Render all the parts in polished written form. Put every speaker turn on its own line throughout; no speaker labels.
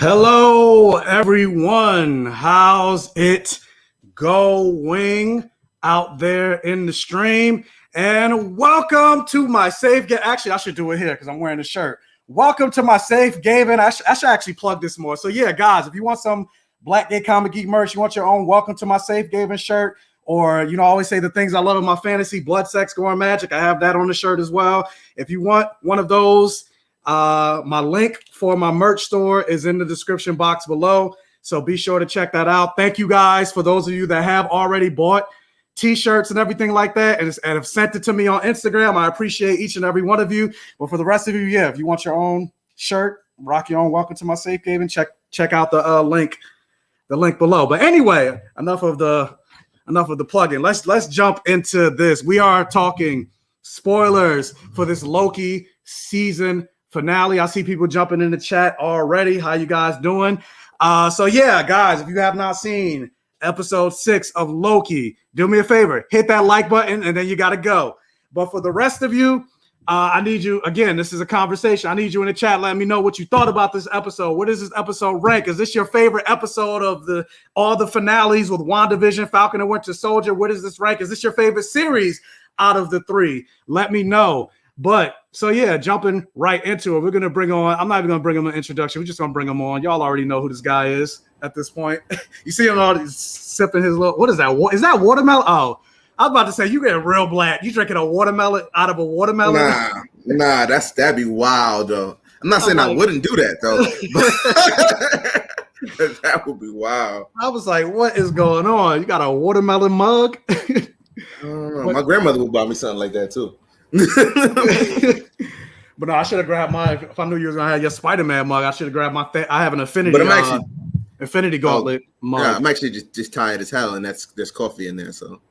Hello, everyone. How's it going out there in the stream? And welcome to my Safe Gayven. Actually, I should do it here because I'm wearing a shirt. Welcome to my Safe Gayven. I should actually plug this more. So yeah, guys, if you want some Black Gay Comic Geek merch, you want your own Welcome to my Safe Gayven shirt, or I always say the things I love in my fantasy, blood, sex, gore, and magic. I have that on the shirt as well. If you want one of those, my link for my merch store is in the description box below, so be sure to check that out. Thank you guys for those of you that have already bought t-shirts and everything like that and have sent it to me on Instagram. I appreciate each and every one of you. But for the rest of you, yeah, if you want your own shirt, rock your own Welcome to my Safe Gayven, check out the link below. But anyway, enough of the plug-in. Let's jump into this. We are talking spoilers for this Loki season finale. I see people jumping in the chat already. How you guys doing? So yeah, guys, if you have not seen episode 6 of Loki, do me a favor, hit that like button, and then you got to go. But for the rest of you, I need you, again, this is a conversation. I need you in the chat. Let me know what you thought about this episode. What does this episode rank? Is this your favorite episode of all the finales with WandaVision, Falcon and Winter Soldier? What does this rank? Is this your favorite series out of the 3? Let me know. But so yeah, jumping right into it, we're gonna bring on. I'm not even gonna bring him an introduction. We're just gonna bring him on. Y'all already know who this guy is at this point. You see him all sipping his little. What is that? Is that watermelon? Oh, I was about to say you getting real black. You drinking a watermelon out of a watermelon?
Nah, that'd be wild though. I'm not saying I wouldn't do that though. That would be wild.
I was like, what is going on? You got a watermelon mug?
I don't know. My grandmother would buy me something like that too.
But no, I should have grabbed mine. If I knew you was gonna have your Spider-Man mug, I should have grabbed my. I have an Infinity.
But I'm actually
Infinity Gauntlet mug.
Yeah, I'm actually just tired as hell, and there's coffee in there. So,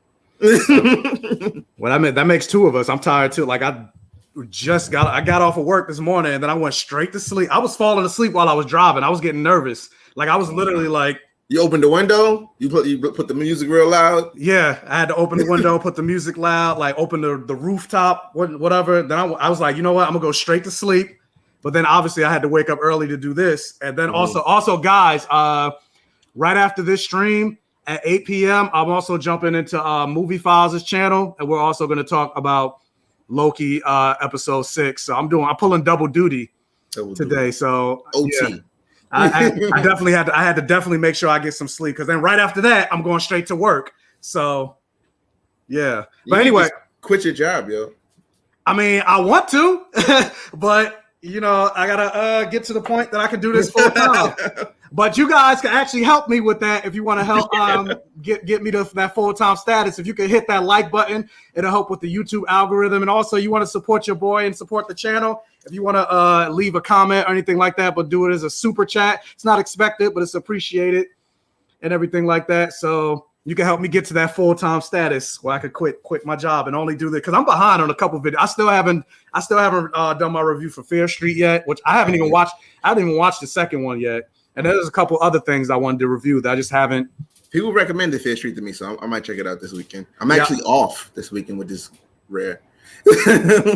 well, that makes 2 of us. I'm tired too. Like I got off of work this morning, and then I went straight to sleep. I was falling asleep while I was driving. I was getting nervous. Like I was literally like.
You opened the window. You put the music real loud.
Yeah, I had to open the window, put the music loud, like open the rooftop, whatever. Then I was like, you know what? I'm gonna go straight to sleep. But then obviously I had to wake up early to do this. And then also, guys, right after this stream at 8 p.m., I'm also jumping into Movie Files' channel, and we're also gonna talk about Loki episode 6. So I'm pulling double duty today. So
OT.
Yeah. I definitely had to definitely make sure I get some sleep, because then right after that I'm going straight to work. So yeah, but anyway,
quit your job, yo.
I mean, I want to, but I gotta get to the point that I can do this full time. But you guys can actually help me with that if you want to help get me to that full-time status. If you can hit that like button, it'll help with the YouTube algorithm. And also, you want to support your boy and support the channel. If you want to leave a comment or anything like that, but do it as a super chat. It's not expected, but it's appreciated and everything like that. So you can help me get to that full-time status where I could quit my job and only do that, because I'm behind on a couple videos. I still haven't done my review for Fear Street yet, which I haven't even watched. I haven't even watched the second one yet. And there's a couple other things I wanted to review that I just haven't.
People recommended Fear Street to me, so I might check it out this weekend. I'm actually off this weekend, which is rare.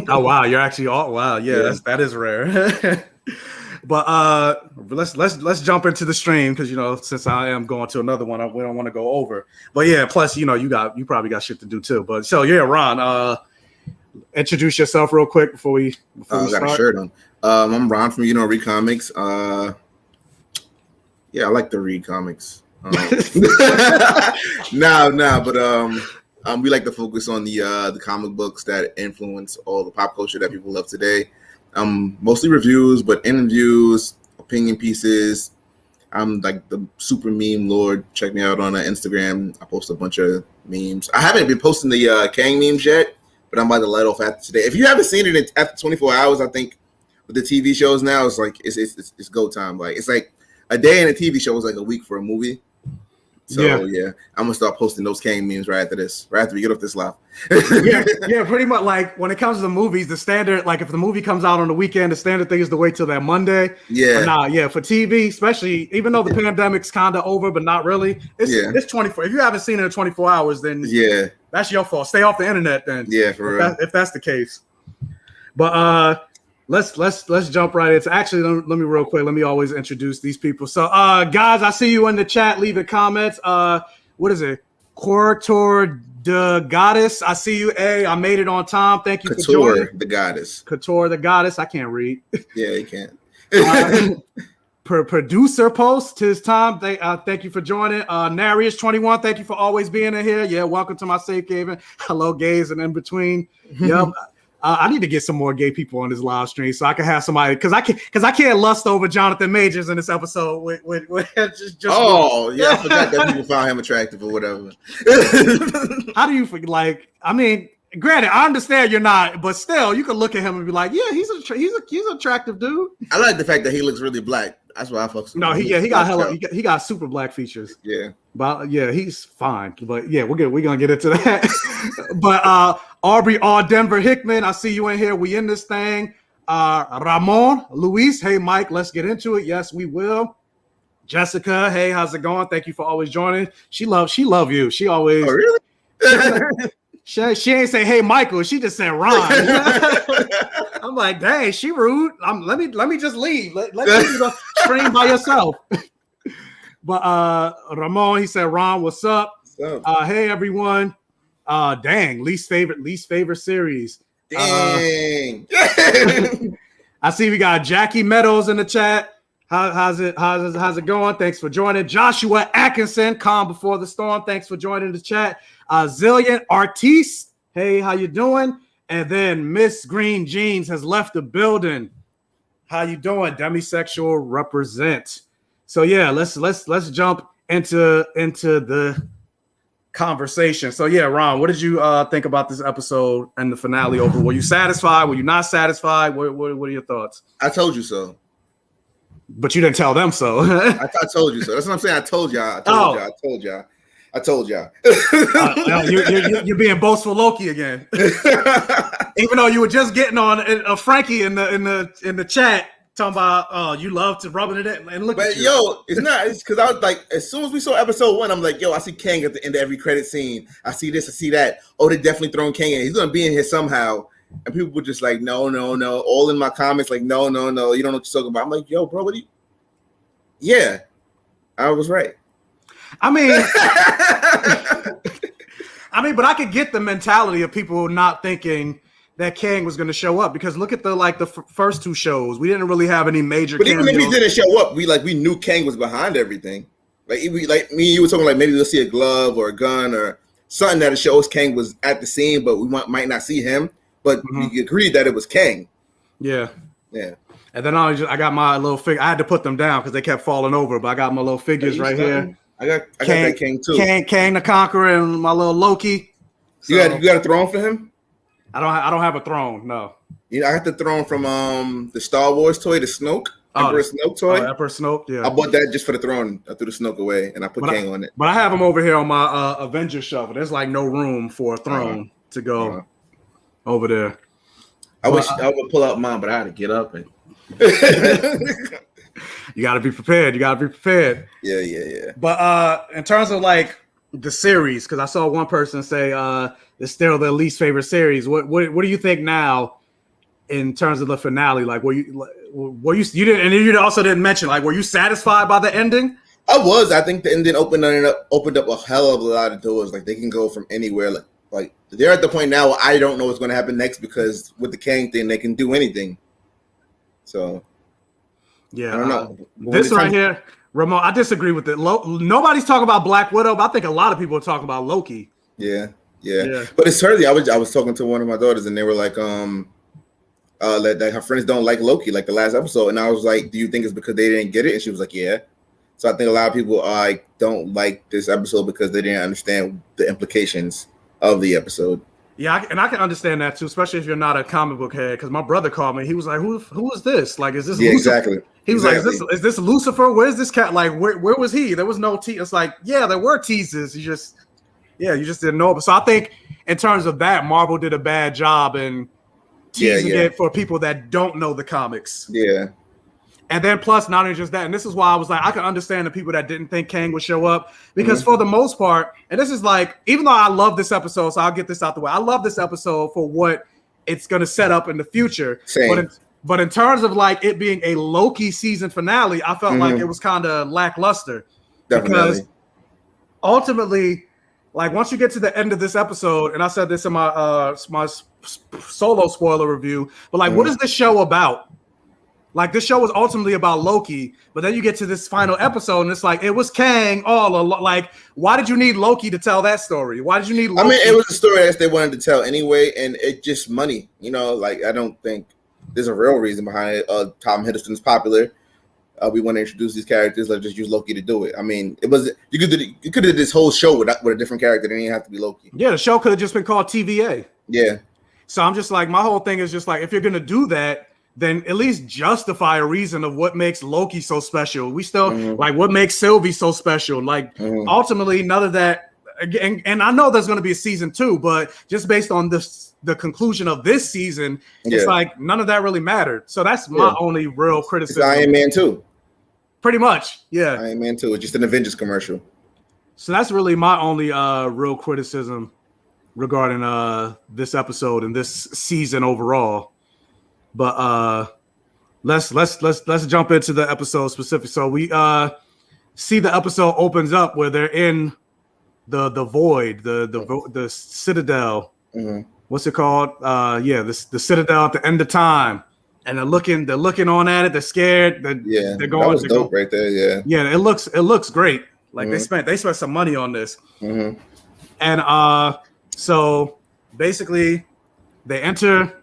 Oh wow, you're actually off. Wow, yeah. That is rare. But let's jump into the stream, because since I am going to another one, we don't want to go over. But yeah, plus you probably got shit to do too. But so yeah, Ron, introduce yourself real quick before we
got
start.
A shirt on. I'm Ron from Read Comics. Yeah, I like to read comics. But we like to focus on the comic books that influence all the pop culture that people love today. Mostly reviews, but interviews, opinion pieces. I'm like the super meme lord. Check me out on Instagram. I post a bunch of memes. I haven't been posting the Kang memes yet, but I'm about to let off after today. If you haven't seen it after 24 hours, I think with the TV shows now, it's like it's go time. Like it's like a day in a TV show is like a week for a movie. So yeah, I'm gonna start posting those Kang memes right after this, right after we get off this live.
yeah, pretty much. Like when it comes to the movies, the standard, like if the movie comes out on the weekend, the standard thing is to wait till that Monday. Yeah. For TV, especially, even though the pandemic's kind of over, but not really. It's 24. If you haven't seen it in 24 hours, then that's your fault. Stay off the internet then.
Yeah, for real.
If that's the case. But let's jump right into. Actually, let me real quick. Let me always introduce these people. So, guys, I see you in the chat. Leaving comments. What is it? Couture the Goddess. I see you. Hey, I made it on time. Thank you for joining.
The Goddess.
Couture the Goddess. I can't read.
Yeah, you can't.
Producer post his time. Thank you for joining. Narius21, thank you for always being in here. Yeah, welcome to my Safe Gayven. Hello, gays and in between. Yep. I need to get some more gay people on this live stream so I can have somebody because I can't lust over Jonathan Majors in this episode. Just
yeah, I forgot that people found him attractive or whatever.
How do you like? I mean, granted, I understand you're not, but still, you can look at him and be like, yeah, he's an attractive dude.
I like the fact that he looks really black. That's why I fucks with him.
No, he got super black features.
Yeah.
But yeah, he's fine. But yeah, we're gonna get into that. But Aubrey Denver Hickman, I see you in here. We in this thing. Ramon Luis, hey Mike, let's get into it. Yes, we will. Jessica, hey, how's it going? Thank you for always joining. She love you. She always.
Oh really?
She ain't say hey Michael. She just said Ron. I'm like, dang, she rude. Let me just leave. Let you go stream by yourself. But Ramon, he said, Ron, what's up? Hey everyone. Dang, least favorite series.
Dang.
I see we got Jackie Meadows in the chat. How's it going? Thanks for joining. Joshua Atkinson, Calm Before the Storm. Thanks for joining the chat. Zillion Artiste, hey, how you doing? And then Miss Green Jeans has left the building. How you doing? Demisexual represent. So yeah, let's jump into the conversation. So yeah, Ron, what did you think about this episode and the finale over? Were you satisfied? Were you not satisfied? What are your thoughts?
I told you so.
But you didn't tell them so.
I told you so. That's what I'm saying. I told y'all. I told y'all.
You're being boastful, Loki again. Even though you were just getting on Frankie in the chat talking about, oh, you love to rub it in and look. But at you.
Yo, it's not. It's because I was like, as soon as we saw episode 1, I'm like, yo, I see Kang at the end of every credit scene. I see this. I see that. Oh, they're definitely throwing Kang in. He's gonna be in here somehow. And people were just like, no. All in my comments, like, no. You don't know what you're talking about. I'm like, yo, bro, what do you? Yeah, I was right.
I mean, but I could get the mentality of people not thinking that Kang was going to show up because look at the first 2 shows. We didn't really have any major.
But even if he didn't show up, we knew Kang was behind everything. Like me and you were talking like maybe we'll see a glove or a gun or something that shows Kang was at the scene, but we might not see him. But we agreed that it was Kang.
Yeah.
Yeah.
And then I got my little figure. I had to put them down because they kept falling over, but I got my little figures right here.
I got that Kang too.
Kang the Conqueror and my little Loki.
So, you got a throne for him?
I don't have a throne, no.
I got the throne from the Star Wars toy, the Snoke. Emperor Snoke toy.
Emperor Snoke, yeah.
I bought that just for the throne. I threw the Snoke away and I put Kang on it.
But I have him over here on my Avengers shelf. There's like no room for a throne to go over there.
I wish I would pull out mine, but I had to get up and
you got to be prepared.
Yeah.
But in terms of like the series, because I saw one person say it's still their least favorite series. What do you think now in terms of the finale? Like, were you didn't, and you also didn't mention like, were you satisfied by the ending?
I was. I think the ending opened up a hell of a lot of doors. Like they can go from anywhere. Like they're at the point now where I don't know what's going to happen next because with the Kang thing, they can do anything. So,
yeah,
I don't know.
This right here, Ramon, I disagree with it. Nobody's talking about Black Widow, but I think a lot of people are talking about Loki.
Yeah. But it's early. I was talking to one of my daughters, and they were like, that her friends don't like Loki, like the last episode, and I was like, do you think it's because they didn't get it? And she was like, yeah. So I think a lot of people don't like this episode because they didn't understand the implications of the episode.
Yeah, and I can understand that too, especially if you're not a comic book head. Because my brother called me, he was like, "Who is this? Like, is this?"
Yeah,
Lucifer?
exactly.
He was like, "Is this Lucifer? Where's this cat? Like, where was he? There was no tease." It's like, yeah, there were teases. You just didn't know. So I think in terms of that, Marvel did a bad job in teasing it for people that don't know the comics.
Yeah.
And then plus, not only just that, and this is why I was like, I can understand the people that didn't think Kang would show up because for the most part, and this is like, even though I love this episode, so I'll get this out the way. I love this episode for what it's going to set up in the future.
Same.
But in terms of like it being a Loki season finale, I felt like it was kind of lackluster.
Definitely.
Because ultimately, like once you get to the end of this episode, and I said this in my solo spoiler review, but like, what is this show about? Like, this show was ultimately about Loki, but then you get to this final episode, and it's like it was Kang all along. Like, why did you need Loki to tell that story? Why did you need Loki?
I mean, it was a story that they wanted to tell anyway, and it just money. You know, like I don't think there's a real reason behind it. Tom Hiddleston's popular. We want to introduce these characters. Let's just use Loki to do it. I mean, it was you could have did this whole show with a different character. It didn't even have to be Loki.
Yeah, the show could have just been called TVA.
Yeah.
So I'm just like, my whole thing is just like, if you're gonna do that, then at least justify a reason of what makes Loki so special. We still like what makes Sylvie so special. Like ultimately, none of that. And I know there's going to be a season 2, but just based on the conclusion of this season, it's like none of that really mattered. So that's my only real criticism.
It's Iron Man 2.
Pretty much, yeah.
Iron Man 2. It's just an Avengers commercial.
So that's really my only real criticism regarding this episode and this season overall. But let's jump into the episode specific. So we see the episode opens up where they're in the void, the citadel. What's it called? The citadel at the end of time, and they're looking on at it. They're scared. They're going.
That was dope right there.
Yeah. It looks great. Like they spent some money on this. And so basically they enter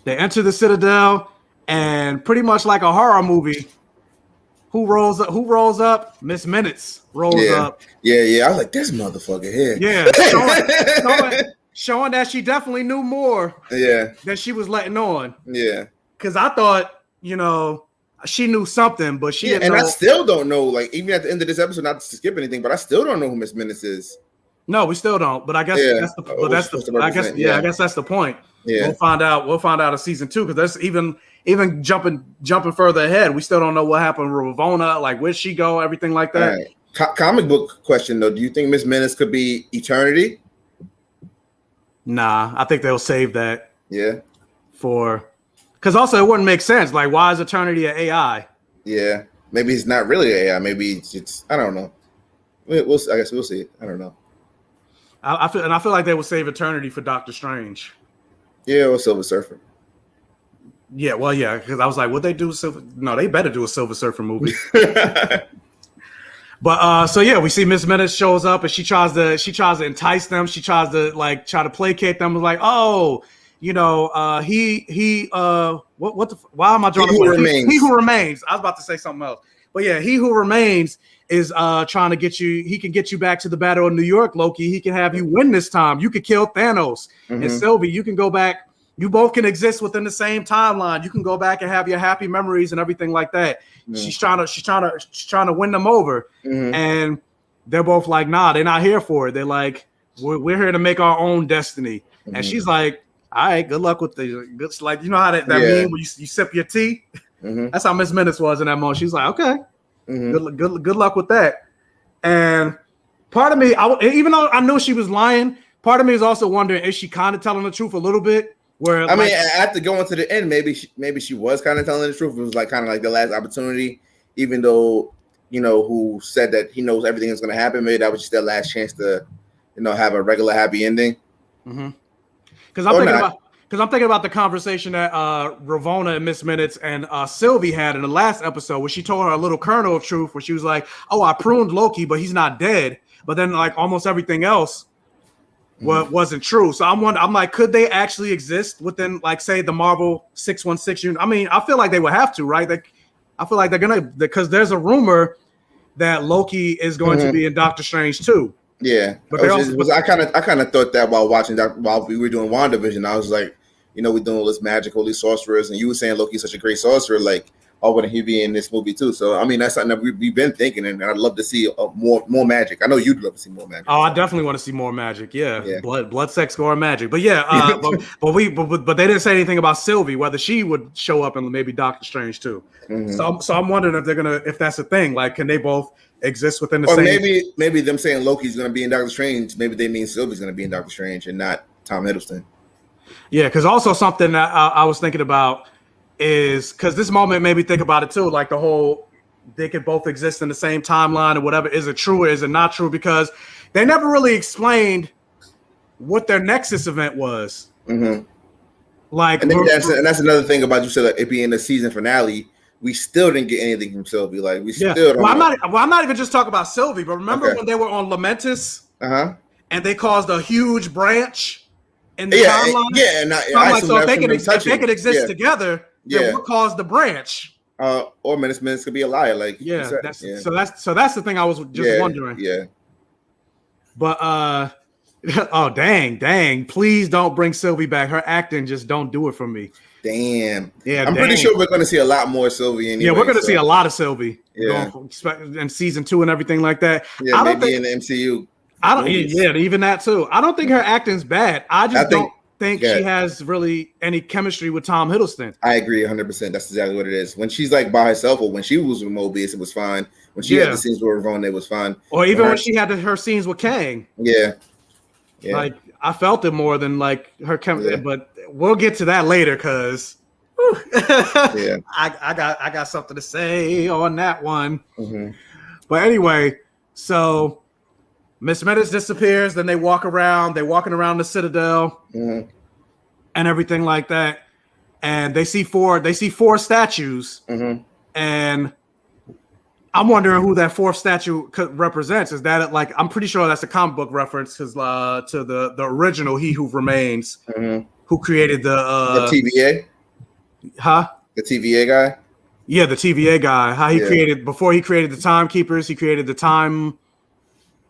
the citadel, and pretty much like a horror movie. Who rolls up? Miss Minutes rolls up.
Yeah. I was like, this motherfucker here.
Yeah, showing that she definitely knew more. Than she was letting on. Yeah. Because I thought, she knew something, but she didn't know.
I still don't know. Like even at the end of this episode, not to skip anything, but I still don't know who Miss Minutes is.
No, we still don't. But I guess that's the point. Yeah. We'll find out in season 2, because there's even jumping further ahead. We still don't know what happened with Ravonna, like where'd she go, everything like that.
Right. Comic book question though: do you think Miss Minutes could be Eternity?
Nah, I think they'll save that.
Yeah.
Because also it wouldn't make sense. Like, why is Eternity an AI?
Yeah, maybe it's not really AI. Maybe it's I don't know. I guess we'll see. I don't know.
I feel like they would save Eternity for Doctor Strange.
Yeah, or Silver Surfer.
Yeah, well, yeah, because I was like, would they do No, they better do a Silver Surfer movie. But so yeah, we see Miss Minutes shows up, and she tries to entice them. She tries to placate them. Like, oh, why am I drawing? He who remains. I was about to say something else, but yeah, he who remains is trying to get you. He can get you back to the Battle of New York, Loki. He can have you win this time. You could kill Thanos, and Sylvie, you can go back. You both can exist within the same timeline. You can go back and have your happy memories and everything like that. She's trying to win them over, and they're both like, nah, they're not here for it. They're like, we're here to make our own destiny. And she's like, all right, good luck with the like, you know how that mean when you sip your tea. That's how Miss Minutes was in that moment. She's like, okay, good luck with that. And part of me, even though I knew she was lying, part of me is also wondering, is she kind of telling the truth a little bit? Where
I mean, after going to the end, maybe she was kind of telling the truth. It was like kind of like the last opportunity, even though who said that he knows everything is going to happen. Maybe that was just their last chance to have a regular happy ending.
Because I'm thinking about the conversation that Ravonna and Miss Minutes and Sylvie had in the last episode, where she told her a little kernel of truth, where she was like, "Oh, I pruned Loki, but he's not dead." But then like almost everything else wasn't true. So I'm like, could they actually exist within, like, say, the Marvel 616 unit? I mean, I feel like they would have to, right? I feel like they're gonna, because there's a rumor that Loki is going to be in Doctor Strange too.
Yeah, but I kind of thought that while we were doing WandaVision, I was like, we're doing all this magic, all these sorcerers, and you were saying Loki's such a great sorcerer, like, why wouldn't he be in this movie too? So I mean, that's something that we've been thinking, and I'd love to see more magic. I know you'd love to see more magic.
Oh, I definitely want to see more magic. Yeah. Blood, sex, gore, magic. But yeah, but they didn't say anything about Sylvie, whether she would show up in maybe Doctor Strange too. So I'm wondering if that's a thing. Like, can they both exist within the same?
Or maybe them saying Loki's going to be in Doctor Strange, maybe they mean Sylvie's going to be in Doctor Strange and not Tom Hiddleston.
Yeah, because also something that I was thinking about is because this moment made me think about it too. Like the whole, they could both exist in the same timeline or whatever. Is it true or is it not true? Because they never really explained what their Nexus event was.
Mm-hmm.
Like,
and that's another thing about you said like, it being the season finale. We still didn't get anything from Sylvie. Like we still don't.
I'm not even just talking about Sylvie, but remember when they were on Lamentus? And they caused a huge branch in the timeline.
Yeah, and
so if they could exist together, then what caused the branch?
Or Minutes could be a liar. Like
that's the thing I was just wondering.
Yeah.
But oh dang! Please don't bring Sylvie back. Her acting just don't do it for me.
Damn. Yeah, I'm pretty sure we're going to see a lot more Sylvie. Anyway,
yeah, we're going to see a lot of Sylvie.
Yeah,
in season 2 and everything like that.
Yeah, I don't think in the MCU.
I don't. Yeah, even that too. I don't think her acting's bad. I don't think she has really any chemistry with Tom Hiddleston.
I agree 100%. That's exactly what it is. When she's like by herself, or when she was with Mobius, it was fine. When she had the scenes with Ravonna, it was fine.
Or even when she had her scenes with Kang.
Yeah.
Like I felt it more than like her chemistry, but we'll get to that later because I got something to say on that one.
Mm-hmm.
But anyway, so Miss Minutes disappears. Then they're walking around the Citadel
and
everything like that, and they see four statues, and I'm wondering who that fourth statue represents. Is that like, I'm pretty sure that's a comic book reference because to the original He Who Remains, who created the
TVA, the TVA guy.
Yeah, the TVA guy. How he created before he created the Timekeepers, he created the Time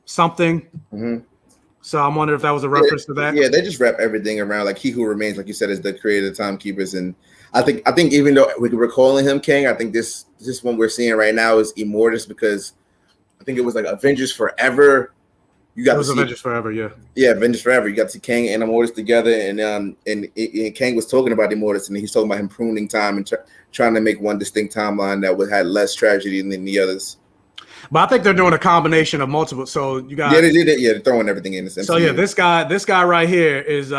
something. So I'm wondering if that was a reference to that.
Yeah, they just wrap everything around like He Who Remains, like you said, is the creator of the Timekeepers, and I think even though we're calling him King, I think this one we're seeing right now is Immortus because I think it was like Avengers Forever. You got
Avengers Forever, yeah,
Avengers Forever. You got to see Kang and Immortus together, and Kang was talking about Immortus, and he's talking about him pruning time and trying to make one distinct timeline that would have less tragedy than the others.
But I think they're doing a combination of multiple. So you got
they're throwing everything in the same.
So this guy right here is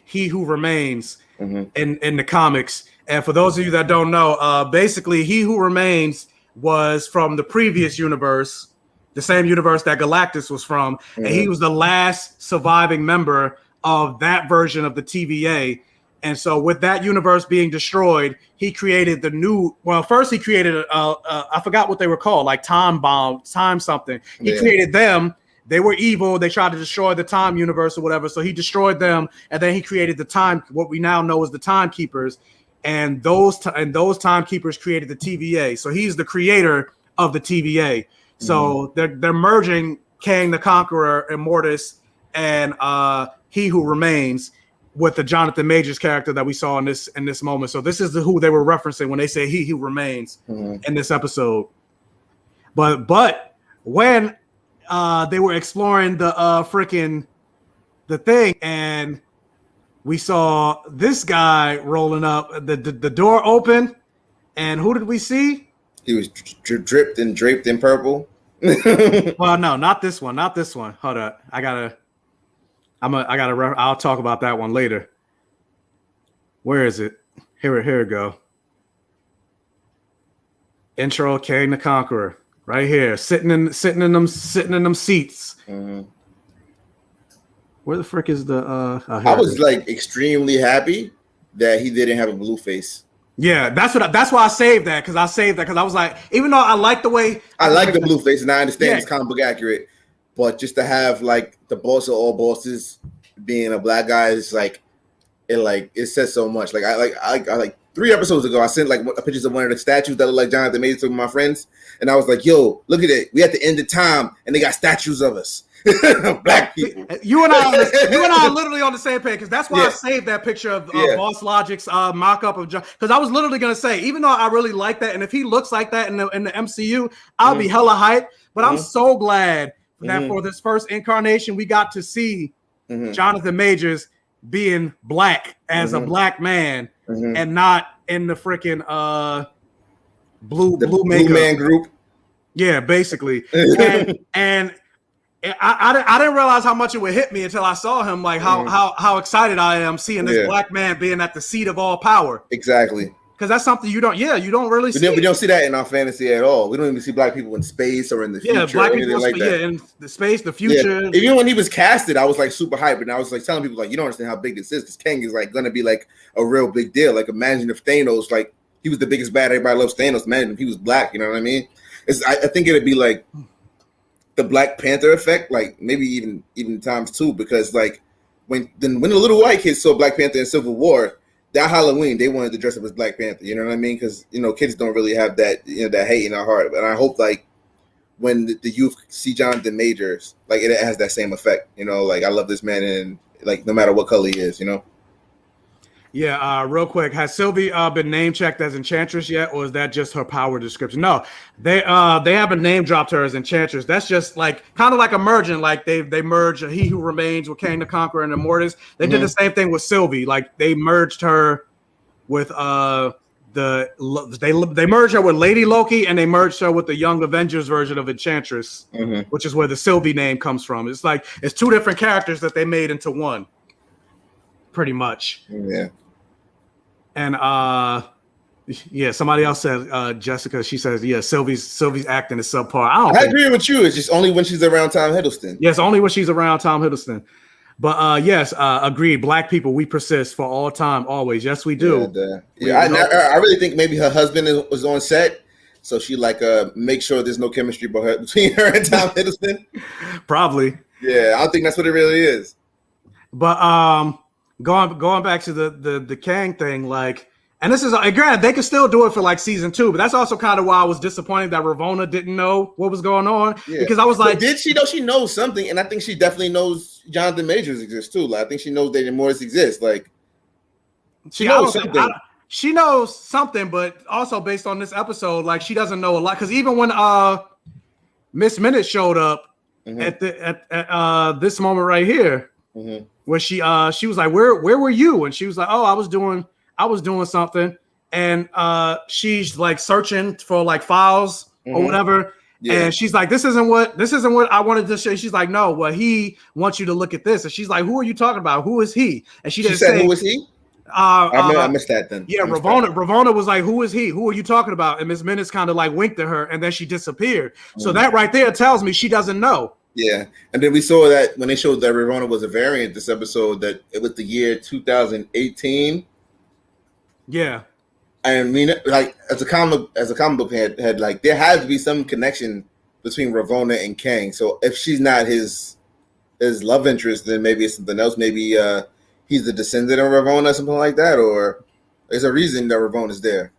he who remains in the comics. And for those of you that don't know, basically He Who Remains was from the previous universe, the same universe that Galactus was from, and he was the last surviving member of that version of the TVA. And so with that universe being destroyed, he created the new, first he created, I forgot what they were called, like time bomb, time something. He created them. They were evil. They tried to destroy the time universe or whatever. So he destroyed them. And then he created the time, what we now know as the Timekeepers. And those Timekeepers created the TVA. So he's the creator of the TVA. So they're merging Kang the Conqueror, Immortus, and He Who Remains with the Jonathan Majors character that we saw in this moment. So this is who they were referencing when they say He Who Remains in this episode. But when they were exploring the the thing, and we saw this guy rolling up, the door open, and who did we see?
He was dripped and draped in purple.
Well, no, not this one. Hold up, I'll talk about that one later. Where is it? Here we go. Intro, Kang the Conqueror, right here, sitting in them seats. Where the frick is the?
I was like extremely happy that he didn't have a blue face.
Yeah, that's why I saved that because I was like, even though I like the way
I like the blue face and I understand it's comic book accurate, but just to have like the boss of all bosses being a black guy is like it says so much. Like I 3 episodes ago I sent like pictures of one of the statues that look like Jonathan Majors to my friends, and I was like, "Yo, look at it! We at the end of time, and they got statues of us." Black people.
You and I are literally on the same page because that's why I saved that picture of Boss Logic's mock-up of John, because I was literally gonna say, even though I really like that, and if he looks like that in the MCU, I'll be hella hyped. But I'm so glad that for this first incarnation, we got to see Jonathan Majors being black as a black man and not in the freaking blue makeup.
Blue man group.
Yeah, basically. and I didn't realize how much it would hit me until I saw him. Like how excited I am seeing this black man being at the seat of all power.
Exactly.
because that's something you don't really see.
We don't see that in our fantasy at all. We don't even see black people in space or in the future.
Black
or
people,
like that.
in the space, the future.
Yeah. Even when he was casted, I was like super hyped, and I was like telling people like, you don't understand how big this is, because Kang is like gonna be like a real big deal. Like imagine if Thanos, like he was the biggest bad, everybody loves Thanos. Imagine if he was black, you know what I mean? I think it'd be like the Black Panther effect, like maybe even times two, because like when the little white kids saw Black Panther in Civil War, that Halloween they wanted to dress up as Black Panther. You know what I mean? Because kids don't really have that that hate in our heart. But I hope like when the youth see Jonathan Majors, like it has that same effect. Like I love this man, and like no matter what color he is,
Yeah, real quick, has Sylvie been name checked as Enchantress yet, or is that just her power description? No, they haven't name dropped her as Enchantress. That's just like kind of like a merging, like they merged He Who Remains with Kang the Conqueror and Immortus. They did the same thing with Sylvie, like they merged her with they merged her with Lady Loki, and they merged her with the Young Avengers version of Enchantress, which is where the Sylvie name comes from. It's like it's two different characters that they made into one, pretty much.
Yeah.
And somebody else said Jessica. She says, yeah, Sylvie's acting is subpar. I
agree with you. It's just only when she's around Tom Hiddleston.
Yes, only when she's around Tom Hiddleston. But yes, agreed. Black people, we persist for all time, always. Yes, we do.
I really think maybe her husband was on set, so she like make sure there's no chemistry between her and Tom Hiddleston.
Probably.
Yeah, I think that's what it really is.
But Going back to the Kang thing, like, and this is granted they could still do it for like season 2, but that's also kind of why I was disappointed that Ravonna didn't know what was going on, because I was like,
but did she know? She knows something, and I think she definitely knows Jonathan Majors exists too. Like, I think she knows that Immortus exists. Like, she knows something.
She knows something, but also based on this episode, like she doesn't know a lot. Because even when Miss Minute showed up at this moment right here. Where she was like, where were you? And she was like, oh, I was doing something. And she's like searching for like files or whatever. Yeah. And she's like, this isn't what I wanted to say. She's like, no, well, he wants you to look at this. And she's like, who are you talking about? Who is he? And she didn't say,
who is he? I missed that then.
Yeah, Ravonna was like, who is he? Who are you talking about? And Miss Minutes kind of like winked at her, and then she disappeared. So that right there tells me she doesn't know.
Yeah, and then we saw that when they showed that Ravonna was a variant this episode, that it was the year 2018.
Yeah,
I mean, like as a comic book head, like there has to be some connection between Ravonna and Kang. So if she's not his love interest, then maybe it's something else. Maybe he's the descendant of Ravonna, something like that, or there's a reason that Ravonna's there.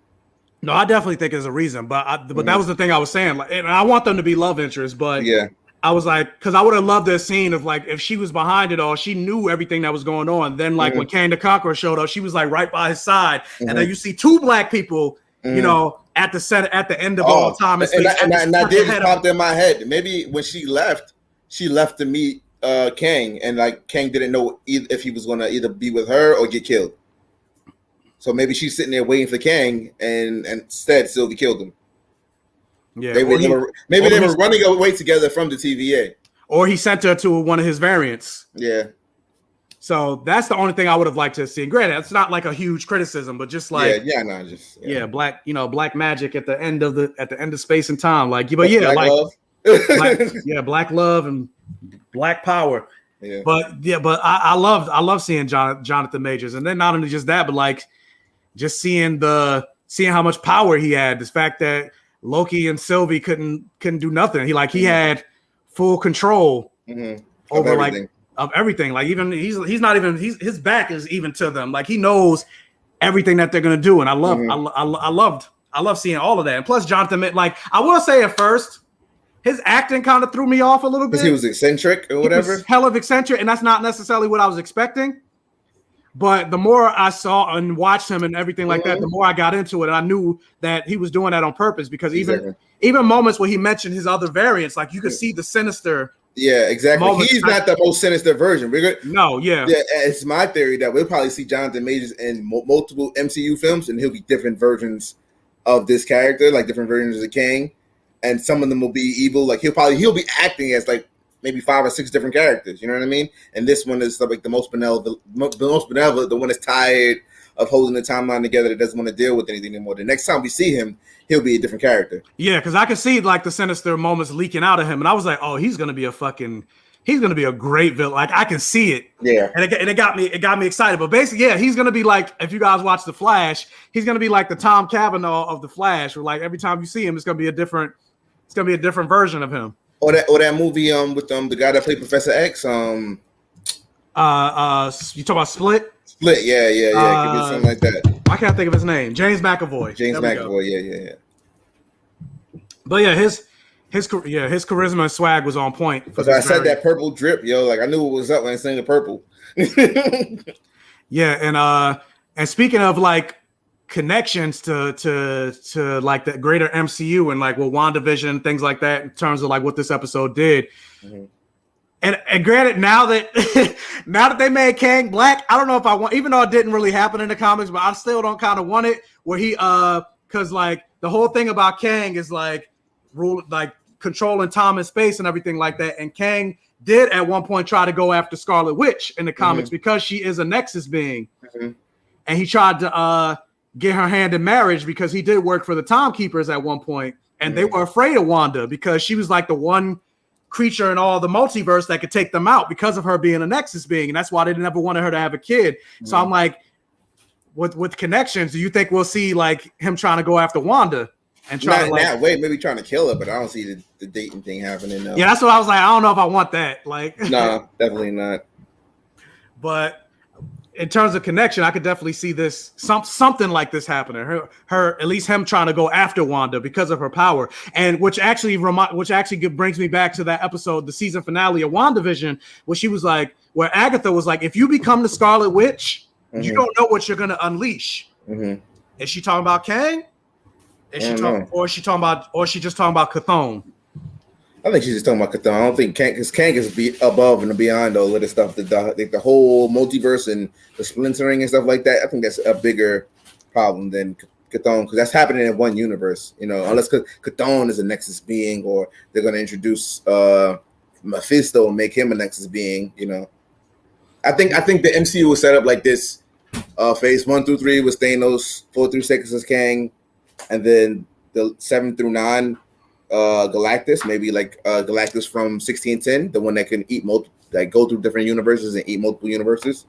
No, I definitely think there's a reason, but that was the thing I was saying. Like, and I want them to be love interests, but
yeah.
I was like, because I would have loved this scene of like if she was behind it all, she knew everything that was going on. Then like when Kang the Conqueror showed up, she was like right by his side, and then you see two black people, at the center at the end of all time.
And that did just pop in my head. Maybe when she left to meet Kang, and like Kang didn't know if he was going to either be with her or get killed. So maybe she's sitting there waiting for Kang, and instead Sylvie killed him. Yeah, they were running away together from the TVA,
or he sent her to one of his variants.
Yeah.
So that's the only thing I would have liked to see. Granted, it's not like a huge criticism, but just like black magic at the end of space and time. Like, but yeah,
black
love. Black love and black power. Yeah. But I love seeing Jonathan Majors, and then not only just that, but like just seeing how much power he had. The fact that Loki and Sylvie couldn't do nothing. He had full control over of everything. Like even his back is even to them. Like he knows everything that they're gonna do. And I love seeing all of that. And plus Jonathan, like I will say at first, his acting kind of threw me off a little bit.
Because he was eccentric or whatever. He was
hell of eccentric, and that's not necessarily what I was expecting. But the more I saw and watched him and everything like that, the more I got into it. And I knew that he was doing that on purpose, because even moments where he mentioned his other variants, like you could see the sinister.
Yeah, exactly. He's not the most sinister version.
It's
my theory that we'll probably see Jonathan Majors in multiple MCU films, and he'll be different versions of this character, like different versions of Kang, and some of them will be evil. Like he'll be acting as like maybe 5 or 6 different characters, you know what I mean? And this one is like the most benevolent, the one that's tired of holding the timeline together that doesn't want to deal with anything anymore. The next time we see him, he'll be a different character.
Yeah, because I could see like the sinister moments leaking out of him, and I was like, oh, he's gonna be a great villain. Like I can see it.
Yeah,
and it got me excited. But basically, yeah, he's gonna be like, if you guys watch The Flash, he's gonna be like the Tom Cavanaugh of The Flash, where like every time you see him, it's gonna be a different version of him.
Or that movie with the guy that played Professor X.
You talk about Split?
Split, yeah. It could be something like that.
I can't think of his name. James McAvoy.
Yeah.
But yeah, his charisma and swag was on point.
Because I said that purple drip, yo, like I knew what was up when I seen the purple.
Yeah, and speaking of like connections to like the greater MCU and like WandaVision and things like that in terms of like what this episode did. Mm-hmm. And granted, now that they made Kang black, I don't know if I want, even though it didn't really happen in the comics, but I still don't kind of want it where he because like the whole thing about Kang is like controlling time and space and everything like that. And Kang did at one point try to go after Scarlet Witch in the comics because she is a Nexus being, and he tried to get her hand in marriage because he did work for the Timekeepers at one point, and they were afraid of Wanda because she was like the one creature in all the multiverse that could take them out because of her being a Nexus being, and that's why they never wanted her to have a kid. So I'm like, with connections, do you think we'll see like him trying to go after Wanda and try to like
that way, maybe trying to kill her, but I don't see the dating thing happening now.
Yeah, that's what I was like. I don't know if I want that. Like,
no, definitely not.
But in terms of connection, I could definitely see this something like this happening. Her at least him trying to go after Wanda because of her power, and which actually brings me back to that episode, the season finale of WandaVision, where she was like, where Agatha was like, if you become the Scarlet Witch, you don't know what you're gonna unleash. Is she talking about Kang? Or is she just talking about Chthon?
I think she's just talking about Chthon. I don't think Kang is above and beyond all of the stuff, the whole multiverse and the splintering and stuff like that. I think that's a bigger problem than Chthon, because that's happening in one universe, unless Chthon is a Nexus being, or they're going to introduce Mephisto and make him a Nexus being. I think the MCU was set up like this. Phase 1 through 3 was Thanos, 4 through 6 is Kang, and then the 7 through 9. Galactus, maybe like Galactus from 1610, the one that can eat go through different universes and eat multiple universes.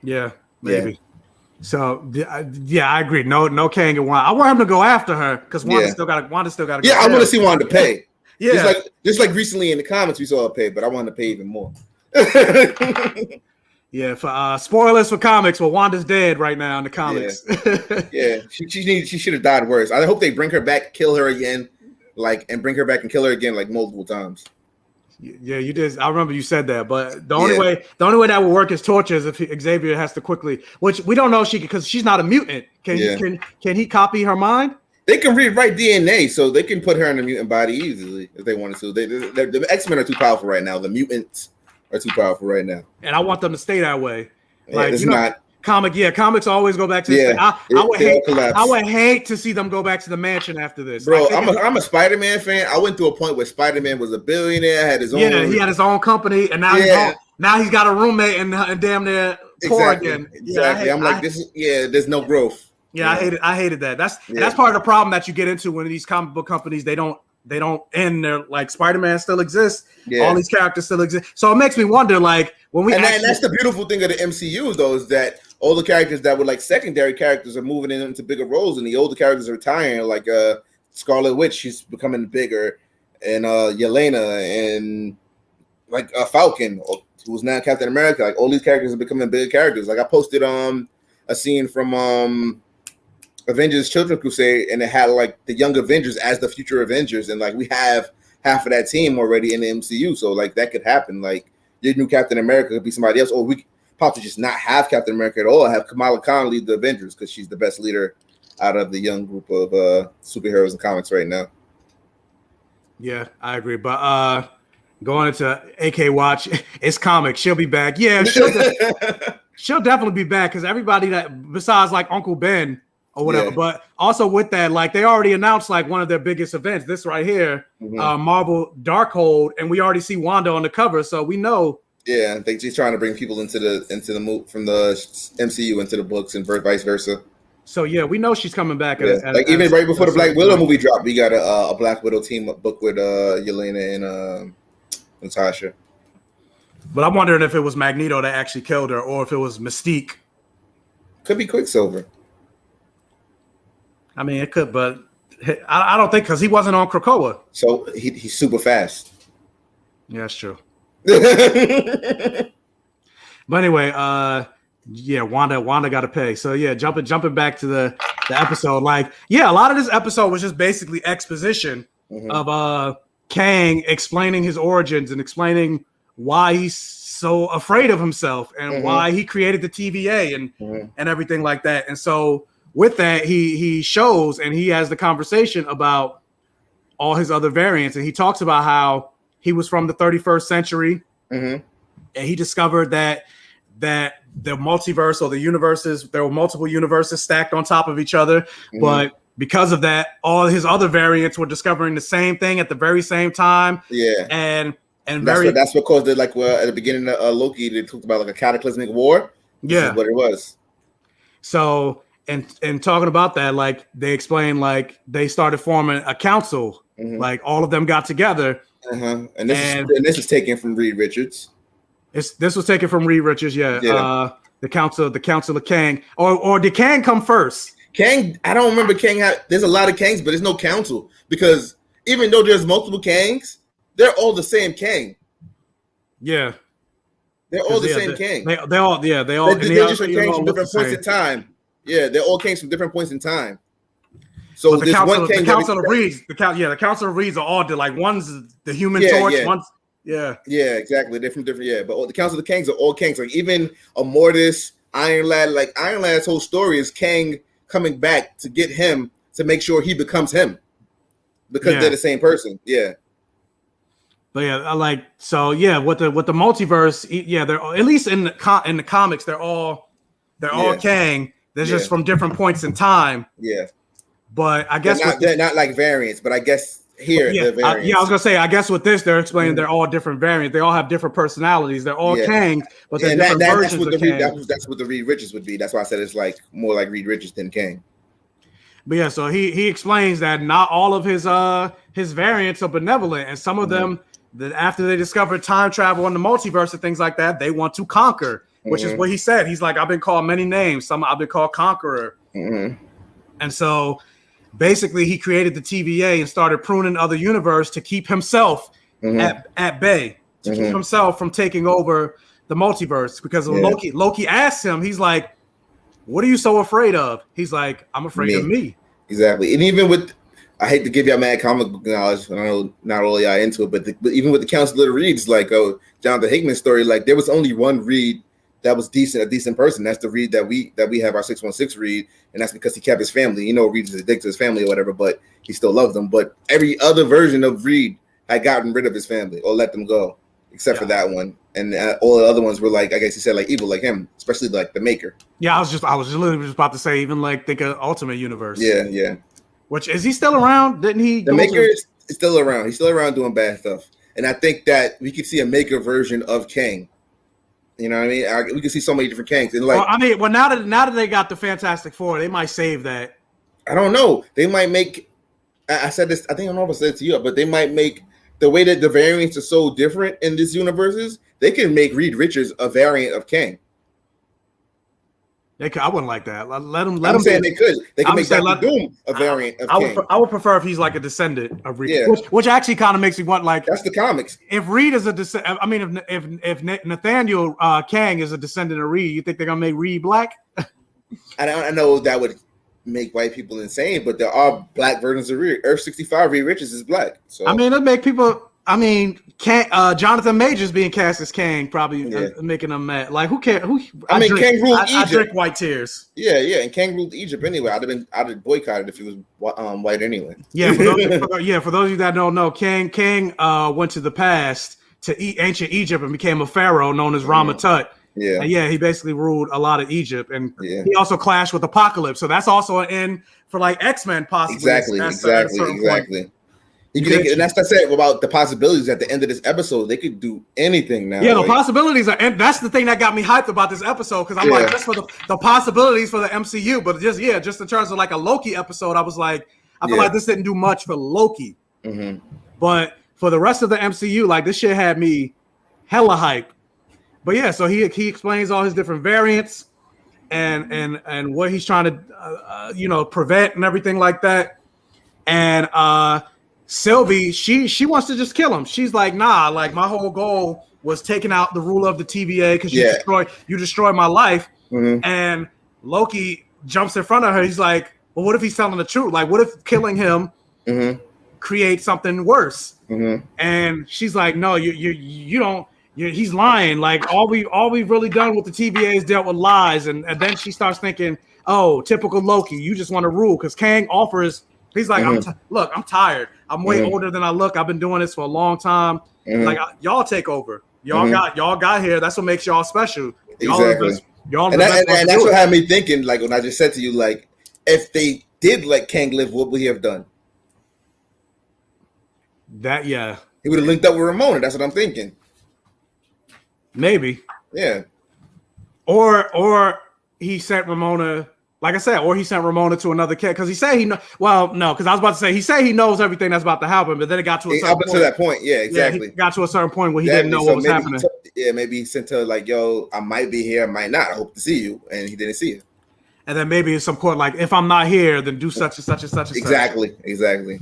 Yeah, maybe. Yeah. So yeah, I agree. No Kang and Wanda. I want him to go after her because Wanda still got to.
Yeah, I want to see Wanda pay. Yeah, just like recently in the comics we saw her pay, but I want to pay even more.
Yeah, for spoilers for comics. Well, Wanda's dead right now in the comics.
Yeah, she should have died worse. I hope they bring her back, kill her again, and bring her back and kill her again multiple times.
Yeah, you did. I remember you said that, but the only way that would work is torture is if Xavier has to quickly, which we don't know because she's not a mutant. Can he copy her mind?
They can rewrite DNA, so they can put her in a mutant body easily if they wanted to. The X-Men are too powerful right now. The mutants are too powerful right now,
and I want them to stay that way.
It's not
comics always go back to this thing. I would hate to see them go back to the mansion after this.
Bro, I'm a Spider-Man fan. I went to a point where Spider-Man was a billionaire, had his own.
Yeah, he had his own company, and now he's got a roommate and damn near poor again.
Exactly. There's no growth.
Yeah, I hated that. That's part of the problem that you get into when these comic book companies they don't end. They're like Spider-Man still exists. Yeah. All these characters still exist. So it makes me wonder, like when we
and that's the beautiful thing of the MCU though, is that all the characters that were like secondary characters are moving into bigger roles, and the older characters are retiring. Like Scarlet Witch, she's becoming bigger, and Yelena, and like Falcon, who's now Captain America. Like all these characters are becoming bigger characters. Like I posted a scene from Avengers Children Crusade, and it had like the young Avengers as the future Avengers, and like we have half of that team already in the MCU, so like that could happen. Like your new Captain America could be somebody else, or we could probably just not have Captain America at all, have Kamala Khan lead the Avengers because she's the best leader out of the young group of superheroes in comics right now.
Yeah, I agree, but going into AK Watch, it's comics. She'll be back. Yeah, she'll definitely be back because everybody that besides like Uncle Ben or whatever, but also with that, like they already announced like one of their biggest events, this right here, Marvel Darkhold, and we already see Wanda on the cover, so we know
Yeah, I think she's trying to bring people into the move from the MCU into the books and vice versa.
So yeah, we know she's coming back.
Yeah, like even right before the Black Widow movie dropped, we got a Black Widow team up book with Yelena and Natasha.
But I'm wondering if it was Magneto that actually killed her, or if it was Mystique.
Could be Quicksilver.
I mean, it could, but I don't think, because he wasn't on Krakoa.
So he's super fast.
Yeah, that's true. But anyway, yeah, Wanda got to pay. So yeah, jumping back to the episode, like, yeah, a lot of this episode was just basically exposition of Kang explaining his origins and explaining why he's so afraid of himself and why he created the TVA and everything like that. And so with that, he shows and he has the conversation about all his other variants, and he talks about how he was from the 31st century, and he discovered that the multiverse or the universes, there were multiple universes stacked on top of each other, but because of that, all his other variants were discovering the same thing at the very same time. Yeah, and that's what caused it. Like, well, at the beginning of Loki, they talked about like a cataclysmic war. This is what it was. So, and talking about that, like they explained, like they started forming a council. Like all of them got together. And this is taken from Reed Richards. This was taken from Reed Richards. Yeah. The council of Kang, or did Kang come first? Kang, I don't remember Kang. There's a lot of Kangs, but there's no council, because even though there's multiple Kangs, they're all the same Kang. Yeah, they're all the same Kang. They're all they're just Kangs from different points in time. Yeah, they're all Kangs from different points in time. So the council of Reeds, the council of Reeds are all like one's the Human Torch, one's exactly. They're from different. Yeah, but the council of the Kangs are all Kangs. Like even Immortus, Iron Lad. Like Iron Lad's whole story is Kang coming back to get him to make sure he becomes him, because they're the same person. Yeah. But yeah, with the multiverse, they're at least in the comics, they're all Kang. They're just from different points in time. Yeah. But I guess they're not like variants, but I guess here they're variants. I was gonna say, I guess with this, they're explaining they're all different variants. They all have different personalities. They're all Kangs, but they're different versions of Kang. That's what the Reed Richards would be. That's why I said it's like more like Reed Richards than Kang. But yeah, so he explains that not all of his variants are benevolent, and some of them, that after they discover time travel and the multiverse and things like that, they want to conquer, which is what he said. He's like, I've been called many names. I've been called Conqueror. And so basically he created the TVA and started pruning other universe to keep himself at bay, to keep himself from taking over the multiverse. Because when Loki asked him, he's like, what are you so afraid of? He's like, I'm afraid of me. Exactly. And even with, I hate to give y'all mad comic book knowledge, I know not all y'all into it, but even with the Council of the Reeds, like Jonathan Hickman's story, like there was only one Reed that was a decent person. That's the Reed that we have, our 616 Reed, and that's because he kept his family. You know, Reed is addicted to his family or whatever, but he still loved them. But every other version of Reed had gotten rid of his family or let them go, except for that one. And all the other ones were like, I guess he said, like evil, like him, especially like the Maker. Yeah, I was literally just about to say, even like think of Ultimate Universe. Yeah. Which, is he still around? Didn't he? The Maker is still around. He's still around doing bad stuff. And I think that we could see a Maker version of Kang. You know what I mean? We can see so many different Kangs. And like, now that they got the Fantastic Four, they might save that. I don't know. They might make. I said this. I think I don't know if I said it to you, but they might make the way that the variants are so different in this universes. They can make Reed Richards a variant of Kang. They could, I wouldn't like that. Let them. I'm saying they could. They could make Dr. Doom a variant of Kang. I would prefer if he's like a descendant of Reed. Yeah. Which actually kind of makes me want, like, that's the comics. If Reed is a descendant, I mean, if Nathaniel Kang is a descendant of Reed, you think they're gonna make Reed black? I know that would make white people insane, but there are black versions of Reed. Earth 65 Reed Richards is black. So I mean, it'd make people. I mean, Jonathan Majors being cast as Kang probably making them mad. Like, who cares? Kang ruled Egypt. I drink white tears. Yeah, and Kang ruled Egypt anyway. I'd have boycotted if he was white anyway. Yeah, for those of you that don't know, Kang went to the past to ancient Egypt and became a pharaoh known as Rama-Tut. Yeah, he basically ruled a lot of Egypt, and he also clashed with Apocalypse. So that's also an end for like X-Men, possibly. Exactly.
And that's it about the possibilities at the end of this episode. They could do anything now.
Yeah, the possibilities are, and that's the thing that got me hyped about this episode, because I'm like, just for the possibilities for the MCU, but just in terms of like a Loki episode, I was like, I feel like this didn't do much for Loki, but for the rest of the MCU, like this shit had me hella hype. But yeah, so he explains all his different variants and what he's trying to prevent and everything like that, and Sylvie, she wants to just kill him. She's like, nah, like my whole goal was taking out the ruler of the TVA because you destroyed my life. And Loki jumps in front of her. He's like, well, what if he's telling the truth? Like, what if killing him creates something worse? And she's like, no, you don't. He's lying. Like all we've really done with the TVA is dealt with lies. And then she starts thinking, oh, typical Loki. You just want to rule because Kang offers. He's like, look, I'm tired. I'm way older than I look. I've been doing this for a long time. Like y'all take over. Y'all got here. That's what makes y'all special.
Exactly. And that's what had me thinking. Like when I just said to you, like if they did let Kang live, what would he have done?
He
would have linked up with Ramona. That's what I'm thinking.
Maybe.
Yeah.
Or he sent Ramona. Like I said, or he sent Ramona to another kid because he said he know. Well, no, because I was about to say he said he knows everything that's about to happen, but then it got to a certain point.
To that point, yeah, exactly.
He got to a certain point where he didn't know what was happening.
Maybe he sent her like, "Yo, I might be here, I might not. I hope to see you," and he didn't see her.
And then maybe it's some court like, if I'm not here, then do such and such and such and
exactly.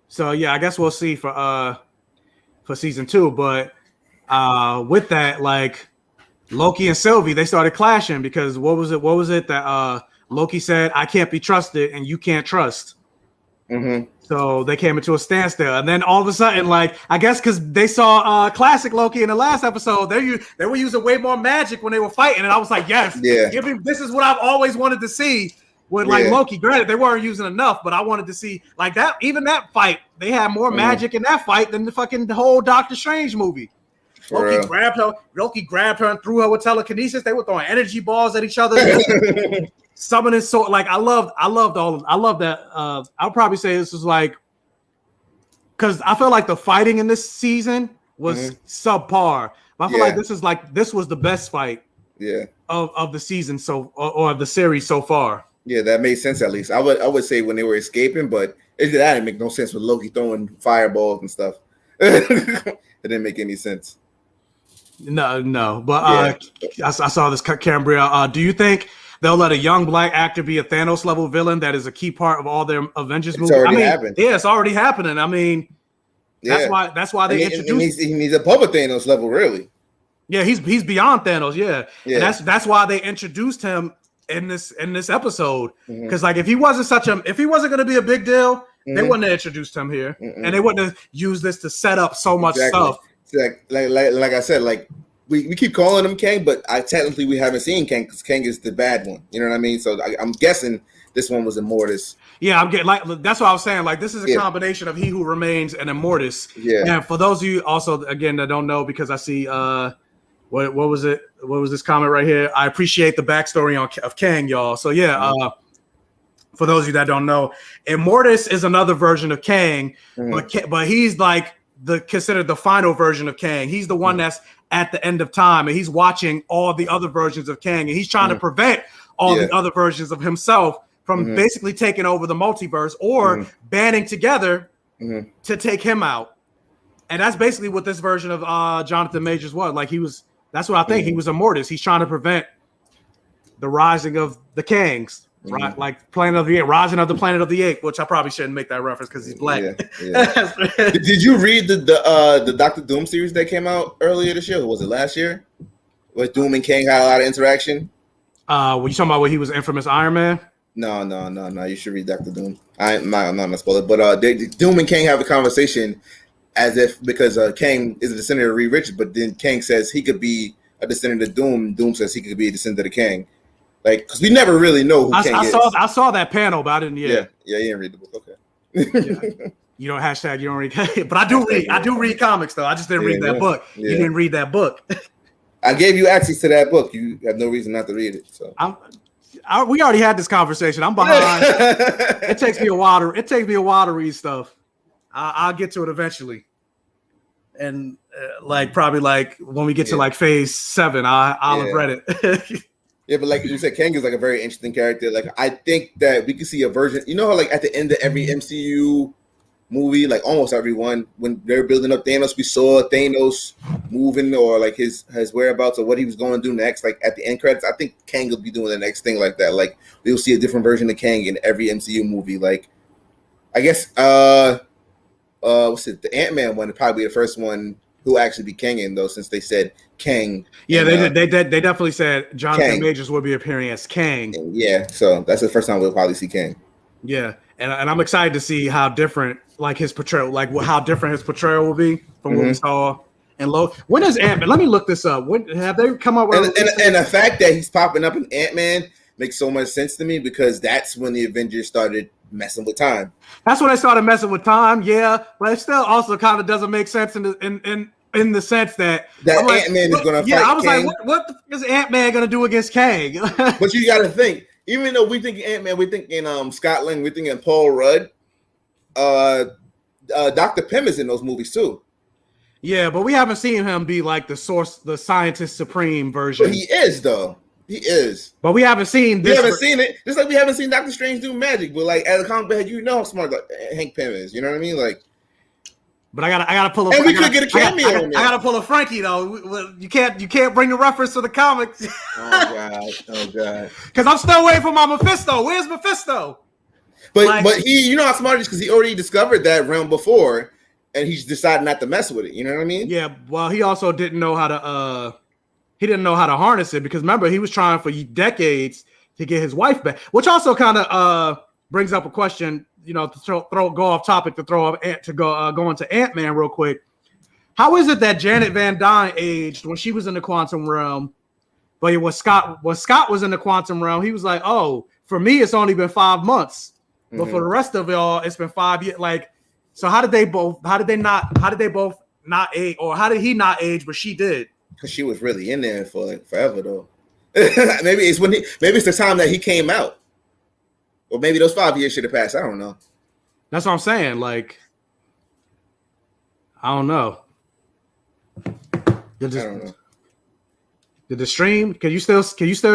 So yeah, I guess we'll see for season 2. But with that, like Loki and Sylvie, they started clashing because what was it that Loki said, I can't be trusted and you can't trust. So they came into a standstill. And then all of a sudden, like, I guess because they saw classic Loki in the last episode, they were using way more magic when they were fighting. And I was like, yes, this is what I've always wanted to see with like Loki. Granted, they weren't using enough, but I wanted to see like that. Even that fight, they had more magic in that fight than the whole Doctor Strange movie. Loki grabbed her and threw her with telekinesis. They were throwing energy balls at each other. Summoning like I loved that. I'll probably say this was like, because I feel like the fighting in this season was subpar. But I feel like this was the best fight of the season or of the series so far.
Yeah, that made sense at least. I would say when they were escaping, but that didn't make no sense with Loki throwing fireballs and stuff. It didn't make any sense.
No. But I saw this Cambria. Do you think they'll let a young black actor be a Thanos level villain that is a key part of all their Avengers movies?
Happened.
Yeah, it's already happening. I mean, that's why they introduced.
He needs a public Thanos level, really.
Yeah, he's beyond Thanos. Yeah. And that's why they introduced him in this episode. Because like if he wasn't going to be a big deal, they wouldn't have introduced him here, and they wouldn't have used this to set up so much stuff.
Like I said, like we keep calling him Kang, but technically we haven't seen Kang because Kang is the bad one. You know what I mean? So I'm guessing this one was Immortus.
Yeah, I'm getting like that's what I was saying. Like this is a combination of He Who Remains and Immortus. Yeah. And for those of you also again that don't know, because I see what was it? What was this comment right here? I appreciate the backstory of Kang, y'all. So for those of you that don't know, Immortus is another version of Kang, but he's like considered the final version of Kang. He's the one that's at the end of time, and he's watching all the other versions of Kang, and he's trying to prevent all the other versions of himself from basically taking over the multiverse or banding together to take him out. And that's basically what this version of Jonathan Majors was. Like that's what I think. He was Immortus. He's trying to prevent the rising of the Kangs. Right, like Planet of the Apes, Rising of the Planet of the Apes, which I probably shouldn't make that reference because he's black.
Did you read the Doctor Doom series that came out earlier this year? Or was it last year? Where Doom and Kang had a lot of interaction?
Were you talking about when he was infamous Iron Man?
No. You should read Doctor Doom. I'm not gonna spoil it, but Doom and Kang have a conversation as if because Kang is a descendant of Reed Richards, but then Kang says he could be a descendant of Doom. Doom says he could be a descendant of Kang. Like, because we never really know who Kang is. I saw that panel, but I didn't. Yeah, you didn't read the book. Okay.
You don't hashtag. You don't read, but I do read. I do read comics though. I just didn't read that book. Yeah. You didn't read that book.
I gave you access to that book. You have no reason not to read it. So
we already had this conversation. I'm behind. It takes me a while to read stuff. I'll get to it eventually. And probably when we get to like phase 7, I'll have read it.
Yeah, but like you said, Kang is like a very interesting character. Like I think that we could see a version. You know how like at the end of every MCU movie, like almost everyone, when they're building up Thanos, we saw Thanos moving or like his whereabouts or what he was going to do next. Like at the end credits, I think Kang will be doing the next thing like that. Like we'll see a different version of Kang in every MCU movie. Like I guess what's it? The Ant-Man one would probably be the first one who actually be Kang though, since they said Kang.
Yeah,
and,
they definitely said Jonathan
Kang.
Majors will be appearing as Kang.
Yeah, so that's the first time we'll probably see Kang.
Yeah, and I'm excited to see how different like his portrayal, like how different his portrayal will be from what we saw in Loki. When is Ant-Man? Let me look this up. When have they come up with?
And the fact that he's popping up in Ant-Man makes so much sense to me because that's when the Avengers started messing with time.
That's when they started messing with time. Yeah, but it still also kind of doesn't make sense in the sense that
Ant-Man is going to fight.
Yeah, I was
Kang.
like, what is Ant-Man going to do against Kang?
But you got to think, even though we think Ant-Man, we think in Scotland, we think in Paul Rudd, Dr. Pym is in those movies too.
Yeah, but we haven't seen him be like the scientist supreme version.
But he is though. He is.
But we haven't seen this.
We haven't seen it. Just like we haven't seen Doctor Strange do magic. But like as a comic book head, you know how smart Hank Pym is. You know what I mean? Like.
But I gotta pull.
And we could get a cameo.
I gotta pull a Frankie though. You can't bring the reference to the comics.
Oh god.
Because I'm still waiting for my Mephisto. Where's Mephisto?
But he, you know how smart he is because he already discovered that realm before, and he's decided not to mess with it. You know what I mean?
Yeah. Well, he also didn't know how to. He didn't know how to harness it because remember he was trying for decades to get his wife back, which also kind of brings up a question. You know, to go off topic to go into Ant-Man real quick. How is it that Janet Van Dyne aged when she was in the quantum realm, but when Scott was in the quantum realm, he was like, "Oh, for me, it's only been 5 months, but for the rest of y'all, it's been 5 years." Like, so how did they both not age, or how did he not age, but she did?
Because she was really in there for like forever though. maybe it's the time that he came out. Or maybe those 5 years should have passed. I don't know.
That's what I'm saying. Like, I don't know.
I don't know.
Did the stream? Can you still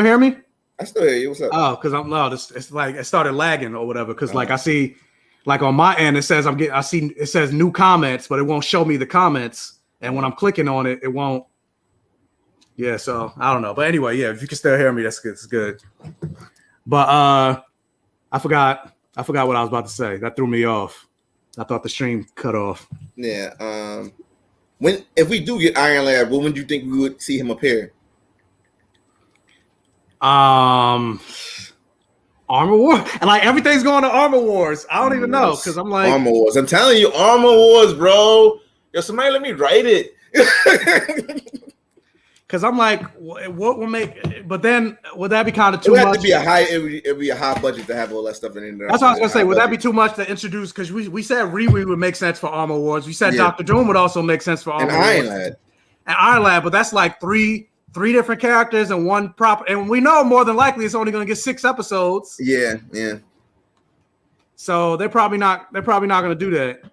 hear me?
I still hear you. What's up?
Oh, because it's like it started lagging or whatever. Because like I see, like on my end, it says it says new comments, but it won't show me the comments. And when I'm clicking on it, it won't. Yeah, so I don't know. But anyway, yeah, if you can still hear me, that's good. It's good. But I forgot what I was about to say. That threw me off. I thought the stream cut off.
Yeah. If we do get Iron Lad, when do you think we would see him appear?
Armor War, and like everything's going to Armor Wars. I don't even know because I'm like
Armor Wars. I'm telling you, Armor Wars, bro. Yo, somebody let me write it.
Because I'm like, what will make? But then would that be kind of too much?
It'd be a high budget to have all that stuff in there.
That's what I was gonna say. Would that be too much to introduce? Because we said Riri would make sense for Armor Wars. We said Doctor Doom would also make sense for Armor Wars. And Iron Lad, but that's like three different characters and one prop. And we know more than likely it's only gonna get 6 episodes.
Yeah.
So they're probably not gonna do that.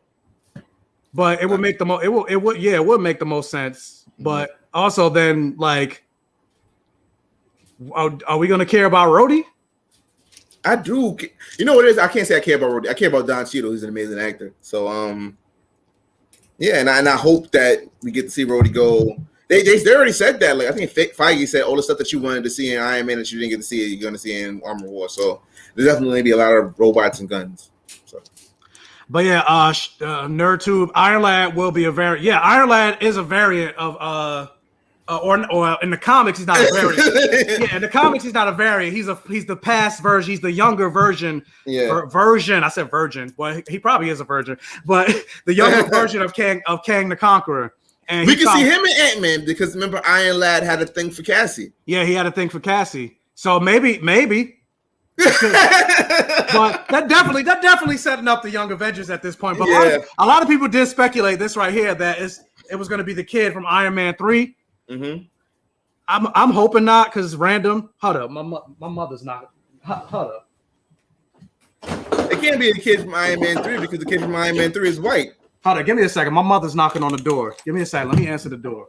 But it would make the most. It would make the most sense. But also, then, like, are we going to care about Rhodey?
I do. You know what it is? I can't say I care about Rhodey. I care about Don Cheadle. He's an amazing actor. So, yeah, and I hope that we get to see Rhodey go. They already said that. Like, I think Feige said all the stuff that you wanted to see in Iron Man that you didn't get to see, you're going to see in Armor War. So, there's definitely going to be a lot of robots and guns. So.
But yeah, NerdTube, Iron Lad will be a variant. Yeah, Iron Lad is a variant of or in the comics he's not a variant. Yeah, in the comics he's not a variant. He's the past version. He's the younger version.
Yeah.
Version. I said virgin. Well, he probably is a virgin, but the younger version of Kang the Conqueror. And
we can see him in Ant-Man because remember Iron Lad had a thing for Cassie.
Yeah, he had a thing for Cassie. So maybe. But that definitely setting up the Young Avengers at this point. But a lot of people did speculate this right here that it was going to be the kid from Iron Man 3.
Mm-hmm.
I'm hoping not because random. Hold up, my mother's not. Hold up.
It can't be the kid from Iron Man 3 because the kid from Iron Man 3 is white.
Hold on, give me a second. My mother's knocking on the door. Give me a second. Let me answer the door.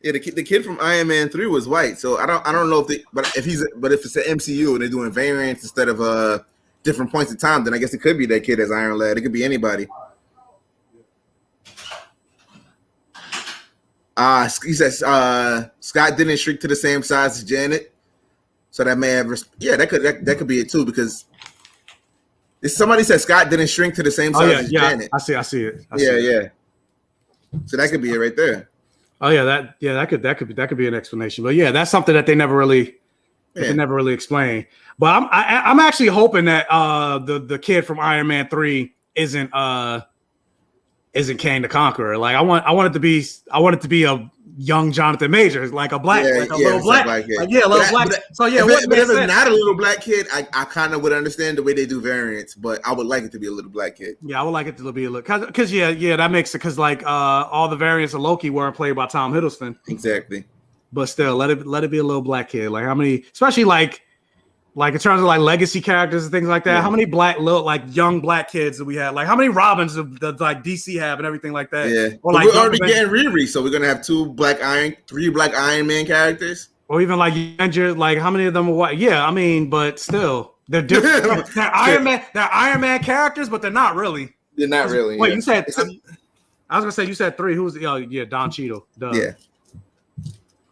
Yeah, the kid from Iron Man 3 was white. So I don't know if it's an MCU and they're doing variants instead of different points in time, then I guess it could be that kid as Iron Lad. It could be anybody. He says Scott didn't shrink to the same size as Janet, so that may have that could be it too because if somebody said Scott didn't shrink to the same size as Janet. I
see it.
Yeah. So that could be it right there.
Oh yeah, that could be an explanation. But yeah, that's something that they never really explain. But I'm actually hoping that the kid from Iron Man 3 isn't Kang the Conqueror. Like I want it to be a young Jonathan Majors, like a black, little black kid. Like, little black. So yeah,
if it's not a little black kid, I kind of would understand the way they do variants, but I would like it to be a little black kid. Yeah,
I would like it to be a little because that makes it because like all the variants of Loki weren't played by Tom Hiddleston.
Exactly.
But still, let it be a little black kid. Like how many, especially like in terms of like legacy characters and things like that, how many young black kids do we have? Like how many Robins does like DC have and everything like that?
Yeah,
or
like we're already getting Riri, so we're gonna have 3 Black Iron Man characters,
or even like Avengers. Like how many of them are white? Yeah, I mean, but still, they're different. They're Iron Man characters, but they're not really.
They're not really.
Wait, you said? I was gonna say you said 3. Who's Don Cheadle? Duh.
Yeah.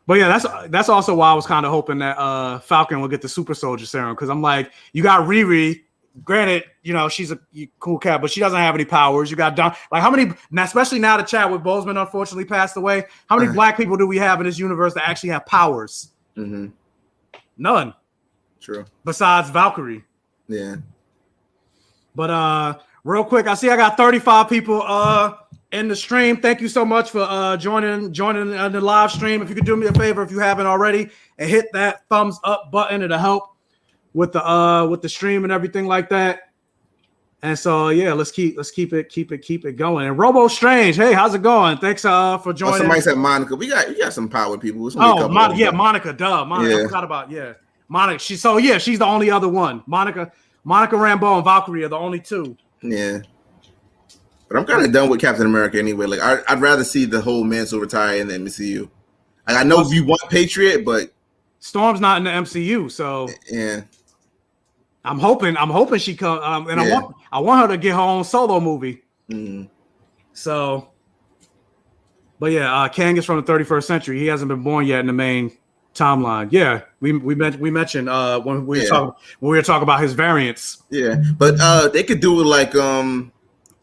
But yeah, that's also why I was kind of hoping that Falcon will get the super soldier serum because I'm like, you got Riri. Granted, she's a cool cat, but she doesn't have any powers. You got Don. Like how many? Now, especially now that Chadwick Boseman unfortunately passed away. How many black people do we have in this universe that actually have powers?
Mm-hmm.
None.
True.
Besides Valkyrie.
Yeah.
But real quick, I got 35 people in the stream. Thank you so much for joining the live stream. If you could do me a favor, if you haven't already, and hit that thumbs up button, it'll help with the stream and everything like that. And so yeah, let's keep it going. And Robo Strange, hey, how's it going? Thanks for joining.
Somebody said Monica. We got some power people.
Monica. Duh, Monica. Yeah. I forgot about Monica. She's the only other one. Monica Rambeau and Valkyrie are the only 2.
Yeah. But I'm kind of done with Captain America anyway. Like I'd rather see the whole Mantle retire in the MCU. Like I know you want Patriot, but
Storm's not in the MCU, so
yeah.
I'm hoping she comes. I want her to get her own solo movie.
Mm-hmm.
So, but yeah, Kang is from the 31st century. He hasn't been born yet in the main timeline. Yeah, we mentioned when we were talking about his variants.
Yeah, but they could do it like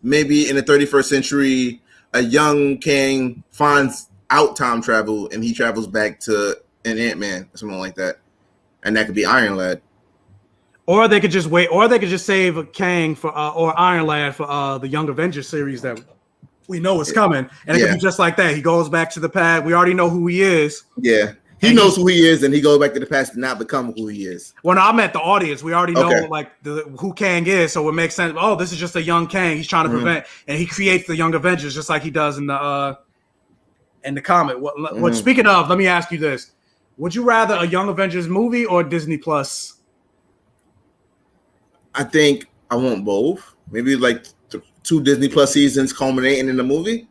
maybe in the 31st century, a young Kang finds out time travel and he travels back to an Ant-Man or something like that. And that could be Iron Lad.
Or they could just wait, or they could just save Kang for or Iron Lad for the Young Avengers series that we know is coming. And it could be just like that. He goes back to the past. We already know who he is.
Yeah. He knows who he is, and he goes back to the past to not become who he is.
Well, no, I meant the audience. We already know who Kang is, so it makes sense. Oh, this is just a young Kang. He's trying to prevent, and he creates the Young Avengers just like he does in the comic. What speaking of, let me ask you this: would you rather a Young Avengers movie or Disney Plus?
I think I want both. Maybe like 2 Disney Plus seasons culminating in the movie.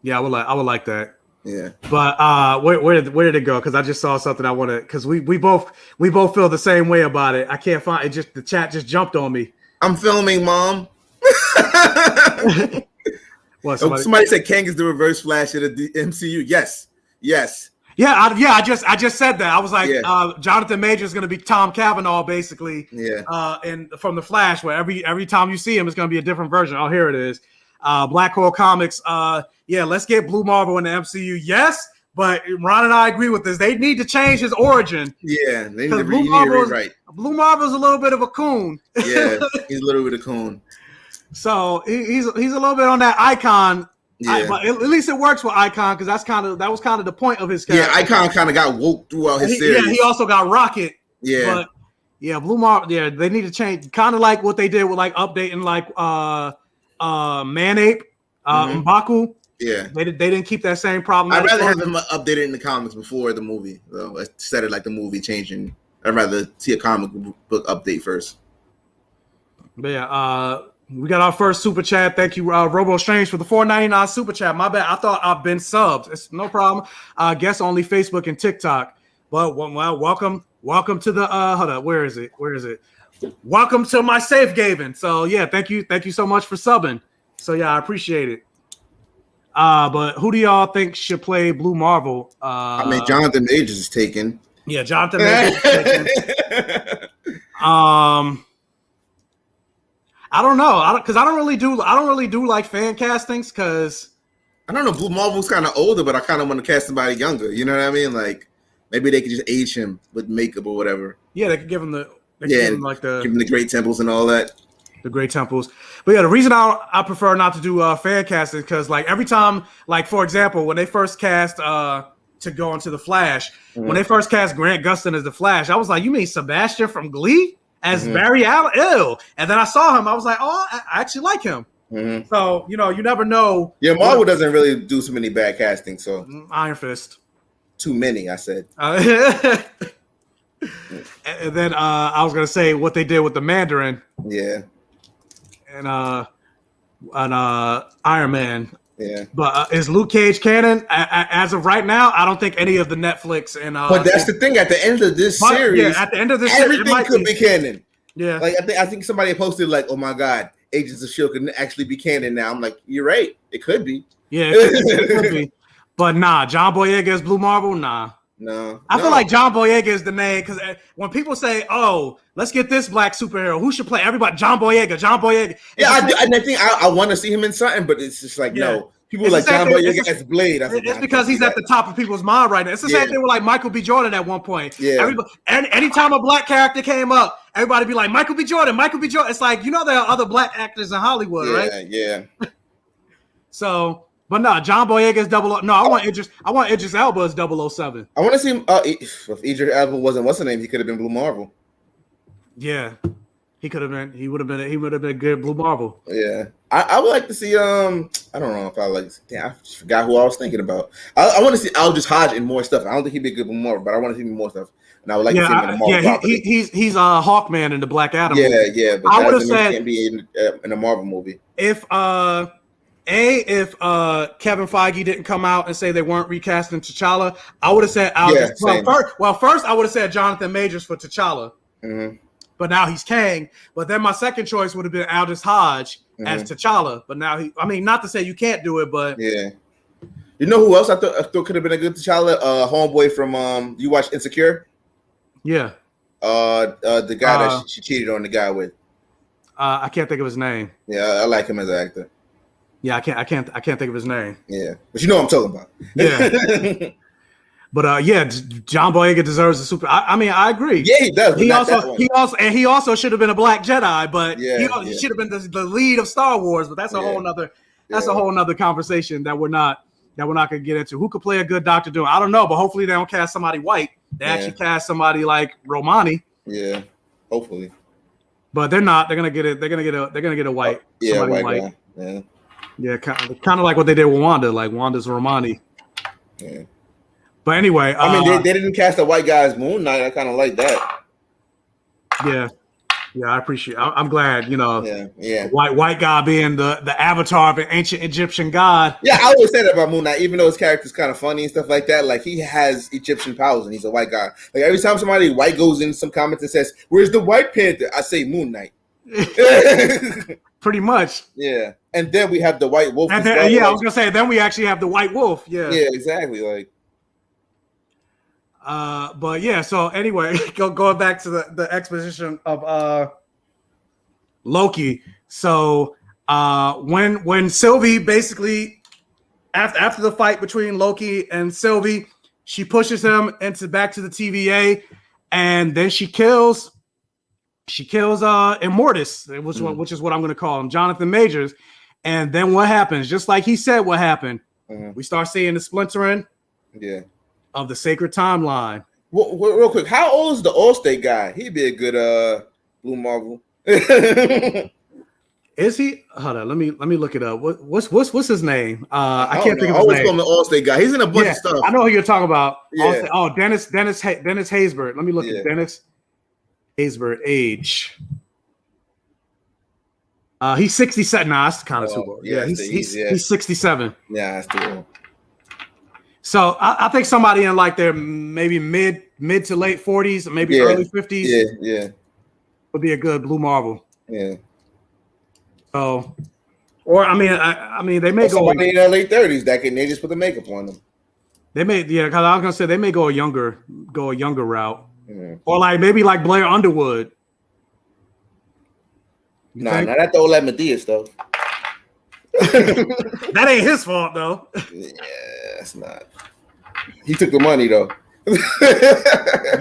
Yeah, I would like that.
Yeah,
but where did it go? Because I just saw something I wanted. Because we both feel the same way about it. I can't find it. Just the chat just jumped on me.
I'm filming, Mom.
What?
Somebody said Kang is the Reverse Flash of the MCU. Yes.
Yeah, I just said that. I was like, Jonathan Major is going to be Tom Cavanaugh, basically.
Yeah.
And from the Flash, where every time you see him, it's going to be a different version. Oh, here it is. Black Hole Comics. Let's get Blue Marvel in the MCU. Yes, but Ron and I agree with this. They need to change his origin.
Yeah, they need to rewrite.
Blue Marvel's a little bit of a coon.
Yeah, he's a little bit of a coon.
So he's a little bit on that Icon.
Yeah.
But at least it works with Icon because that was kind of the point of his character.
Yeah, Icon kind of got woke throughout his series.
Yeah, he also got Rocket.
Yeah.
But yeah, Blue Marvel. Yeah, they need to change. Kind of like what they did with like updating like Manape, M'Baku.
Yeah,
they didn't keep that same problem.
I'd rather have them updated in the comics before the movie, though. Instead of like the movie changing, I'd rather see a comic book update first.
But yeah, we got our first super chat. Thank you, Robo Strange, for the $4.99 super chat. My bad. I thought I've been subbed. It's no problem. Guess only Facebook and TikTok. But well, welcome to the hold up. Where is it? Welcome to my Safe Gayven. So yeah, thank you so much for subbing. So yeah, I appreciate it. But who do y'all think should play Blue Marvel?
I mean, Jonathan Majors is taken.
Yeah, Jonathan Majors is taken. I don't know. Because I don't really do like fan castings because
I don't know. Blue Marvel's kind of older, but I kind of want to cast somebody younger. You know what I mean? Like maybe they could just age him with makeup or whatever.
Yeah, they could give him give him the great temples and all that. The great temples. But yeah, the reason I prefer not to do fan casting is because like every time, like for example, when they first cast to go into the Flash, when they first cast Grant Gustin as the Flash, I was like, you mean Sebastian from Glee as Barry Allen? Ew. And then I saw him, I was like, oh, I actually like him. So you never know. Yeah,
Marvel doesn't really do so many bad castings. So
Iron Fist.
Too many, I said.
And then I was gonna say what they did with the Mandarin.
Yeah.
And Iron Man.
Yeah.
But is Luke Cage canon? As of right now, I don't think any of the Netflix and.
But that's the thing. At the end of this series,
at the end of this,
everything could be canon.
Yeah.
Like I think somebody posted like, "Oh my God, Agents of S.H.I.E.L.D. could actually be canon now." I'm like, you're right. It could be.
Yeah, it could be. But nah, John Boyega is Blue Marvel. Nah.
No.
I feel like John Boyega is the name because when people say, "Oh, let's get this black superhero," who should play? Everybody, John Boyega.
Yeah, I think I want to see him in something, but it's just like no. People like John Boyega as Blade.
It's because he's at the top of people's mind right now. It's the same thing with like Michael B. Jordan at one point.
Yeah.
Anytime a black character came up, everybody be like Michael B. Jordan. It's like there are other black actors in Hollywood, right?
Yeah.
So. But no, John Boyega is 00. No, I want Idris Elba as 007.
I want to see him. If Idris Elba wasn't what's the name, he could have been Blue Marvel.
Yeah, he could have been. He would have been a good Blue Marvel.
Yeah, I would like to see. I don't know if I like. Damn, I just forgot who I was thinking about. I want to see Aldrich Hodge in more stuff. I don't think he'd be a good Blue Marvel, but I want to see more stuff. And I would like to see him in a Marvel property.
He's Hawkman in the Black Adam.
Yeah. But I would have said can't be in a Marvel movie.
If Kevin Feige didn't come out and say they weren't recasting T'Challa, I would have said first I would have said Jonathan Majors for T'Challa. But now he's Kang. But then my second choice would have been Aldous Hodge as T'Challa. But now not to say you can't do it, but
yeah. You know who else I thought could have been a good T'Challa? Homeboy from you watched Insecure?
Yeah.
The guy that she cheated on the guy with.
I can't think of his name.
Yeah, I like him as an actor.
Yeah, I can't think of his name.
Yeah, but you know what I'm talking about.
Yeah. But John Boyega deserves a super. I agree.
Yeah, he does.
He also should have been a Black Jedi, but he should have been the lead of Star Wars. But that's a whole nother conversation that we're not gonna get into. Who could play a good Doctor Doom? I don't know, but hopefully they don't cast somebody white. They actually cast somebody like Romani.
Yeah, hopefully.
But they're not. They're gonna get it. They're gonna get a white.
Yeah, white guy. Yeah.
Yeah, kind of like what they did with Wanda. Like Wanda's Romani.
Yeah.
But anyway,
I mean, they didn't cast a white guy as Moon Knight. I kind of like that.
Yeah, I appreciate. I'm glad.
Yeah.
White guy being the avatar of an ancient Egyptian god.
Yeah, I always say that about Moon Knight. Even though his character's kind of funny and stuff like that, like he has Egyptian powers and he's a white guy. Like every time somebody white goes in some comments and says, "Where's the White Panther?" I say Moon Knight.
Pretty much.
Yeah. And then we have the White Wolf.
I was gonna say then we actually have the White Wolf. Yeah.
Yeah, exactly. Like.
But yeah. So anyway, going back to the exposition of Loki. So when Sylvie basically after the fight between Loki and Sylvie, she pushes him back to the TVA, and then she kills Immortus, which is what I'm going to call him, Jonathan Majors. And then what happens? Just like he said, what happened? We start seeing the splintering of the sacred timeline.
Well, real quick, how old is the Allstate guy? He'd be a good Blue Marvel.
Is he? Hold on, let me look it up. What's his name? I can't think of his name. I
always call him the Allstate guy. He's in a bunch of stuff.
I know who you're talking about. Yeah. Oh, Dennis Haysbert. Let me look at Dennis Haysbert age. He's 67. Nah, that's kind of too old.
yeah,
he's 67.
Yeah, that's too old.
So I think somebody in like their maybe mid to late 40s, maybe early 50s.
Yeah.
Would be a good Blue Marvel.
Yeah.
So, or I mean, they may go
somebody in their late 30s that can they just put the makeup on them.
They may, because I was gonna say they may go a younger route, or like maybe like Blair Underwood.
Not at the Oleg Medea stuff.
That ain't his fault though.
Yeah, it's not. He took the money though.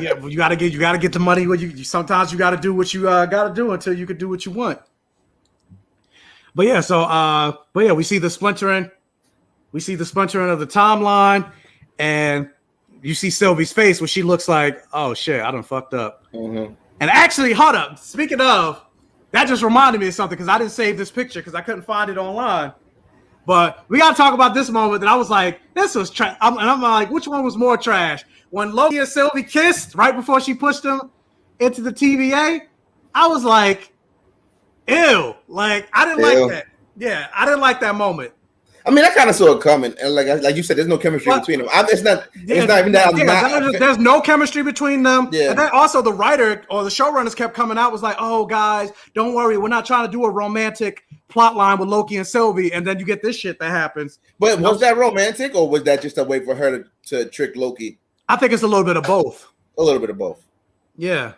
Yeah, well, you gotta get the money. Sometimes you gotta do what you gotta do until you can do what you want. But yeah, we see the splintering. We see the splintering of the timeline, and you see Sylvie's face where she looks like, oh shit, I done fucked up. And actually, hold up. Speaking of, that just reminded me of something because I didn't save this picture because I couldn't find it online. But we got to talk about this moment that I was like, this was trash. And I'm like, which one was more trash? When Loki and Sylvie kissed right before she pushed him into the TVA, I was like, ew. Like, I didn't like that. Yeah, I didn't like that moment.
I mean, I kind of saw it coming, and like you said, there's no chemistry between them. It's not even that.
There's no chemistry between them.
Yeah.
And then also the writer or the showrunners kept coming out was like, "Oh, guys, don't worry, we're not trying to do a romantic plot line with Loki and Sylvie." And then you get this shit that happens.
But was that romantic, or was that just a way for her to trick Loki?
I think it's a little bit of both.
A little bit of both.
Yeah.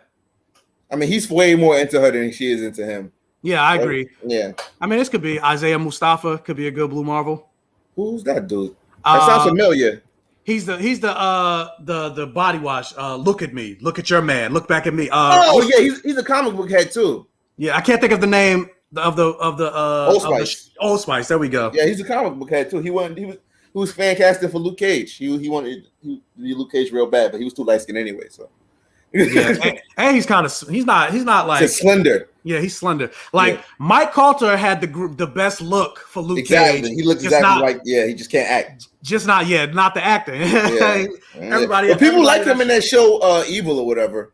I mean, he's way more into her than she is into him.
Yeah, I agree.
Yeah.
I mean, this could be Isaiah Mustafa. Could be a good Blue Marvel.
Who's that dude? That sounds familiar.
He's the body wash. Look at me. Look at your man. Look back at me.
He's a comic book head too.
Yeah, I can't think of the name of the
Old Spice.
Old Spice. There we go.
Yeah, he's a comic book head too. He was fan casting for Luke Cage. He wanted to be Luke Cage real bad, but he was too light skinned anyway. So
yeah, and he's not like
slender.
Yeah, he's slender. Like Mike Coulter had the best look for Luke Cage.
He looks exactly like he just can't act.
Just not not the acting.
Yeah.
Everybody.
But people like him in that show, Evil or whatever.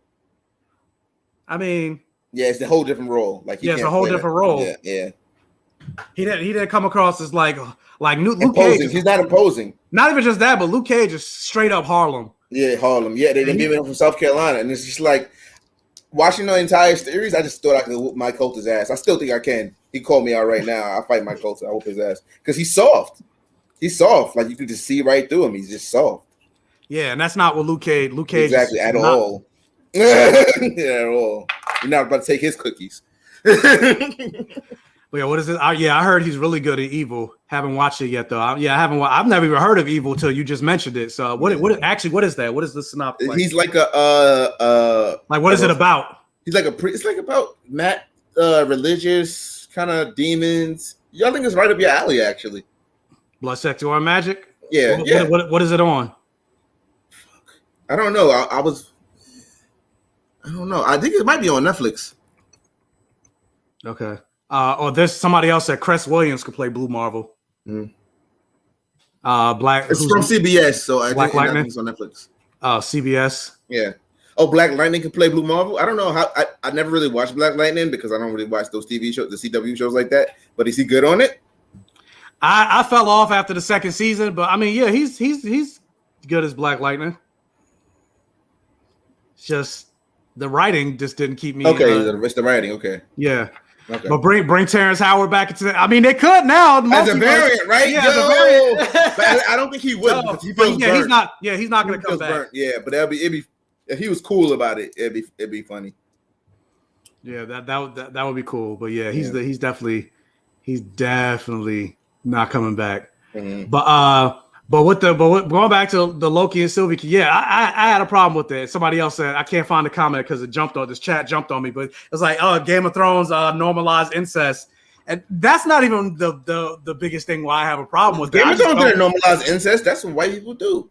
I mean,
yeah, it's a whole different role. Like
it's a whole different role.
Yeah.
He didn't come across as like Luke
Cage.
He's
not imposing.
Not even just that, but Luke Cage is straight up Harlem.
Yeah, Harlem. Yeah, they gave him from South Carolina, and it's just like watching the entire series. I just thought I could whoop Mike Coulter's ass. I still think I can. He called me out right now. I'll fight Mike Coulter. I whoop his ass because he's soft. He's soft. Like you can just see right through him. He's just soft.
Yeah, and that's not what Luke Cage. Luke Cage
exactly at all. At all. You're not about to take his cookies.
Yeah, what is it? I heard he's really good at Evil. Haven't watched it yet though. I haven't. I've never even heard of Evil till you just mentioned it. So what is that? What is the synopsis? Like?
He's like a
like what is it about?
He's like it's like about religious kind of demons. I think it's right up your alley actually.
Blood, Sex, or Magic?
Yeah.
What is it on?
I don't know. I don't know. I think it might be on Netflix.
Okay. Or there's somebody else that Cress Williams could play Blue Marvel.
Mm.
It's
from CBS, so I
Black
think
Lightning
it's on Netflix.
CBS.
Yeah. Oh, Black Lightning can play Blue Marvel. I don't know how. I never really watched Black Lightning because I don't really watch those TV shows, the CW shows like that. But is he good on it?
I fell off after the second season, but I mean, yeah, he's good as Black Lightning. It's just the writing just didn't keep me.
Okay, it's the writing. Okay.
Yeah.
Okay.
But bring Terrence Howard back into. I mean, they could now
as a variant, right?
Yeah, as a variant.
But I don't think he would. Because he feels burnt.
He's not. Yeah, he's not going to come back.
Burnt. Yeah, but it'd be if he was cool about it. It'd be funny.
Yeah, that would be cool. But yeah, he's definitely not coming back. Mm-hmm. But going back to the Loki and Sylvie, yeah, I had a problem with that. Somebody else said I can't find the comment because this chat jumped on me, but it's like, oh, Game of Thrones normalized incest, and that's not even the biggest thing why I have a problem with that.
Game of Thrones didn't normalize incest. That's what white people do.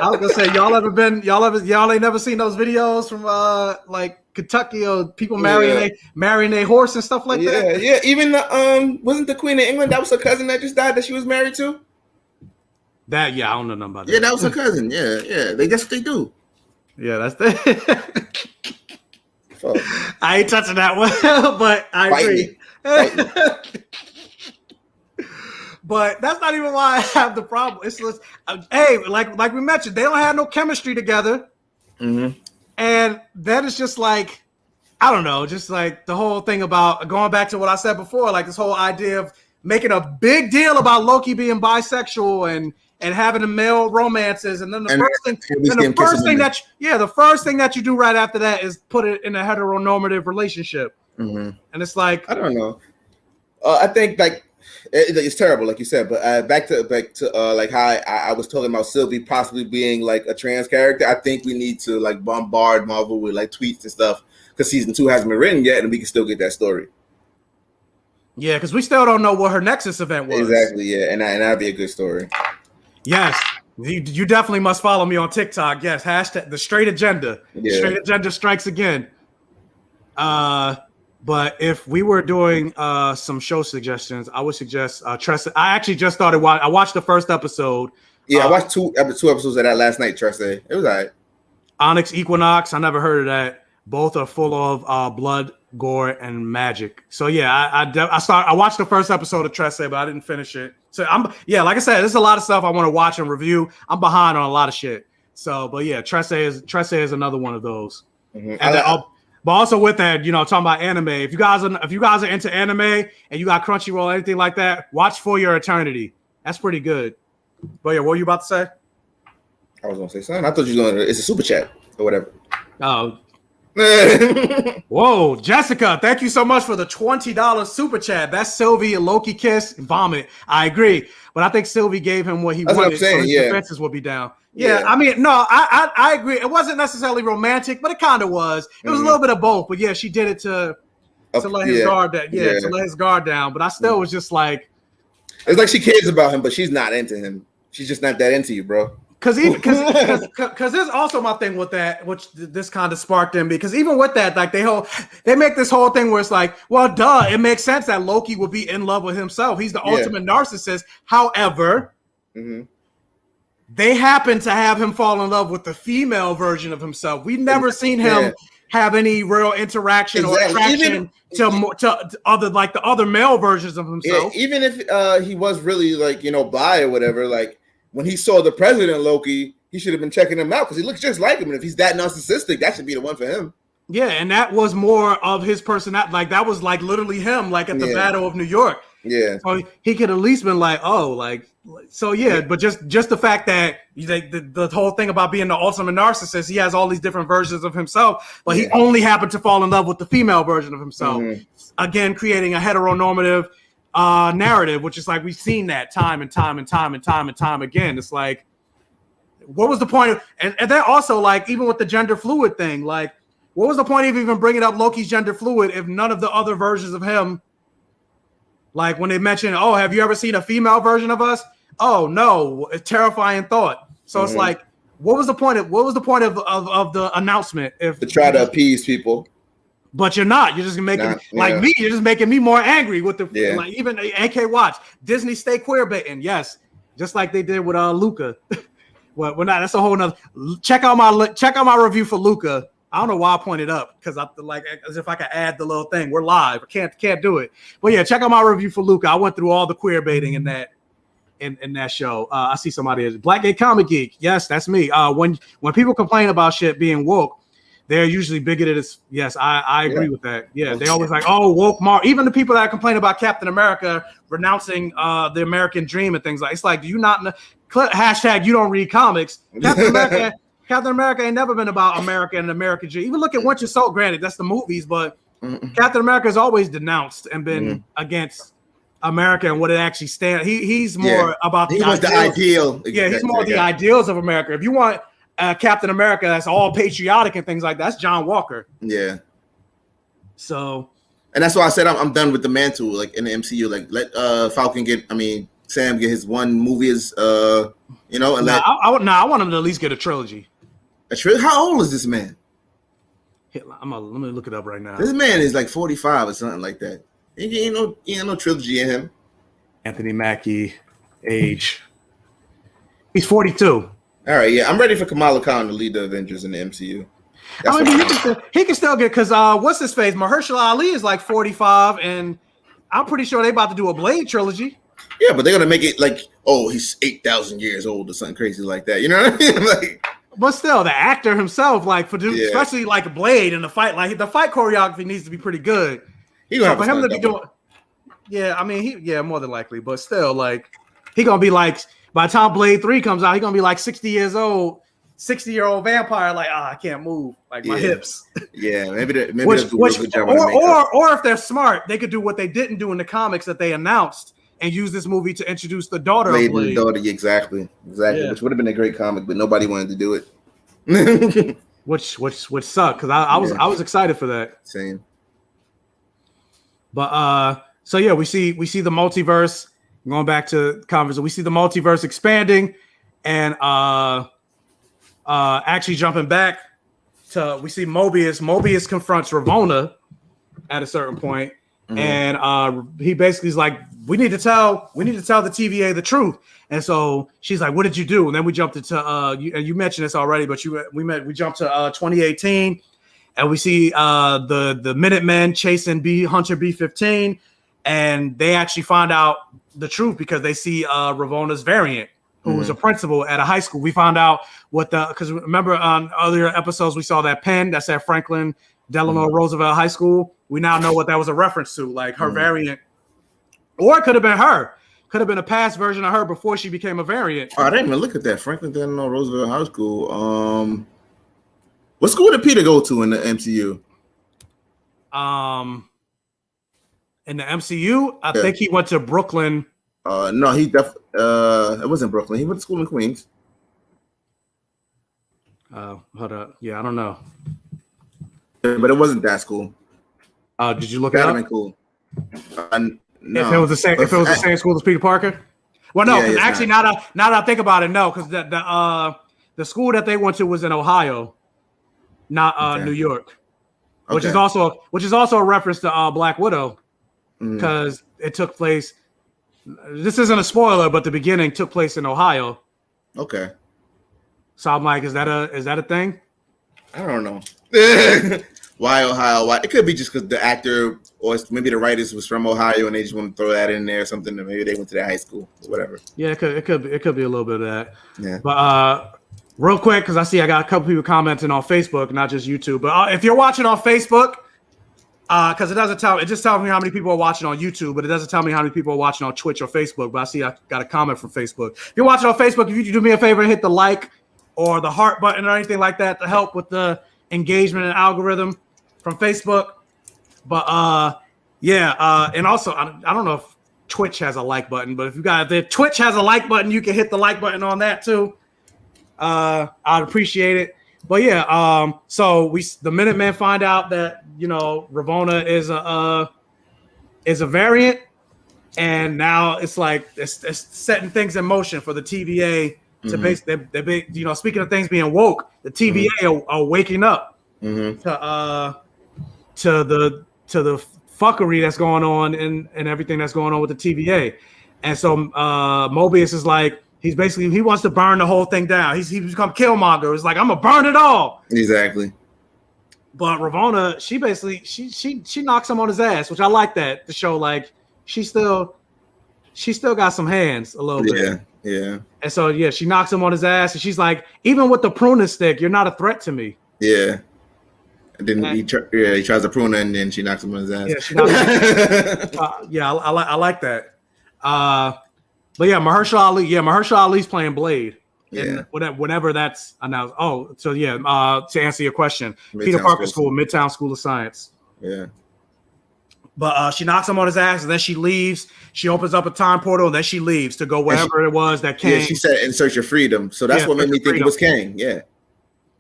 I was gonna say, y'all ain't never seen those videos from like Kentucky or people marrying their horse and stuff like that.
Yeah. Even wasn't the Queen of England, that was her cousin that just died that she was married to?
I don't know nothing about that.
Yeah, that was her cousin. Yeah. That's what they do.
Yeah, that's the I ain't touching that one, but I agree. But that's not even why I have the problem. It's just, hey, like we mentioned, they don't have no chemistry together, and that is just like, I don't know, just like the whole thing about going back to what I said before, like this whole idea of making a big deal about Loki being bisexual and having the male romances, and then the first thing that you do right after that is put it in a heteronormative relationship, and it's like,
I don't know. I think like it's terrible, like you said. But back to like how I was talking about Sylvie possibly being like a trans character. I think we need to like bombard Marvel with like tweets and stuff because season 2 hasn't been written yet, and we can still get that story.
Yeah, because we still don't know what her Nexus event was.
Exactly. Yeah, and that'd be a good story.
Yes, you definitely must follow me on TikTok. Yes, hashtag the straight agenda. Yeah. Straight agenda strikes again. But if we were doing some show suggestions, I would suggest Tressa. I actually just started watching. I watched the first episode.
Yeah, I watched two episodes of that last night, Tressa. It was all right.
Onyx Equinox. I never heard of that. Both are full of blood, gore, and magic. So yeah, I watched the first episode of Tressa, but I didn't finish it. So like I said, there's a lot of stuff I want to watch and review. I'm behind on a lot of shit. So, but yeah, Tressa is another one of those. And but also with that, talking about anime. If you guys are into anime and you got Crunchyroll or anything like that, watch For Your Eternity. That's pretty good. But yeah, what were you about to say?
I was gonna say something. I thought you were gonna. It's a super chat or whatever.
Oh. Whoa, Jessica, thank you so much for the $20 super chat. That's Sylvie, a Loki kiss, vomit. I agree, but I think Sylvie gave him what he wanted, so his defenses will be down. Yeah, I mean, no, I agree. It wasn't necessarily romantic, but it kind of was. It was a little bit of both, but yeah, she did it to let his guard down. To let his guard down. But I still was just like,
it's like she cares about him, but she's not into him. She's just not that into you, bro.
Because there's also my thing with that, which this kind of sparked in, because even with that, like they make this whole thing where it's like, well, duh, it makes sense that Loki would be in love with himself. He's the ultimate narcissist. However, they happen to have him fall in love with the female version of himself. We've never seen him have any real interaction or attraction to other, like the other male versions of himself.
Yeah, even if he was really like bi or whatever, like. When he saw the president Loki, he should have been checking him out because he looks just like him. And if he's that narcissistic, that should be the one for him.
Yeah, and that was more of his personality. Like that was like literally him, like at the Battle of New York.
Yeah.
So he could at least been like, oh, like, so yeah. But just the fact that the whole thing about being the ultimate narcissist, he has all these different versions of himself, but he only happened to fall in love with the female version of himself. Again, creating a heteronormative narrative, which is like we've seen that time and time again. It's like, what was the point of, and then also like even with the gender fluid thing, like what was the point of even bringing up Loki's gender fluid if none of the other versions of him, like when they mentioned, oh, have you ever seen a female version of us? Oh no, a terrifying thought. So it's like, what was the point of the announcement if
to try to appease people?
But you're not. You're just making me. You're just making me more angry with the like even AK Watch Disney stay queer baiting. Yes, just like they did with Luca. Well, we're not. That's a whole nother. Check out my review for Luca. I don't know why I pointed up because I like as if I could add the little thing. We're live. I can't do it. But yeah, check out my review for Luca. I went through all the queer baiting in that show. I see somebody BlackGayComicGeek. Yes, that's me. When people complain about shit being woke, they're usually bigoted as yes, I agree with that. Yeah, they always like, oh, woke even the people that complain about Captain America renouncing the American dream and things like it's like, do you not know? Hashtag you don't read comics. Captain America ain't never been about America and American dream. Even look at Winter Soldier, granted, that's the movies, but Captain America has always denounced and been against America and what it actually stands. He's more about
the ideal.
Yeah, he's more the ideals of America. If you want Captain America that's all patriotic and things like that, that's John Walker.
Yeah.
So,
and that's why I said I'm done with the mantle, like in the MCU. Like let Sam get his one movie and
I want him to at least get a trilogy.
A trilogy? How old is this man?
Let me look it up right now.
This man is like 45 or something like that. He ain't no trilogy in him.
Anthony Mackie, age. He's 42.
All right, yeah, I'm ready for Kamala Khan to lead the Avengers in the MCU. That's
I mean, he can still get because what's his face? Mahershala Ali is like 45, and I'm pretty sure they about to do a Blade trilogy.
Yeah, but they're gonna make it like, oh, he's 8,000 years old or something crazy like that. You know what I mean? Like,
but still, the actor himself, like especially like Blade in the fight, like the fight choreography needs to be pretty good.
he gonna
So for him to be doing, yeah, I mean, more than likely, but still, like he gonna be like by the time Blade 3 comes out, he gonna be like 60 years old. 60-year-old vampire, like I can't move, like my hips.
Yeah, maybe they'll do a good job
or if they're smart, they could do what they didn't do in the comics that they announced and use this movie to introduce the daughter of Blade.
Exactly, yeah. Which would have been a great comic, but nobody wanted to do it.
which sucked because I was excited for that.
Same.
But so yeah, we see the multiverse going back to converse. We see the multiverse expanding, and actually jumping back to we see Mobius confronts Ravonna at a certain point, and he basically is like, we need to tell the TVA the truth. And so she's like, what did you do? And then we jumped into you mentioned this already, but we jumped to 2018, and we see the Minutemen chasing Hunter B-15, and they actually find out the truth because they see Ravonna's variant, who was a principal at a high school. We found out because remember on earlier episodes, we saw that pen that said Franklin Delano Roosevelt High School. We now know what that was a reference to, like her variant. Or it could have been her. Could have been a past version of her before she became a variant.
Oh, I didn't even look at that. Franklin Delano Roosevelt High School. What school did Peter go to in the MCU?
In the MCU, I think he went to Brooklyn.
No, it wasn't Brooklyn. He went to school in Queens.
Hold up. Yeah, I don't know.
But it wasn't that school.
Did you look it up?
That'd been cool. No.
If it was the same school as Peter Parker? Well, no, because actually now that I think about it, no, because the school that they went to was in Ohio, not New York, which is also a reference to Black Widow, because it took place. This isn't a spoiler, but the beginning took place in Ohio.
Okay.
So I'm like, is that a thing?
I don't know. Why Ohio? Why? It could be just because the actor or maybe the writers was from Ohio and they just want to throw that in there or something. Or maybe they went to that high school or whatever.
Yeah, it could be a little bit of that.
Yeah.
But real quick, because I got a couple people commenting on Facebook, not just YouTube. But if you're watching on Facebook, because it just tells me how many people are watching on YouTube, but it doesn't tell me how many people are watching on Twitch or Facebook. But I got a comment from Facebook. If you're watching on Facebook, if you do me a favor and hit the like or the heart button or anything like that to help with the engagement and algorithm from Facebook. But and also I don't know if Twitch has a like button, but if Twitch has a like button, you can hit the like button on that too. I'd appreciate it. But yeah, so the Minutemen find out that Ravonna is a variant, and now it's like it's setting things in motion for the TVA to basically, speaking of things being woke, the TVA are waking up to the fuckery that's going on and everything that's going on with the TVA. And so Mobius is like, he wants to burn the whole thing down. He's become Killmonger. It's like, I'm gonna burn it all.
Exactly.
But Ravonna, she basically she knocks him on his ass, which I like that to show like she still got some hands a little bit.
Yeah.
And so she knocks him on his ass, and she's like, even with the pruning stick, you're not a threat to me.
Yeah. And then he tries to prune her, and then she knocks him on his ass.
Yeah, she knocks him. I like that. But yeah, Mahershala Ali's playing Blade. Yeah. Whenever that's announced. Oh, so to answer your question, Peter Parker School, Midtown School of Science.
Yeah.
But she knocks him on his ass, and then she leaves. She opens up a time portal, and then she leaves to go wherever it was that Kang.
Yeah, she said, "In search of freedom." So that's what made me think it was Kang. Yeah,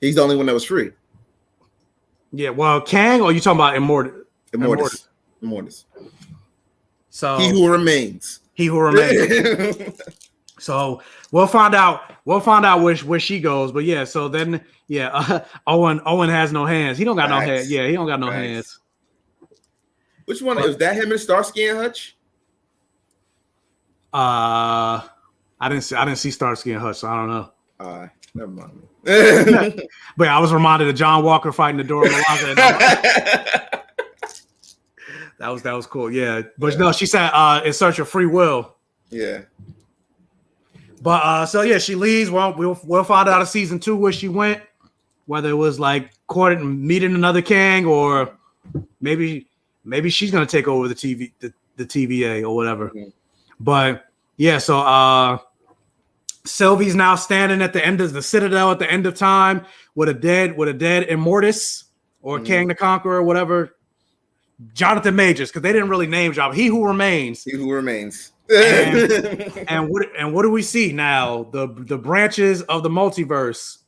he's the only one that was free.
Yeah, well, Kang, or you talking about
Immortus.
So
he who remains.
So we'll find out where she goes. But yeah, so then Owen has no hands. He don't got no hands. Yeah, he don't got no hands.
Which one is that? Him and Starsky and Hutch?
I didn't see Starsky and Hutch, so I don't know.
Never mind.
But I was reminded of John Walker fighting the Dora Milaje. That was cool. Yeah, but no, she said in search of free will.
Yeah.
But so yeah, she leaves. Well, we'll find out in season 2 where she went, whether it was like courting, meeting another Kang, or maybe she's gonna take over the TVA or whatever. Mm-hmm. But yeah, so Sylvie's now standing at the end of the Citadel at the end of time with a dead Immortus or Kang the Conqueror, whatever. Jonathan Majors, because they didn't really name drop. He Who Remains.
He Who Remains.
and what do we see now? The branches of the multiverse.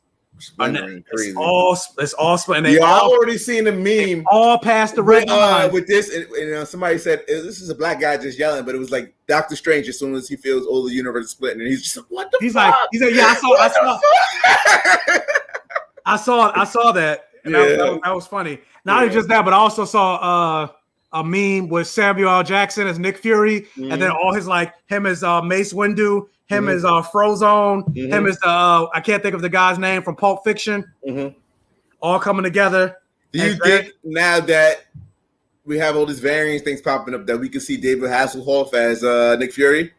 It's all split.
And I already seen the meme.
All past the red line.
With this, and somebody said this is a black guy just yelling, but it was like Doctor Strange. As soon as he feels all the universe is splitting, and he's just like, "What the?" He's fuck?
He's like, "Yeah, I saw that. And that was funny. Not only just that, but I also saw a meme with Samuel L. Jackson as Nick Fury, and then all his him as Mace Windu, him as Frozone, him as I can't think of the guy's name from Pulp Fiction, all coming together.
Do you think now that we have all these variant things popping up that we can see David Hasselhoff as Nick Fury?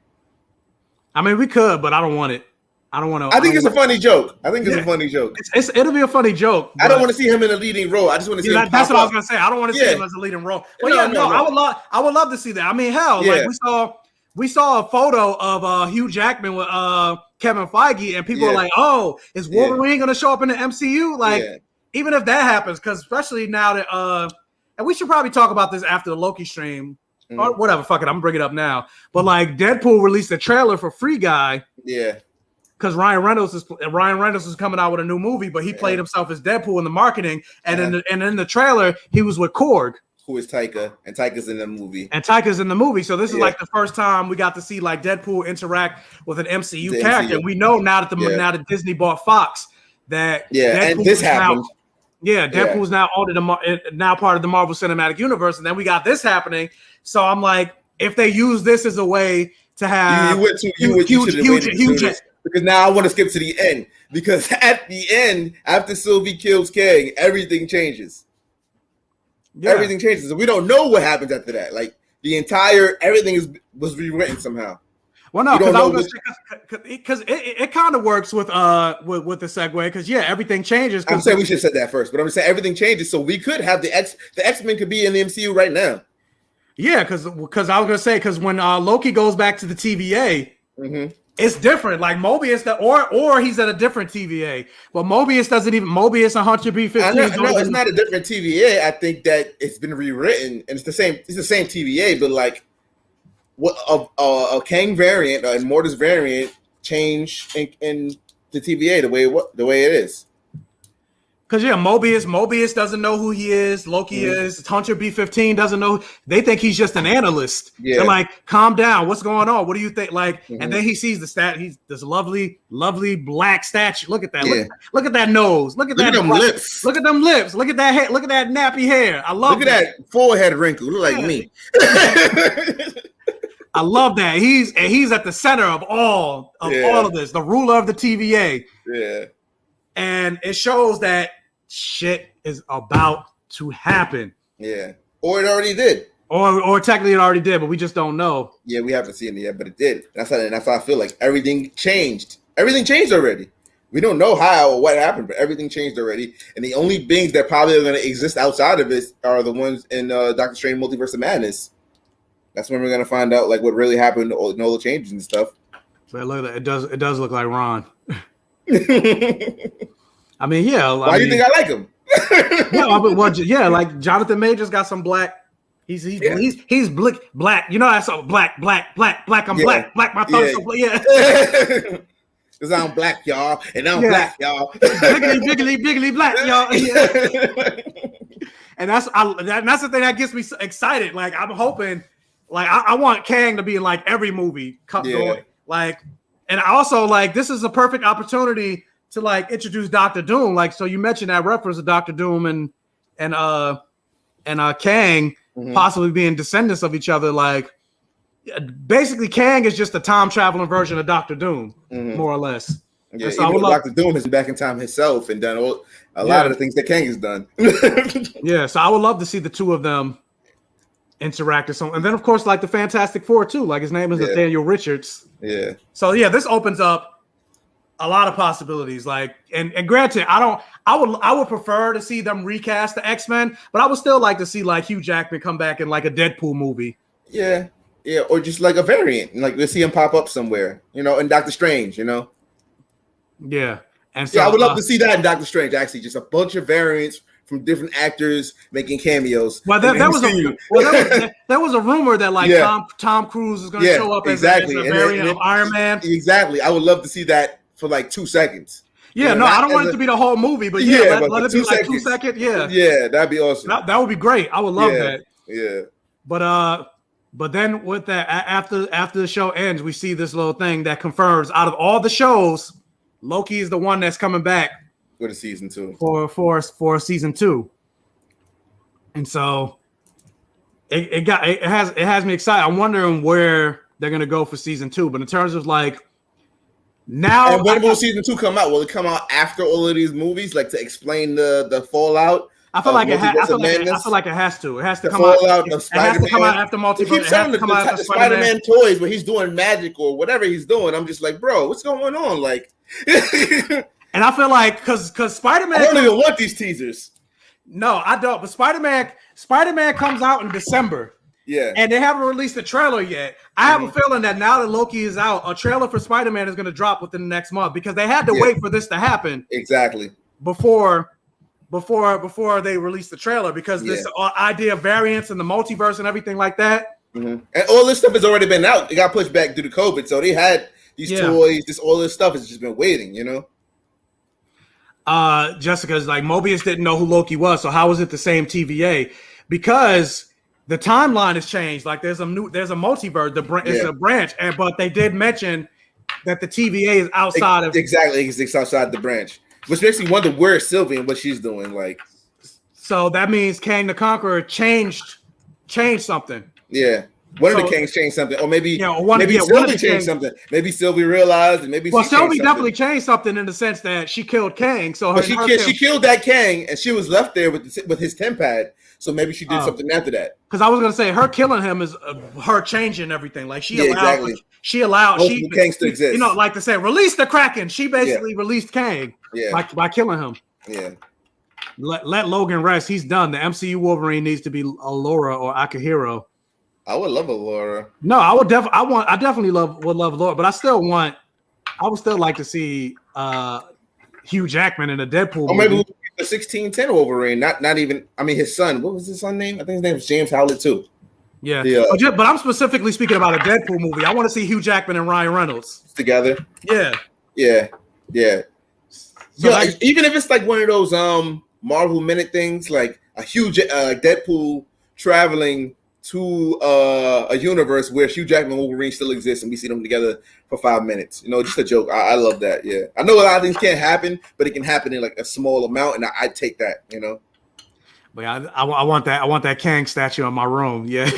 I mean, we could, but I don't want it. I don't want to.
I think it's a funny joke. A funny joke.
It'll be a funny joke.
I don't want to see him in a leading role. I just want to see him.
That's what I was gonna say. I don't want to see him as a leading role. But I would love to see that. I mean, hell, like we saw a photo of Hugh Jackman with Kevin Feige, and people are like, "Oh, is Wolverine gonna show up in the MCU?" Like, even if that happens, because especially now that and we should probably talk about this after the Loki stream or whatever. Fuck it, I'm gonna bring it up now. But like, Deadpool released a trailer for Free Guy. Yeah. Because Ryan Reynolds is coming out with a new movie, but he played himself as Deadpool in the marketing, and in the trailer he was with Korg,
who is Taika, and Taika's in the movie. So this is like the first time we got to see like Deadpool interact with an MCU character. We know now that Disney bought Fox that Deadpool and this happened.
Deadpool's now now part of the Marvel Cinematic Universe, and then we got this happening. So I'm like, if they use this as a way to have huge.
Because now I want to skip to the end. Because at the end, after Sylvie kills Kang, everything changes. Yeah. Everything changes. We don't know what happens after that. Like everything was rewritten somehow.
Well, no, because it kind of works with the segue. Because everything changes.
I'm saying we should have said that first, but I'm saying everything changes, so we could have the X-Men could be in the MCU right now. Yeah, because I was gonna say when Loki goes back to the TVA. It's different, like Mobius, or he's at a different TVA. Well, Mobius Mobius and Hunter B-15. No, it's not a different TVA. I think that it's been rewritten, and it's the same TVA, but like what a Kang variant, an Immortus variant, change in the TVA the way it is.
Because Mobius doesn't know who he is. Loki is. Hunter B-15 doesn't know. They think he's just an analyst. Yeah. They're like, calm down. What's going on? What do you think? Like, and then he sees he's this lovely black statue. Look at that. Yeah. Look at that nose. Look at them lips. Look at them lips. Look at that hair. Look at that nappy hair. I love. Look
at that forehead wrinkle. Look like me.
I love that. He's at the center of all of this. The ruler of the TVA. Yeah. And it shows that shit is about to happen.
Yeah. Or it already did.
Or technically it already did, but we just don't know.
Yeah, we haven't seen it yet, but it did. That's how I feel like everything changed. Everything changed already. We don't know how or what happened, but everything changed already. And the only beings that probably are going to exist outside of it are the ones in Doctor Strange Multiverse of Madness. That's when we're going to find out like what really happened, all the changes and stuff.
So look at that. It does look like Ron. I mean, yeah.
Why do you think I like him?
Like Jonathan Majors got some black. He's black. You know, I saw black. I'm black. My thoughts so black. Yeah.
Because I'm black, y'all, and I'm black, y'all.
Biggly black, y'all. Yeah. And that's the thing that gets me excited. Like I'm hoping, like I want Kang to be in like every movie. Like, and also like this is a perfect opportunity to like introduce Doctor Doom. Like, so you mentioned that reference to Doctor Doom and Kang possibly being descendants of each other. Like, basically, Kang is just a time traveling version of Doctor Doom, more or less.
Yeah,
so
even though Doctor Doom has been back in time himself and done a lot of the things that Kang has done.
Yeah, so I would love to see the two of them interact or something. And then, of course, like the Fantastic Four, too. Like, his name is Nathaniel Richards.
Yeah.
So, yeah, this opens up a lot of possibilities. Like, and granted, I would prefer to see them recast the X-Men, but I would still like to see, like, Hugh Jackman come back in, like, a Deadpool movie.
Yeah. Yeah, or just, like, a variant. Like, we'll see him pop up somewhere, you know, in Doctor Strange, you know?
Yeah. And so,
I would love to see that in Doctor Strange, actually. Just a bunch of variants from different actors making cameos.
Well, there was a rumor that like Tom Cruise is going to show up as a variant of Iron Man.
Exactly. I would love to see that for like 2 seconds.
Yeah, no, I don't want it to be the whole movie, but let it be like 2 seconds. Yeah.
Yeah, that'd be awesome.
That would be great. I would love that.
Yeah.
But then with that, after the show ends, we see this little thing that confirms out of all the shows, Loki is the one that's coming back
for the season 2
for season 2, and so it has me excited. I'm wondering where they're gonna go for season 2. But in terms of like now,
and when will season 2 come out? Will it come out after all of these movies, like to explain the fallout?
I feel like it has to. It has to come
out.
It has to come out after Multiverse.
He keeps selling the Spider-Man toys, but he's doing magic or whatever he's doing. I'm just like, bro, what's going on? Like,
and I feel like because Spider-Man,
I don't even want these teasers.
No, I don't. But Spider-Man comes out in December.
Yeah,
and they haven't released a trailer yet. I have a feeling that now that Loki is out, a trailer for Spider-Man is going to drop within the next month because they had to wait for this to happen.
Exactly.
Before they release the trailer, because this idea of variants and the multiverse and everything like that.
Mm-hmm. And all this stuff has already been out. It got pushed back due to COVID, so they had these toys. All this stuff has just been waiting, you know.
Jessica's like, Mobius didn't know who Loki was, so how is it the same TVA? Because the timeline has changed. Like there's a multiverse. It's a branch, but they did mention that the TVA is outside of
it's outside the branch. Which makes me wonder where Sylvie and what she's doing. Like,
so that means Kang the Conqueror changed something.
Yeah, one of the Kangs changed something, or maybe Sylvie changed something. Maybe Sylvie realized, and maybe
Sylvie definitely changed something in the sense that she killed Kang. So
she killed that Kang, and she was left there with his tempad. So maybe she did something after that.
Because I was gonna say her killing him is her changing everything. Like she allowed
Kangs to exist.
You know, like to say, release the Kraken. She basically released Kang. By killing him.
Yeah.
Let Logan rest. He's done. The MCU Wolverine needs to be Laura or Akihiro.
I would love a Laura.
No, I would definitely would love Laura, but I would still like to see Hugh Jackman in a Deadpool.
Or maybe the 1610 Wolverine. Not even. I mean, his son. What was his son's name? I think his name was James Howlett too.
Yeah. But I'm specifically speaking about a Deadpool movie. I want to see Hugh Jackman and Ryan Reynolds
together.
Yeah.
So even if it's like one of those Marvel Minute things, like a huge Deadpool traveling to a universe where Hugh Jackman and Wolverine still exists, and we see them together for 5 minutes. You know, just a joke. I love that. Yeah, I know a lot of things can't happen, but it can happen in like a small amount, and I take that. You know.
But I want that. I want that Kang statue in my room. Yeah,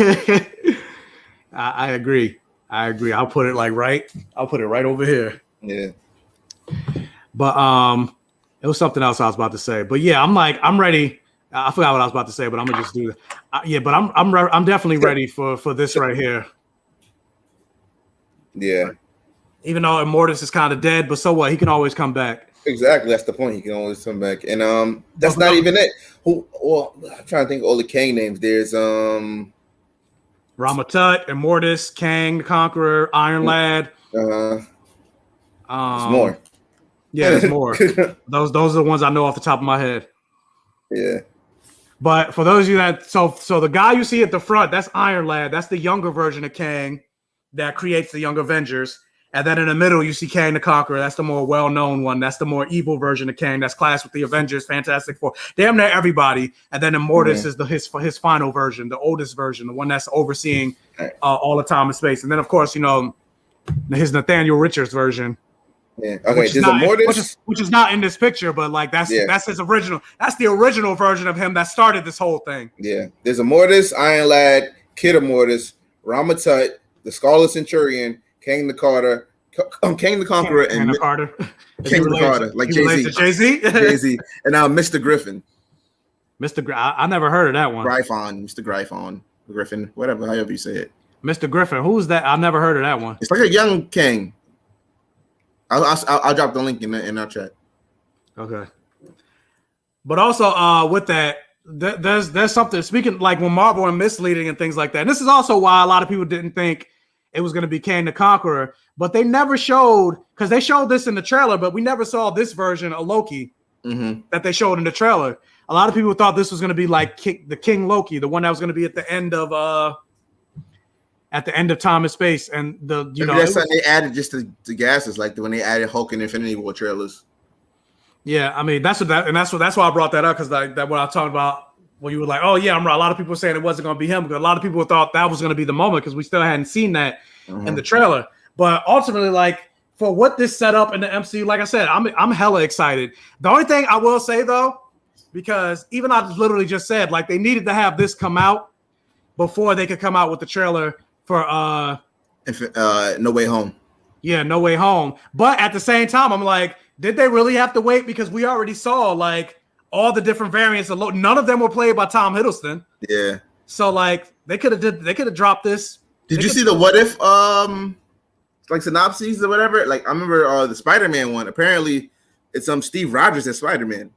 I agree. I'll put it I'll put it right over here.
Yeah.
But it was something else I was about to say. But yeah, I'm ready. I forgot what I was about to say, but I'm gonna just do that. But I'm definitely ready for this right here.
Yeah.
Even though Immortus is kind of dead, but so what? He can always come back.
Exactly, that's the point. He can always come back, and that's not even it. I'm trying to think of all the Kang names. There's
Ramatut, Immortus, Kang the Conqueror, Iron Lad.
There's more.
Yeah, there's more. Those are the ones I know off the top of my head.
Yeah.
But for those of you that so the guy you see at the front, that's Iron Lad. That's the younger version of Kang that creates the Young Avengers. And then in the middle, you see Kang the Conqueror. That's the more well-known one. That's the more evil version of Kang. That's classed with the Avengers, Fantastic Four, damn near everybody. And then Immortus is his final version, the oldest version, the one that's overseeing all the time and space. And then, of course, his Nathaniel Richards version.
Yeah. Okay. There's Immortus,
which is not in this picture, but like that's his original. That's the original version of him that started this whole thing.
Yeah. There's Immortus, Iron Lad, Kid Immortus, Ramatut, the Scarlet Centurion, Kang the Carter, Kang the Conqueror and
Carter.
King the Carter, like Jay-Z.
Jay-Z?
Jay-Z. And now Mr. Griffin.
I never heard of that one.
Mr. Griffin, whatever, however you say it.
Mr. Griffin, who's that? I never heard of that one.
It's like a young king. I'll drop the link in our chat.
Okay. But also with that, there's something, speaking like when Marvel and misleading and things like that. And this is also why a lot of people didn't think it was going to be Kang the Conqueror, but they never showed, because they showed this in the trailer, but we never saw this version of Loki that they showed in the trailer. A lot of people thought this was going to be like the King Loki, the one that was going to be at the end of time and space, and
that's something they added just to gases, like when they added Hulk and Infinity War trailers.
Yeah, I mean that's why I brought that up, because that what I was talking about. Well, you were like, oh yeah, I'm right. A lot of people were saying it wasn't going to be him, because a lot of people thought that was going to be the moment, because we still hadn't seen that in the trailer. But ultimately, like for what this set up in the MCU, like I said, I'm hella excited. The only thing I will say though, because even I literally just said like they needed to have this come out before they could come out with the trailer for
No Way Home.
Yeah, No Way Home. But at the same time, I'm like, did they really have to wait? Because we already saw like all the different variants of Loki. None of them were played by Tom Hiddleston.
Yeah.
So like they could have dropped this.
Did you see the what if like synopses or whatever? Like I remember the Spider-Man one. Apparently it's Steve Rogers as Spider-Man.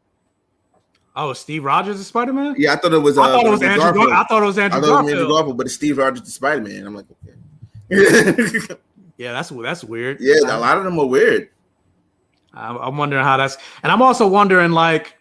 Oh, Steve Rogers as Spider-Man?
Yeah, I thought it was
Andrew Garfield.
Andrew Garfield, but it's Steve Rogers as Spider-Man. I'm like, okay.
Yeah, that's weird.
Yeah, a lot of them are weird.
I'm wondering how that's, and I'm also wondering like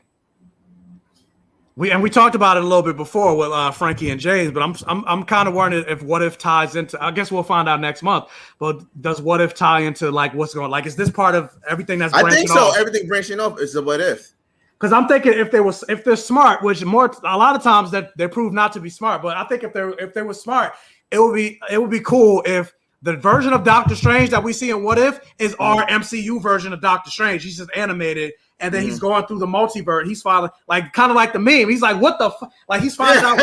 we talked about it a little bit before with Frankie and James, but I'm kind of wondering if What If ties into. I guess we'll find out next month. But does What If tie into like what's going? Like, is this part of everything that's?
I think so. Off? Everything branching off is a What If.
Because I'm thinking if they're smart, which a lot of times that they prove not to be smart, but I think if they were smart, it would be cool if the version of Doctor Strange that we see in What If is our MCU version of Doctor Strange. He's just animated, and then he's going through the multiverse. He's finding like kind of like the meme. He's like, what the like he's finding out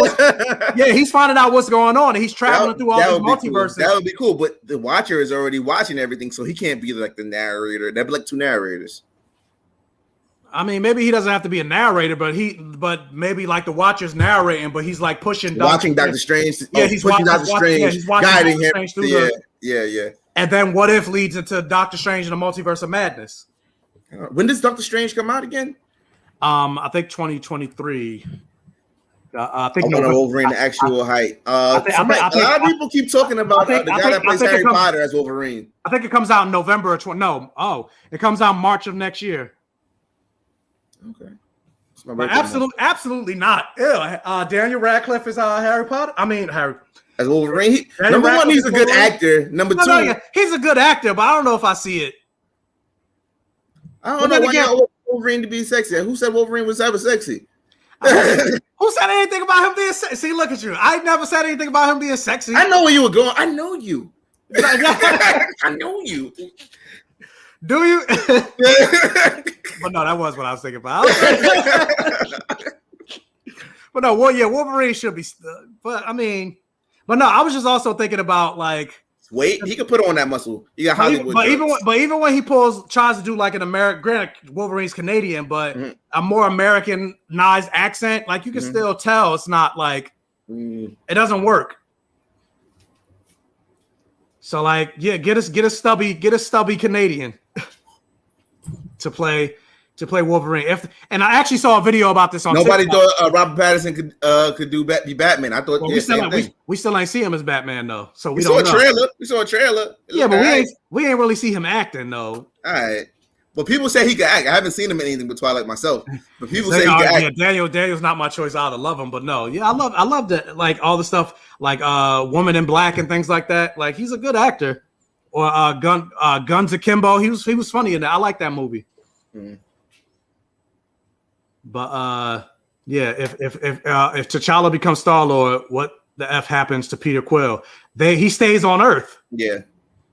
he's finding out what's going on, and he's traveling through all these multiverses.
Cool. That would be cool, but the watcher is already watching everything, so he can't be like the narrator. That'd be like two narrators.
I mean, maybe he doesn't have to be a narrator, but maybe like the Watcher's narrating, but he's like pushing
Doctor Strange.
Yeah, he's
pushing Doctor Strange,
he's guiding him.
Yeah.
And then What If leads into Doctor Strange and the Multiverse of Madness.
When does Doctor Strange come out again?
I think 2023. I think
Wolverine, the actual height. A lot of people keep talking about the guy that plays Harry Potter as Wolverine.
I think it comes out in November it comes out March of next year.
Okay.
But absolutely not. Ew. Daniel Radcliffe is Harry Potter. I mean, Harry
as Wolverine. Number one, he's a good actor. Number two,
he's a good actor, but I don't know if I see it.
I don't know why you want Wolverine to be sexy. Who said Wolverine was ever sexy?
Who said anything about him being sexy? See, look at you. I never said anything about him being sexy.
I know where you were going. I know you. I know you.
Do you? But no, that was what I was thinking about. But no, Wolverine should be. But no, I was just also thinking about like.
Wait, he could put on that muscle. You got Hollywood.
But even when he tries to do like an American, granted, Wolverine's Canadian, but a more Americanized accent, like you can still tell it's not like it doesn't work. So like, yeah, get a stubby Canadian to play Wolverine. And I actually saw a video about this on.
Nobody thought Robert Pattinson could be Batman. I thought
we still ain't see him as Batman though. So we
saw
don't
a trailer. We saw a trailer.
Yeah, but we ain't really see him acting though.
All right. But people say he can act. I haven't seen him in anything but Twilight myself. But people say he can act.
Yeah, Daniel's not my choice. I love him, but no. Yeah, I love that, like all the stuff like Woman in Black and things like that. Like he's a good actor. Or Guns Akimbo. He was funny in that. I like that movie. But yeah, if T'Challa becomes Star-Lord, what the F happens to Peter Quill? He stays on Earth.
Yeah.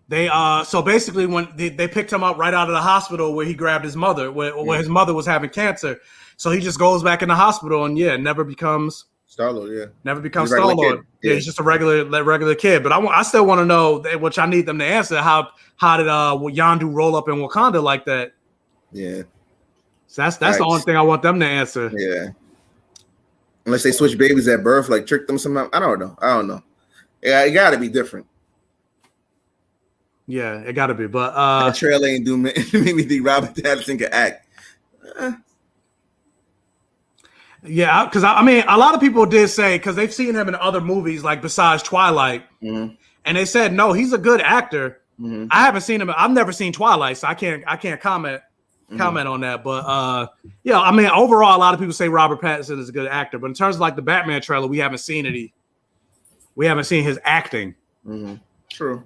They so basically when they picked him up right out of the hospital where he grabbed his mother, where his mother was having cancer. So he just goes back in the hospital and never becomes
Star-Lord, yeah.
Never becomes
He's a regular
Star-Lord.
kid.
Yeah, he's just a regular kid. But I still want to know, which I need them to answer, how did Yondu roll up in Wakanda like that?
Yeah.
So that's the only thing I want them to answer.
Yeah. Unless they switch babies at birth, like trick them somehow. I don't know. Yeah, it got to be different.
Yeah, it got to be. But
that trailer ain't do make me think Robert Pattinson can act.
Yeah, because I mean, a lot of people did say, because they've seen him in other movies, like besides Twilight, and they said no, he's a good actor. I haven't seen him. I've never seen Twilight, so I can't comment on that. But yeah, I mean, overall, a lot of people say Robert Pattinson is a good actor. But in terms of like the Batman trailer, we haven't seen it. We haven't seen his acting.
True.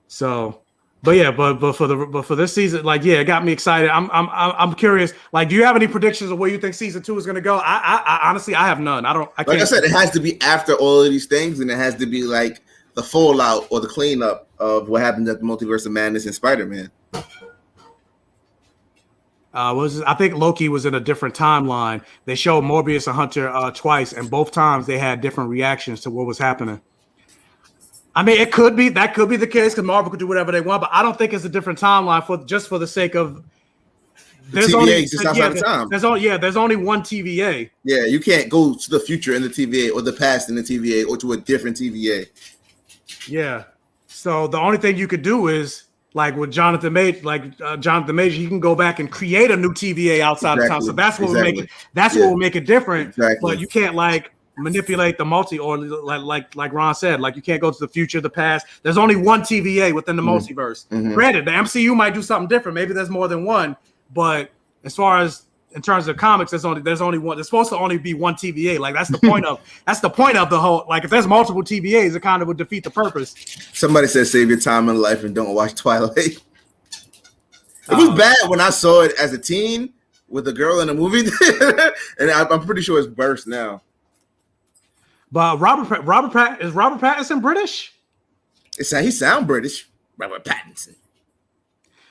So. But yeah, but for this season, like, yeah, it got me excited. I'm curious. Like, do you have any predictions of where you think season 2 is going to go? I honestly, I have none. I can't.
Like I said, it has to be after all of these things, and it has to be like the fallout or the cleanup of what happened at the Multiverse of Madness in Spider-Man.
I think Loki was in a different timeline. They showed Morbius and Hunter twice, and both times they had different reactions to what was happening. I mean, that could be the case because Marvel could do whatever they want, but I don't think it's a different timeline for the sake of
there's only just outside of time.
There's only one TVA.
Yeah, you can't go to the future in the TVA or the past in the TVA or to a different TVA.
Yeah. So the only thing you could do is like with Jonathan Major, he can go back and create a new TVA outside of time. So that's what will make it. That's what will make it different.
Exactly.
But you can't like manipulate the multi, or like Ron said, like you can't go to the future, the past. There's only one TVA within the multiverse. Granted, the MCU might do something different. Maybe there's more than one, but as far as in terms of comics, there's only one. There's supposed to only be one TVA. Like that's the point of the whole. Like if there's multiple TVAs, it kind of would defeat the purpose.
Somebody said, "Save your time in life and don't watch Twilight." It was bad when I saw it as a teen with a girl in a movie, and I'm pretty sure it's burst now.
But is Robert Pattinson British?
He sound British, Robert Pattinson.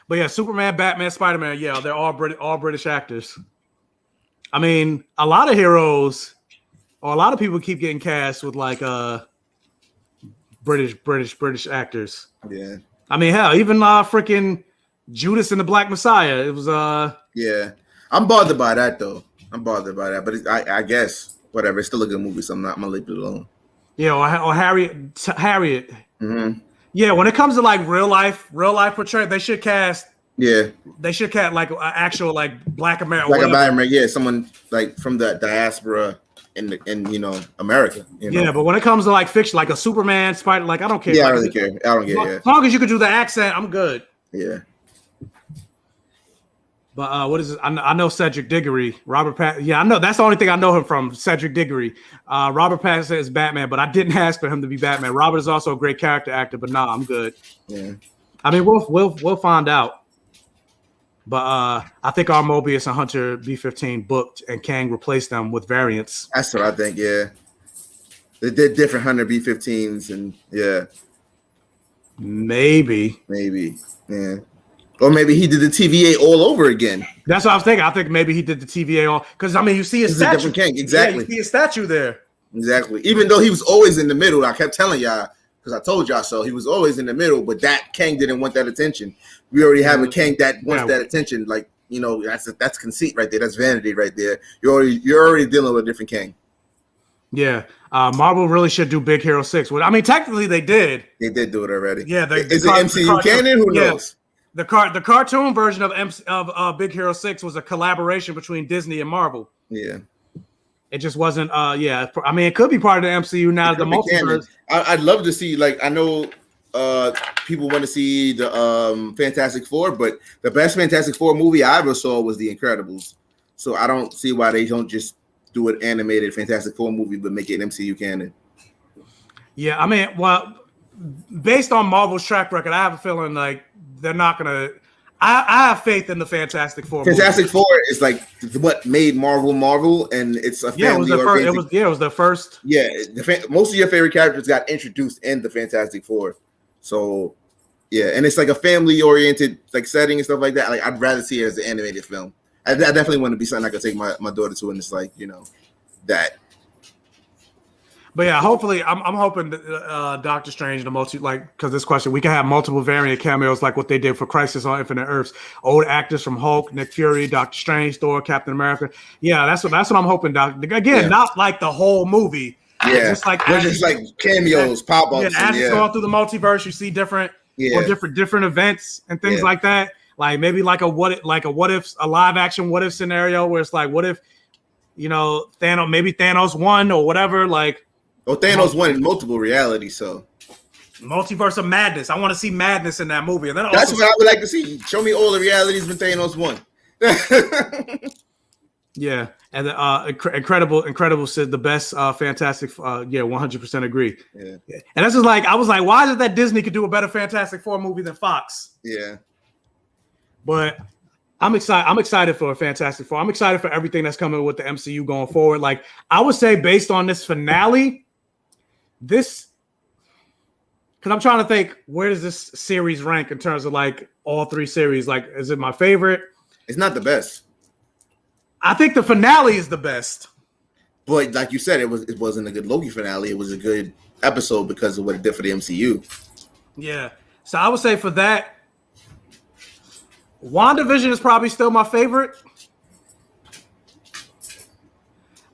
But yeah, Superman, Batman, Spider-Man, yeah, they're all British actors. I mean, a lot of heroes, or a lot of people keep getting cast with like British actors.
Yeah.
I mean, hell, even freaking Judas and the Black Messiah. It was
Yeah, I'm bothered by that though. But I guess. Whatever, it's still a good movie, so I'm gonna leave it alone. Yeah,
or Harriet. Yeah, when it comes to like real life portrayal, they should cast.
Yeah,
they should cast like actual like Black American.
Like American, yeah, someone like from the diaspora in America.
Yeah, but when it comes to like fiction, like a Superman, Spider, like I don't care.
Yeah,
like,
I really care. I don't care. Yeah.
As long as you can do the accent, I'm good.
Yeah.
But what is it? I know Cedric Diggory, Robert Pattinson. Yeah, I know that's the only thing I know him from. Cedric Diggory, Robert Pattinson is Batman, but I didn't ask for him to be Batman. Robert is also a great character actor, but nah, I'm good.
Yeah,
I mean we'll find out. But I think our Mobius and Hunter B-15 booked, and Kang replaced them with variants.
That's what I think. Yeah, they did different Hunter B-15s, and yeah,
maybe,
yeah. Or maybe he did the TVA all over again.
That's what I was thinking. I think maybe he did the TVA all because I mean you see his statue.
Different King, exactly.
Yeah, you see his statue there.
Exactly. Even though he was always in the middle, I kept telling y'all because I told y'all so. He was always in the middle, but that King didn't want that attention. We already have a King that wants that attention. Like that's conceit right there. That's vanity right there. You're already dealing with a different King.
Yeah. Marvel really should do Big Hero 6. I mean, technically they did.
They did do it already.
Yeah.
Is it MCU canon? Who knows?
The cartoon version of Big Hero 6 was a collaboration between Disney and Marvel.
Yeah.
It just wasn't. Yeah. I mean, it could be part of the MCU now. The multiverse.
I'd love to see. Like, I know people want to see the Fantastic Four, but the best Fantastic Four movie I ever saw was The Incredibles. So I don't see why they don't just do an animated Fantastic Four movie, but make it an MCU canon. Yeah.
I mean, well, based on Marvel's track record, I have a feeling like they're not gonna. I have faith in the Fantastic Four.
Fantastic Four is like what made Marvel, and it's a family.
It was the first.
Yeah, most of your favorite characters got introduced in the Fantastic Four, so yeah, and it's like a family-oriented like setting and stuff like that. Like I'd rather see it as an animated film. I definitely want to be something I could take my daughter to, and it's like that.
But yeah, hopefully, I'm hoping that, Doctor Strange, because this question, we can have multiple variant cameos like what they did for Crisis on Infinite Earths. Old actors from Hulk, Nick Fury, Doctor Strange, Thor, Captain America. Yeah, that's what I'm hoping. Again, not like the whole movie.
Yeah,
just like
cameos, pop ups.
Yeah, as it's going through the multiverse, you see different events and things like that. Like maybe like a what if a live action what if scenario where it's like what if Thanos won or whatever like.
Well, Thanos won in multiple realities, so
multiverse of madness. I want to see madness in that movie. And then
that's what I would like to see. Show me all the realities when Thanos won.
Yeah, and Incredible said the best Fantastic. 100% agree. Yeah, and this is like I was like, why is it that Disney could do a better Fantastic Four movie than Fox?
Yeah,
but I'm excited for a Fantastic Four. I'm excited for everything that's coming with the MCU going forward. Like I would say, based on this finale. Because I'm trying to think, where does this series rank in terms of like all three series? Like, is it my favorite?
It's not the best.
I think the finale is the best.
But like you said, it wasn't a good Loki finale. It was a good episode because of what it did for the MCU.
Yeah. So I would say for that, WandaVision is probably still my favorite.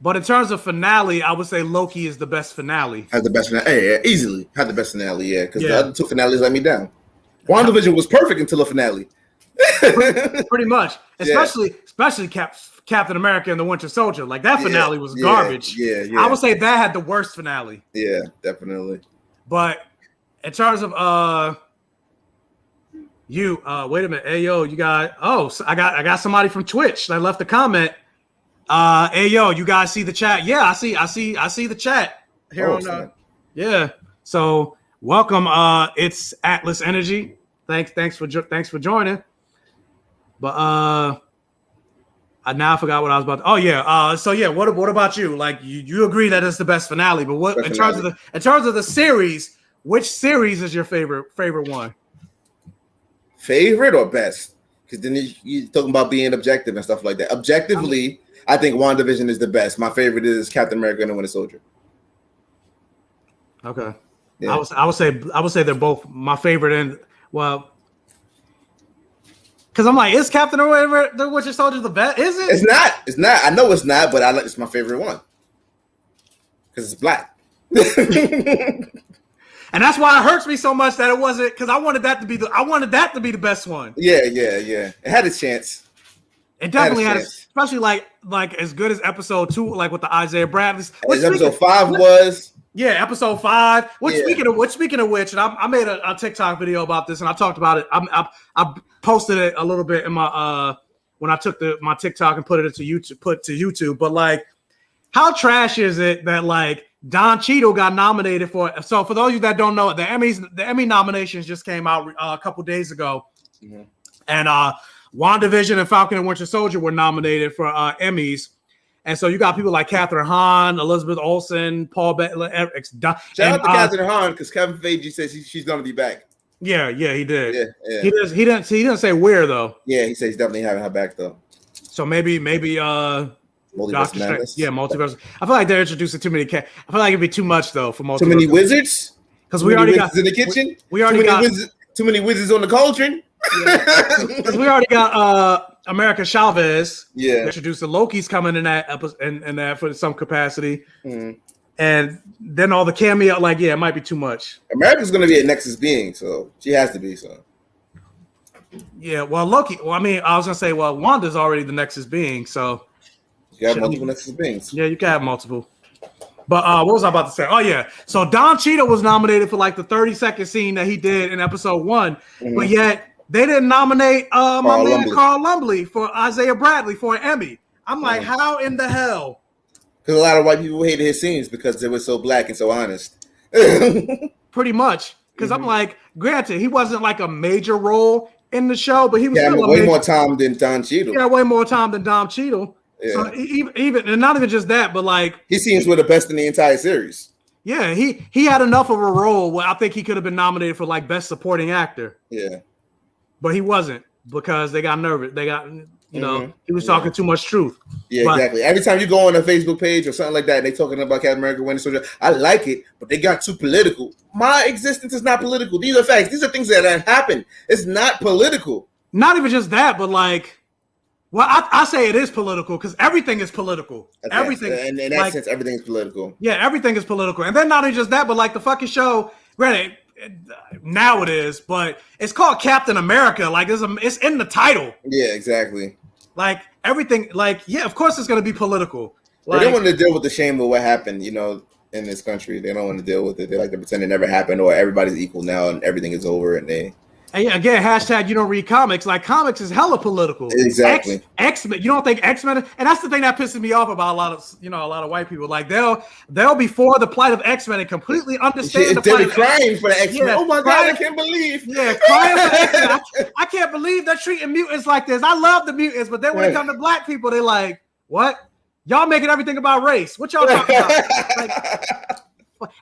But in terms of finale, I would say Loki is the best finale.
Had the best finale. Hey, easily had the best finale, because the other two finales let me down. WandaVision was perfect until the finale.
Pretty much. Especially Captain America and the Winter Soldier. Like that finale was garbage.
Yeah.
I would say that had the worst finale.
Yeah, definitely.
But in terms of wait a minute. Hey yo, you got I got somebody from Twitch that left a comment. Hey yo, you guys see the chat? Yeah, I see the chat here yeah. So welcome. It's Atlas Energy. Thanks for joining. But I now forgot what I was about to. So yeah, what about you? Like you agree that it's the best finale, but what in terms of the series, which series is your favorite one?
Favorite or best? Because then you're talking about being objective and stuff like that. Objectively, I think WandaVision is the best. My favorite is Captain America and the Winter Soldier.
Okay. Yeah. I would say they're both my favorite, and because I'm like, is Captain America the Winter Soldier the best? Is it?
It's not. I know it's not, but it's my favorite one because it's black.
And that's why it hurts me so much that it wasn't, because I wanted that to be the best one.
Yeah. It had a chance.
It definitely had, especially like as good as episode 2, like with the Isaiah Bradley's.
Episode 5 was.
Yeah, episode 5. Speaking of which, and I made a TikTok video about this, and I talked about it. I posted it a little bit in my when I took my TikTok and put it to YouTube. But like, how trash is it that like Don Cheadle got nominated for? So for those of you that don't know, the Emmy nominations just came out a couple days ago, and WandaVision and Falcon and Winter Soldier were nominated for Emmys. And so you got people like Catherine Hahn, Elizabeth Olsen, Paul Bettany.
Shout out to Catherine Hahn, because Kevin Feige says she's going to be back.
Yeah, he did.
Yeah.
He didn't say where though.
Yeah, he says he's definitely having her back though.
So maybe
Multiverse Madness.
Yeah, multiverse. I feel like they're introducing too many. I feel like it'd be too much though for multiverse.
Too many wizards.
Because we already got
in the kitchen. Too many wizards on the cauldron.
Because we already got America Chavez.
Yeah,
introduced the Loki's coming in that episode and that for some capacity. And then all the cameo, it might be too much.
America's going to be a Nexus being, so she has to be. So
yeah, well, Loki. Well, I mean, I was gonna say, Wanda's already the Nexus being, so
you have multiple Nexus beings.
Yeah, you can have multiple. But what was I about to say? Oh yeah, so Don Cheadle was nominated for like the 30-second scene that he did in episode 1, but yet they didn't nominate my man Carl Lumbly for Isaiah Bradley for an Emmy. I'm like, how in the hell?
Because a lot of white people hated his scenes because they were so black and so honest.
Pretty much. Because I'm like, granted, he wasn't like a major role in the show, but he was still
way more time than Don Cheadle.
Yeah, way more time than Don Cheadle. Yeah. So even and not even just that, but like
his scenes were the best in the entire series.
Yeah, he had enough of a role where I think he could have been nominated for like best supporting actor.
Yeah.
But he wasn't because they got nervous. They got, You know, he was talking too much truth.
Yeah, exactly. Every time you go on a Facebook page or something like that, and they talking about Captain America Winter Soldier, I like it, but they got too political. My existence is not political. These are facts. These are things that have happened. It's not political.
Not even just that, but like, well, I say it is political because everything is political. Everything.
And in that sense, everything is political.
Yeah, everything is political. And then not only just that, but like the fucking show, granted, now it is, but it's called Captain America. Like it's in the title.
Yeah, exactly.
Like everything, like, yeah, of course it's going to be political. Like,
they don't want to deal with the shame of what happened, you know, in this country. They don't want to deal with it. They like to pretend it never happened or everybody's equal now and everything is over. And
again, hashtag you don't read comics. Like comics is hella political.
Exactly.
X-Men. You don't think X-Men? And that's the thing that pisses me off about a lot of white people. Like they'll be for the plight of X-Men and completely understand the plight of
crying for the X-Men. Yeah, oh my God, I can't believe.
Yeah, crying for X-Men. I can't believe they're treating mutants like this. I love the mutants, but then when it comes to black people, they're like, what? Y'all making everything about race. What y'all talking about?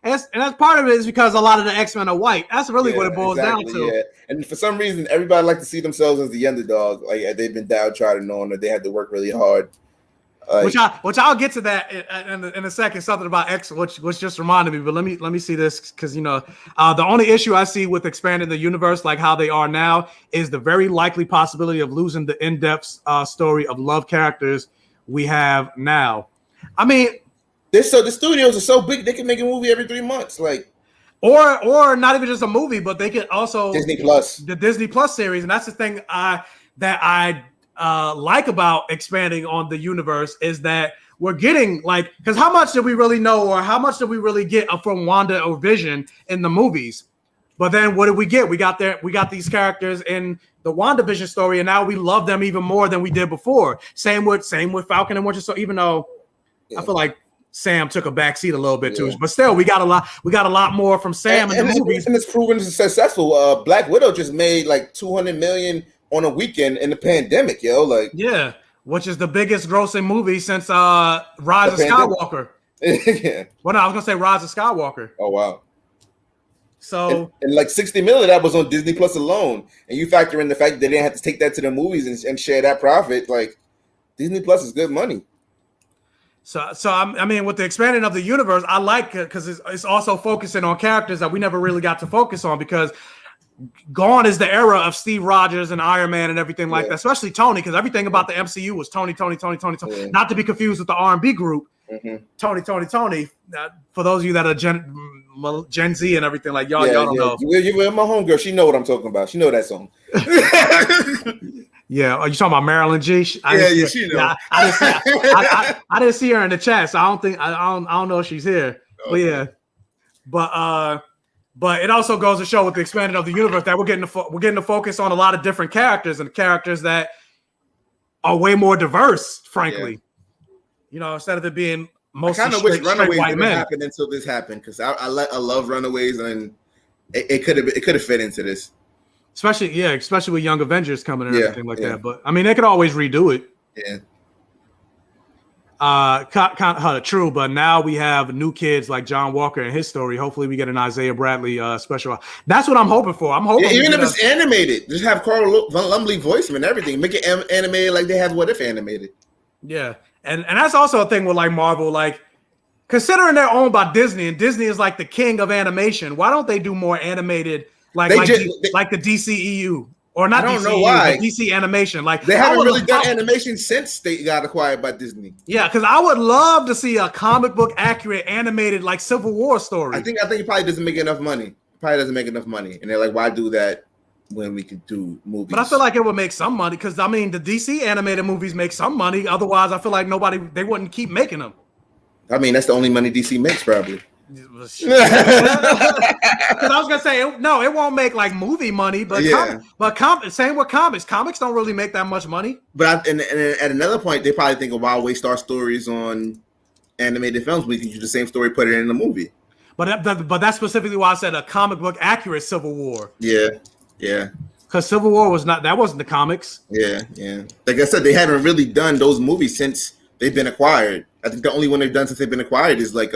And that's part of it is because a lot of the X-Men are white. That's really what it boils down to.
Yeah. And for some reason, everybody like to see themselves as the underdog. Like they've been downtrodden on, or they had to work really hard.
Which I'll get to that in a second. Something about X, which just reminded me. But let me see this because the only issue I see with expanding the universe like how they are now is the very likely possibility of losing the in-depth story of love characters we have now. I mean.
The studios are so big they can make a movie every 3 months, like,
or not even just a movie, but they could also
Disney Plus,
the Disney Plus series, and that's the thing I like about expanding on the universe is that we're getting like because how much did we really know or how much did we really get from Wanda or Vision in the movies? But then what did we get? We got these characters in the WandaVision story, and now we love them even more than we did before. Same with Falcon and Winter Soldier. Even though I feel like Sam took a backseat a little bit too, but still, we got a lot more from Sam in the movies,
and it's proven successful. Black Widow just made like $200 million on a weekend in the pandemic, yo. Like,
yeah, which is the biggest grossing movie since Rise of Skywalker.
Yeah.
Well, no, I was gonna say Rise of Skywalker.
Oh wow.
So
and like 60 million of that was on Disney Plus alone, and you factor in the fact that they didn't have to take that to the movies and share that profit. Like, Disney Plus is good money.
So I mean, with the expanding of the universe, I like it because it's also focusing on characters that we never really got to focus on because gone is the era of Steve Rogers and Iron Man and everything like that, especially Tony, because everything about the MCU was Tony. Yeah. Not to be confused with the R&B group. Tony. For those of you that are Gen Z and everything, like y'all don't know.
You're my homegirl. She know what I'm talking about. She know that song.
Yeah, are you talking about Marilyn G?
She know.
I didn't see her in the chat, so I don't know if she's here. Okay. But yeah, but it also goes to show with the expanding of the universe that we're getting to focus on a lot of different characters and characters that are way more diverse, frankly. Yeah. Instead of it being mostly straight white men.
Happened until this happened because I love Runaways and it could have fit into this.
Especially with Young Avengers coming and everything like that. But I mean, they could always redo it.
Yeah.
Kind of true, but now we have new kids like John Walker and his story. Hopefully, we get an Isaiah Bradley special. That's what I'm hoping for. I'm hoping
even if it's animated, just have Carl Lumbly voice him and everything. Make it animated like they have What If animated.
Yeah, and that's also a thing with like Marvel, like considering they're owned by Disney, and Disney is like the king of animation. Why don't they do more animated? Like the DCEU or not? I don't know why DC animation. Like
they haven't really done animation since they got acquired by Disney.
Yeah, because I would love to see a comic book accurate animated like Civil War story.
I think it probably doesn't make enough money. And they're like, why do that when we could do movies?
But I feel like it would make some money because I mean the DC animated movies make some money. Otherwise, I feel like they wouldn't keep making them.
I mean, that's the only money DC makes probably.
Because I was gonna say it won't make like movie money, but same with comics. Comics don't really make that much money.
But and at another point, they probably think, why waste our stories on animated films? We can use the same story, put it in the movie.
But that's specifically why I said a comic book accurate Civil War.
Yeah.
Because Civil War wasn't the comics.
Yeah. Like I said, they haven't really done those movies since they've been acquired. I think the only one they've done since they've been acquired is like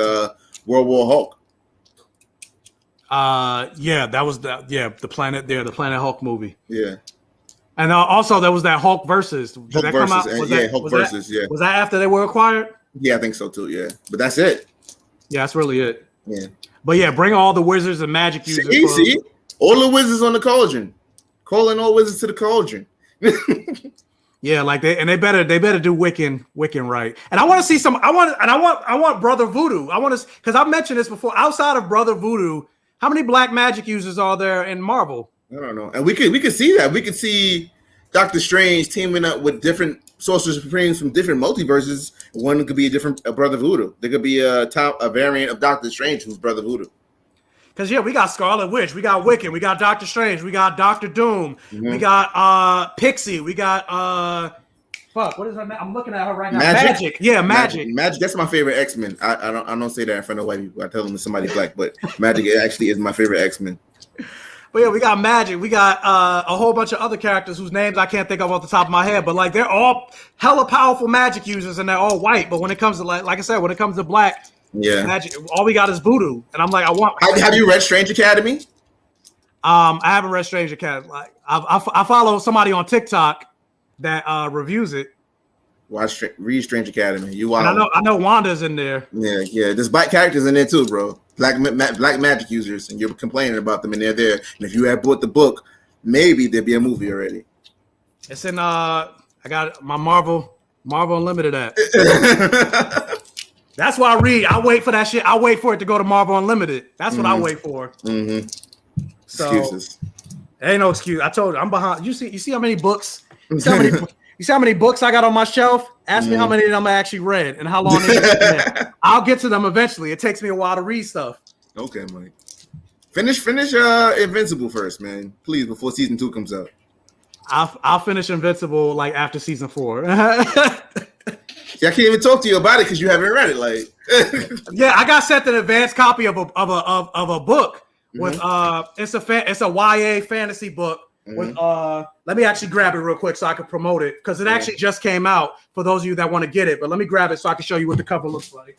World War Hulk.
That was the Planet Hulk movie.
Yeah.
And also there was that Hulk versus. Did
Hulk
that
versus,
come out?
Hulk versus, yeah.
Was that after they were acquired?
Yeah, I think so too. Yeah, but that's it.
Yeah, that's really it.
Yeah,
but yeah, bring all the wizards and magic users.
See, all the wizards on the cauldron, calling all wizards to the cauldron.
Yeah, like they better do Wiccan right. And I want to see some. I want Brother Voodoo. I want to, because I've mentioned this before. Outside of Brother Voodoo, how many black magic users are there in Marvel?
I don't know. And we could see that. We could see Doctor Strange teaming up with different Sorcerer Supremes from different multiverses. One could be a Brother Voodoo. There could be a variant of Doctor Strange who's Brother Voodoo.
Because yeah, we got Scarlet Witch, we got Wiccan, we got Doctor Strange, we got Doctor Doom, we got Pixie, we got what is her name? I'm looking at her right now. Magic. Yeah, Magic.
Magic. That's my favorite X-Men. I don't say that in front of white people. I tell them it's somebody black, but Magic actually is my favorite X-Men.
But yeah, we got Magic. We got a whole bunch of other characters whose names I can't think of off the top of my head. But like, they're all hella powerful magic users, and they're all white. But when it comes to like I said, when it comes to black, magic, all we got is voodoo. And I'm like,
Have you read Strange Academy?
I haven't read Strange Academy. Like, I follow somebody on TikTok that reviews it.
Read Strange Academy. You want?
I know Wanda's in there.
Yeah. There's black characters in there too, bro. Black magic users, and you're complaining about them, and they're there. And if you had bought the book, maybe there'd be a movie already.
It's in I got my Marvel Unlimited app. That's why I read. I wait for that shit. I wait for it to go to Marvel Unlimited. That's what I wait for. So, excuses. Ain't no excuse. I told you I'm behind. You see how many books? You see how many books I got on my shelf? Ask me how many of them I actually read and how long they read. I'll get to them eventually. It takes me a while to read stuff.
Okay, Mike. Finish Invincible first, man. Please, before season 2 comes out.
I'll finish Invincible like after season 4.
See, I can't even talk to you about it because you haven't read it. Like,
yeah, I got sent an advanced copy of a book with it's a YA fantasy book. With let me actually grab it real quick so I can promote it because it actually just came out for those of you that want to get it. But let me grab it so I can show you what the cover looks like.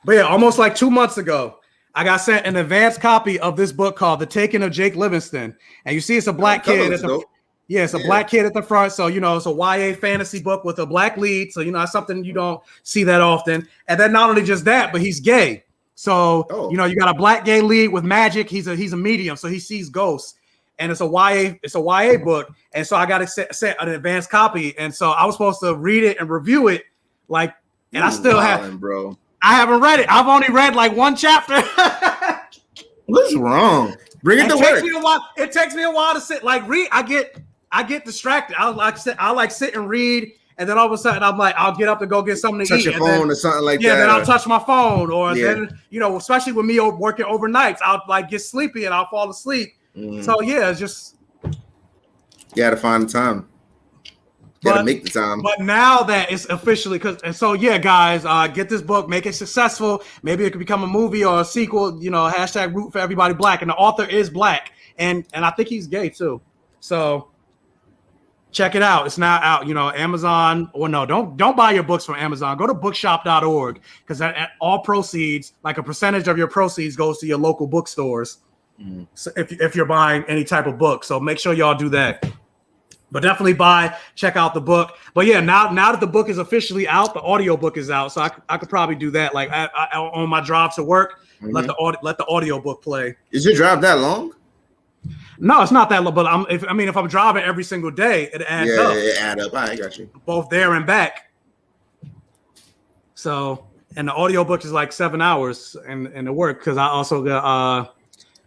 But yeah, almost like 2 months ago, I got sent an advanced copy of this book called The Taking of Jake Livingston. And you see it's a black kid. It's a black kid at the front. So, it's a YA fantasy book with a black lead. So, it's something you don't see that often. And then not only just that, but he's gay. So, you got a black gay lead with magic. He's a medium. So he sees ghosts. And it's a YA book. And so I got sent an advanced copy. And so I was supposed to read it and review it. Like, and I still haven't, bro. I haven't read it. I've only read like one chapter.
What's wrong? Bring it to work.
It takes me a while to sit, like, read. I get distracted. I sit and read, and then all of a sudden I'm like, I'll get up to go get something to eat.
Touch your phone or something like that.
Yeah, then I'll touch my phone, or then especially with me working overnights, I'll like get sleepy and I'll fall asleep. So yeah, it's just
you gotta find the time. Gotta make the time.
But now that it's officially guys, get this book, make it successful. Maybe it could become a movie or a sequel. # root for everybody black, and the author is black, and I think he's gay too. So check it out. It's now out. Amazon. Or no, don't buy your books from Amazon. Go to bookshop.org because all proceeds, like a percentage of your proceeds, goes to your local bookstores. So if you're buying any type of book, so make sure y'all do that. But definitely check out the book. But yeah, now that the book is officially out, the audio book is out. So I could probably do that. Like on my drive to work, let the audio book play.
Is your drive that long?
No, it's not that long. But if I'm driving every single day, it adds up. Yeah,
it adds up. I got you.
Both there and back. So, and the audio book is like 7 hours and the work because I also got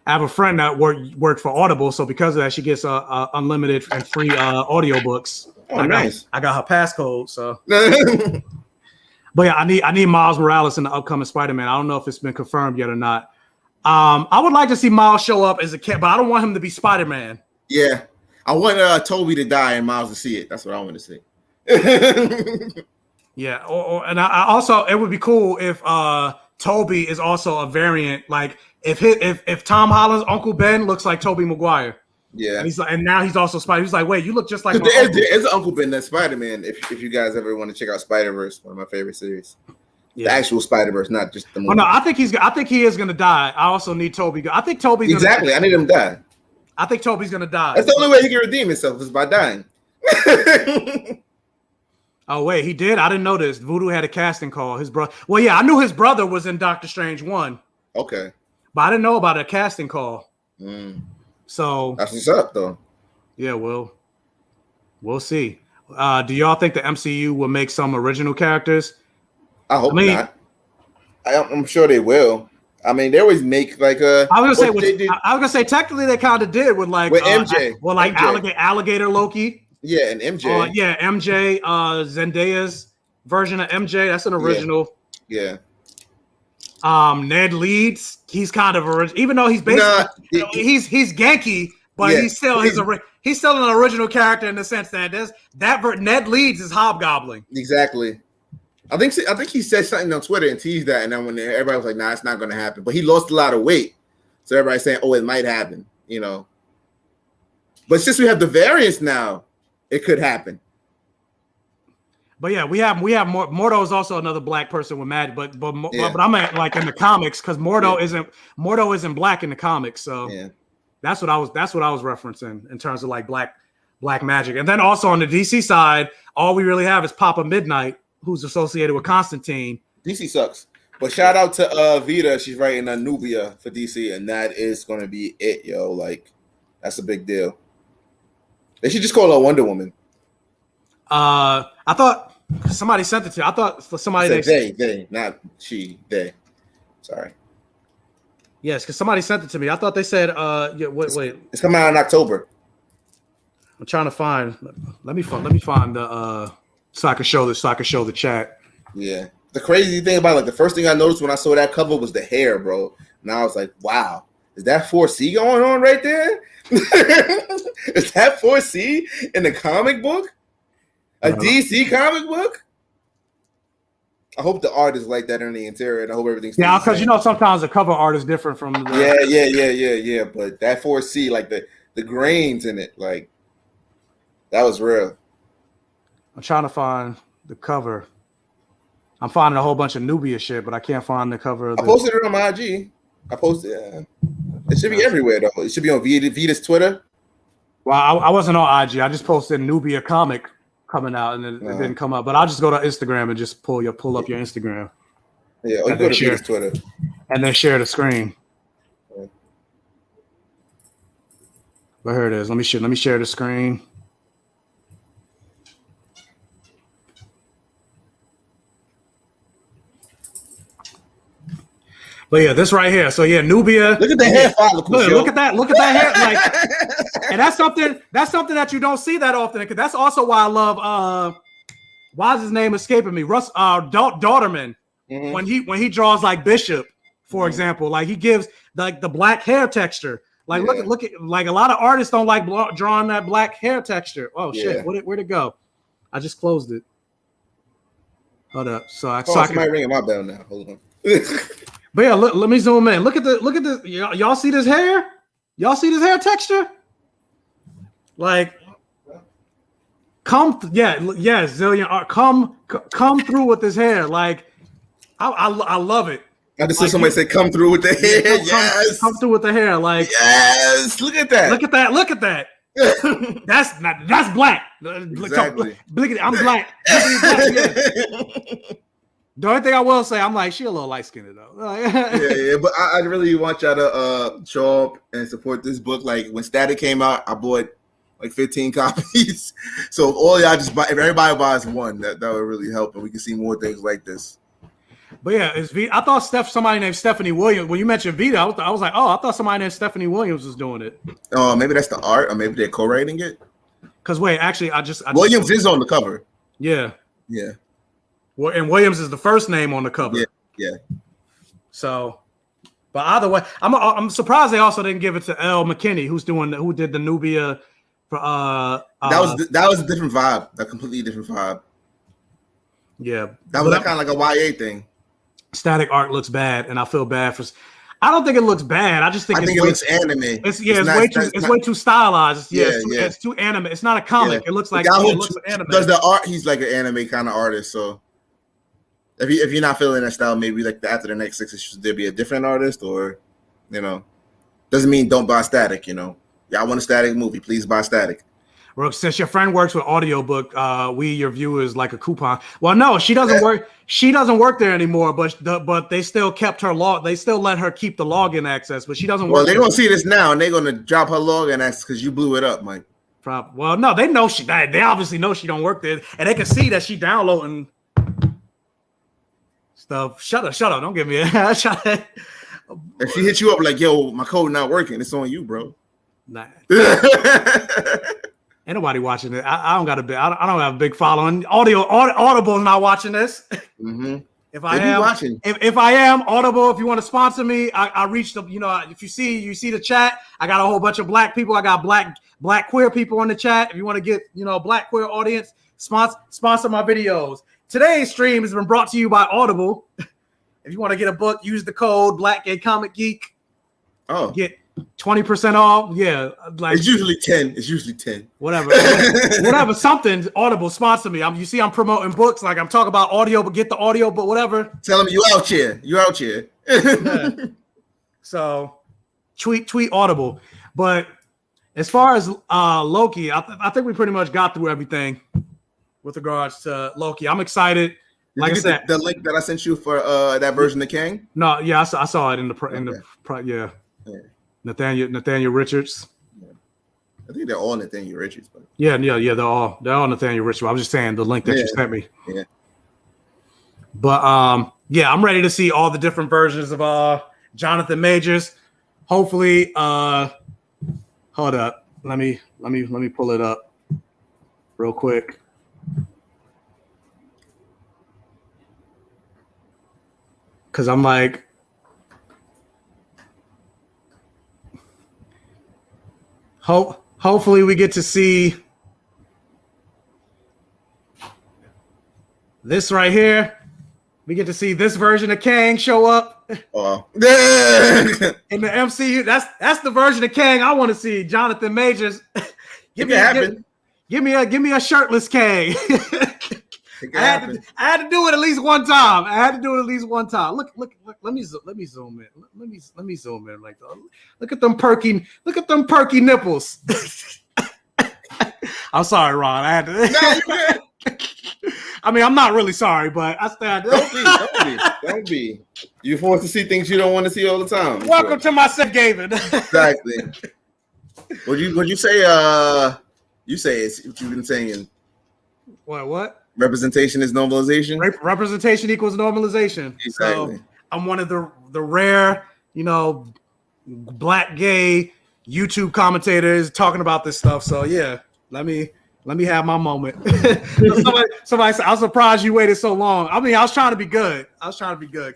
I have a friend that worked for Audible, so because of that, she gets unlimited and free audiobooks.
Oh, nice!
I got her passcode, so. But yeah, I need Miles Morales in the upcoming Spider-Man. I don't know if it's been confirmed yet or not. I would like to see Miles show up as a kid, but I don't want him to be Spider-Man.
Yeah, I want Toby to die and Miles to see it. That's what I want to see.
Yeah, and I also, it would be cool if Toby is also a variant, like. If Tom Holland's Uncle Ben looks like Tobey Maguire.
Yeah.
And he's like, and now he's also Spider. He's like, wait, you look just like my
There's,
uncle.
there's an Uncle Ben that's Spider-Man. If you guys ever want to check out Spider-Verse, one of my favorite series.
Yeah.
The actual Spider-Verse, not just the movie.
Well, no, I think he is gonna die. I also need Toby. I think Toby's
exactly. I need him to die.
I think Toby's gonna die.
That's the only way he can redeem himself is by dying.
Oh wait, he did. I didn't know this. Voodoo had a casting call. His brother. Well, yeah, I knew his brother was in Doctor Strange 1.
Okay.
But I didn't know about a casting call. So
that's what's up, though.
Yeah, we'll see. Do y'all think the MCU will make some original characters?
I hope not. I'm sure they will. I mean, they always make like a.
I was gonna say technically they kind of did with like
MJ.
Well, like
MJ.
alligator Loki.
Yeah, and MJ.
MJ. Zendaya's version of MJ. That's an original.
Yeah.
Ned Leeds. He's kind of original, even though he's basically he's Genki, but he's still he's still an original character in the sense that Ned Leeds is Hobgoblin.
Exactly. I think he said something on Twitter and teased that, and then when everybody was like, "Nah, it's not going to happen," but he lost a lot of weight, so everybody's saying, "Oh, it might happen," you know. But since we have the variants now, it could happen.
But yeah, we have Mordo is also another black person with magic, but I'm at like in the comics because Mordo isn't black in the comics, so that's what I was referencing in terms of like black magic. And then also on the DC side, all we really have is Papa Midnight, who's associated with Constantine.
DC sucks. But shout out to Vita. She's writing a Nubia for DC, and that is going to be it, yo. Like, that's a big deal. They should just call her Wonder Woman.
I thought somebody sent it to you. I thought somebody
they, not she, they. Sorry.
Yes, because somebody sent it to me. I thought they said wait.
It's coming out in October.
I'm trying to find. Let me find the so I can show the chat.
Yeah. The crazy thing about like the first thing I noticed when I saw that cover was the hair, bro. And I was like, wow, is that 4C going on right there? Is that 4C in the comic book? A DC comic book? I hope the art is like that in the interior, and I hope everything's
because sometimes the cover art is different from the
yeah. But that 4C, like the grains in it, like that was real.
I'm trying to find the cover. I'm finding a whole bunch of Nubia shit, but I can't find the cover.
I posted it on my IG. I posted it. It should be everywhere though. It should be on Vita's Twitter.
Well, I wasn't on IG. I just posted Nubia comic coming out, and it didn't come up. But I'll just go to Instagram and just pull up your Instagram.
Yeah, or you go to Vita's Twitter,
and then share the screen.
Yeah.
But here it is. Let me share the screen. But yeah, this right here. So yeah, Nubia.
Look at the hair follicles.
Look at that hair. Like, and that's something that you don't see that often. Because that's also why I love. Why is his name escaping me? Russ Dauterman. Mm-hmm. When he draws like Bishop, for example, like he gives like the black hair texture. Like look at like a lot of artists don't like drawing that black hair texture. Oh shit, where'd it go? I just closed it. Hold up.
Somebody ringing my bell now. Hold on.
But yeah, let me zoom in. Look at this. Y'all see this hair? Y'all see this hair texture? Like, Zillion art. Come through with this hair. Like, I love it.
I just saw somebody say, "Come through with the hair." Yes,
come through with the hair. Like,
yes. Look at that.
Look at that. That's black.
Exactly.
I'm black. The only thing I will say, I'm like, she a little light skinned though.
yeah. But I really want y'all to show up and support this book. Like when Static came out, I bought like 15 copies. So if all y'all just buy, if everybody buys one, that would really help, and we can see more things like this.
But yeah, I thought somebody named Stephanie Williams. When you mentioned Vita, I was like, oh, I thought somebody named Stephanie Williams was doing it.
Oh, maybe that's the art, or maybe they're co-writing it.
Because wait, actually,
Williams is on the cover.
Yeah.
Yeah.
Well, and Williams is the first name on the cover.
Yeah.
So, but either way, I'm surprised they also didn't give it to Elle McKinney, who did the Nubia. For
that was a different vibe, a completely different vibe.
Yeah,
that was kind of like a YA thing.
Static art looks bad, and I feel bad for. I don't think it looks bad. I just think
it looks anime.
It's way too stylized. It's too anime. It's not a comic. It looks like it looks anime.
Does the art? He's like an anime kind of artist. So if you're not feeling that style, maybe like after the next 6 issues, should there be a different artist, or doesn't mean don't buy Static. Y'all want a Static movie? Please buy Static.
Well, since your friend works with audiobook, your viewers like a coupon. Well, no, she doesn't work. She doesn't work there anymore. But they still kept her They still let her keep the login access. But she doesn't work.
Well, they're gonna see this now, and they're gonna drop her login access because you blew it up, Mike.
Well, no, they know They obviously know she don't work there, and they can see that she downloading stuff. Shut up! Don't give me a shut up.
If she hits you up like, "Yo, my code not working," it's on you, bro.
Nah. Ain't nobody watching it. I don't got a big. I don't have a big following. Audible's not watching this.
Mm-hmm.
If I am Audible, if you want to sponsor me, I reached the. If you see the chat, I got a whole bunch of black people. I got black queer people in the chat. If you want to get black queer audience, sponsor my videos. Today's stream has been brought to you by Audible. If you want to get a book, use the code BlackGayComicGeek.
Oh,
get 20% off. Yeah, like
it's usually 10.
Whatever. Something. Audible sponsor me. I'm promoting books. Like I'm talking about audio, but get the audio, but whatever.
Tell them you out here.
Yeah. So tweet Audible. But as far as Loki, I think we pretty much got through everything with regards to Loki. I'm excited. Like I said,
the link that I sent you for that version of Kang.
No, yeah, I saw it in the
yeah.
Nathaniel Richards.
Yeah. I think they're all Nathaniel Richards. But
yeah, they're all Nathaniel Richards. I was just saying the link that you sent me.
Yeah.
But I'm ready to see all the different versions of Jonathan Majors. Hopefully, hold up. Let me pull it up real quick. Cause I'm like, hopefully we get to see this right here. We get to see this version of Kang show up in the MCU. That's the version of Kang I want to see. Jonathan Majors. Give me a shirtless Kang. I had to do it at least one time. Look. Let me zoom in. Let me zoom in like that. Look at them perky nipples. I'm sorry, Ron. I had to. I mean, I'm not really sorry, but I stand.
Don't be. You're forced to see things you don't want to see all the time.
Welcome to my Safe Gayven.
Exactly. Would you say? You say it's what you've been saying.
What?
Representation is normalization.
Representation equals normalization.
Exactly.
So I'm one of the rare, black gay YouTube commentators talking about this stuff. So yeah, let me have my moment. somebody said, I'm surprised you waited so long. I mean, I was trying to be good.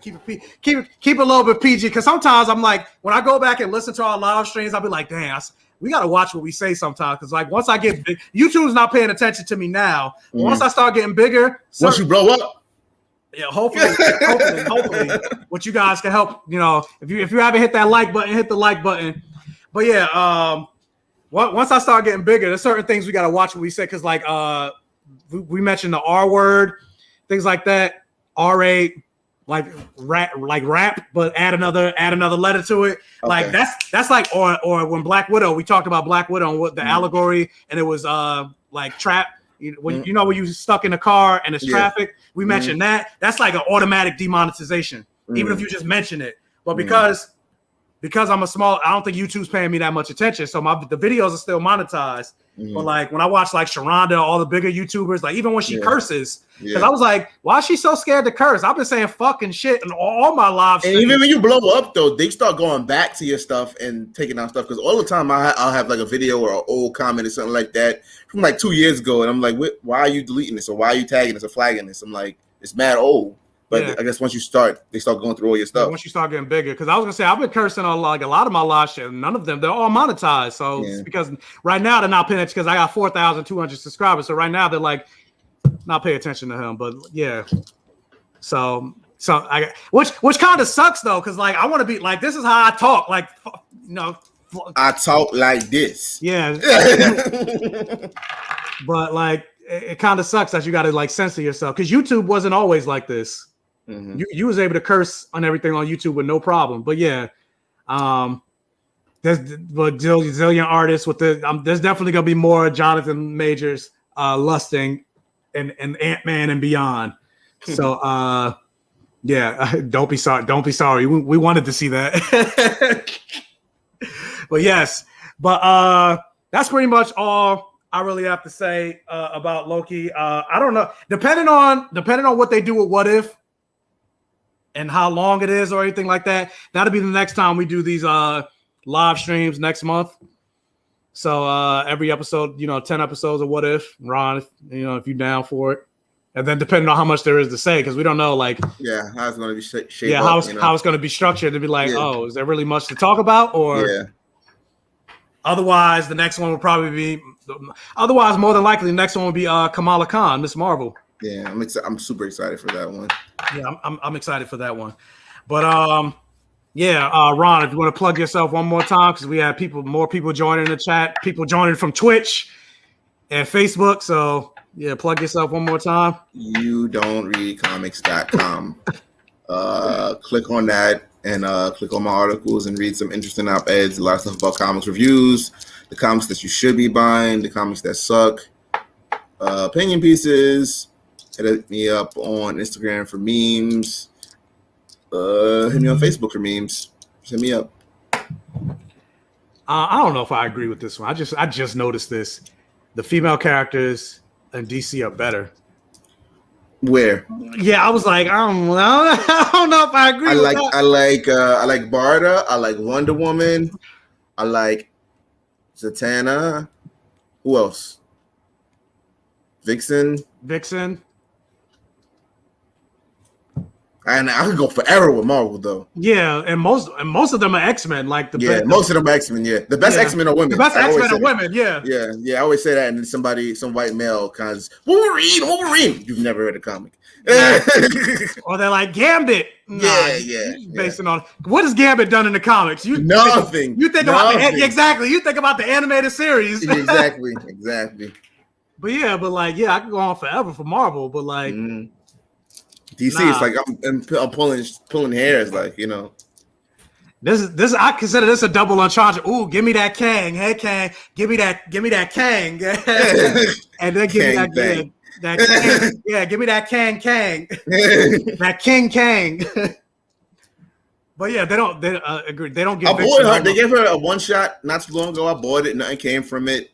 Keep a little bit PG. Because sometimes I'm like, when I go back and listen to our live streams, I'll be like, damn, we got to watch what we say sometimes. Because like once I get big, YouTube's not paying attention to me now. Mm. Once I start getting bigger.
Once you blow up.
Yeah, hopefully, what you guys can help, if you haven't hit that like button, hit the like button. But yeah, once I start getting bigger, there's certain things we got to watch what we say. Because like we mentioned the R word, things like that, R8, like rap, but add another letter to it. Okay. Like that's like or when Black Widow, we talked about Black Widow and what the allegory, and it was like trap. When when you stuck in a car and it's traffic, we mentioned that. That's like an automatic demonetization, even if you just mention it. But because I'm a small, I don't think YouTube's paying me that much attention. So the videos are still monetized. But like when I watch like Sharonda, all the bigger YouTubers, like even when she curses, because I was like, why is she so scared to curse? I've been saying fucking shit in all my lives.
And even when you blow up though, they start going back to your stuff and taking out stuff. Because all the time I'll have like a video or an old comment or something like that from like 2 years ago. And I'm like, why are you deleting this? Or why are you tagging this or flagging this? I'm like, it's mad old. But I guess once you start, they start going through all your stuff.
Once you start getting bigger, because I was gonna say I've been cursing on like a lot of my live shit. None of them, they're all monetized. So it's because right now they're not paying attention because I got 4,200 subscribers. So right now they're like not paying attention to him. But yeah, so So which kind of sucks though, because like I want to be like, this is how I talk, like, you know.
I talk like this.
Yeah. But like it kind of sucks that you got to like censor yourself, because YouTube wasn't always like this. Mm-hmm. You was able to curse on everything on YouTube with no problem. But yeah, there's zillion artists with the. There's definitely gonna be more Jonathan Majors lusting and Ant-Man and beyond. So yeah, don't be sorry. Don't be sorry. We wanted to see that. But yes, but that's pretty much all I really have to say about Loki. I don't know. Depending on what they do with What If and how long it is or anything like that, that'll be the next time we do these live streams next month. So every episode, 10 episodes of What If. Ron, if you're down for it. And then depending on how much there is to say, because we don't know, like,
how it's going to be shaped.
Yeah, how it's going to be structured to be like, oh, is there really much to talk about? Or otherwise, the next one will probably be. Otherwise, more than likely, the next one will be Kamala Khan, Miss Marvel.
Yeah, I'm super excited for that one.
Yeah, I'm excited for that one. But Ron, if you want to plug yourself one more time, because we have more people joining the chat, people joining from Twitch and Facebook. So yeah, plug yourself one more time.
YouDon'tReadComics.com. Click on that and click on my articles and read some interesting op-eds, a lot of stuff about comics reviews, the comics that you should be buying, the comics that suck, opinion pieces. Hit me up on Instagram for memes. Hit me on Facebook for memes. Hit me up.
I don't know if I agree with this one. I just noticed this. The female characters in DC are better.
Where?
Yeah, I was like, I don't know if I agree. I like
Barda. I like Wonder Woman. I like Zatanna. Who else? Vixen. And I could go forever with Marvel though.
Yeah, and most of them are X-Men. Like
most of them are X-Men. Yeah, the best X-Men are women.
The best X-Men are women. Yeah.
I always say that, and then some white male kind of Wolverine. You've never read a comic.
Yeah. Or they're like Gambit. Based on what has Gambit done in the comics?
Nothing.
You think about exactly. You think about the animated series.
Exactly.
But I could go on forever for Marvel, but like.
DC, it's like I'm pulling hairs, like
This I consider this a double entendre. Ooh, give me that Kang. Hey Kang, give me that Kang. And then give me that Kang. Yeah, give me that Kang. That Kang. But yeah, they agree. They don't give.
I bought her. They gave her a one shot not too long ago. I bought it. Nothing came from it.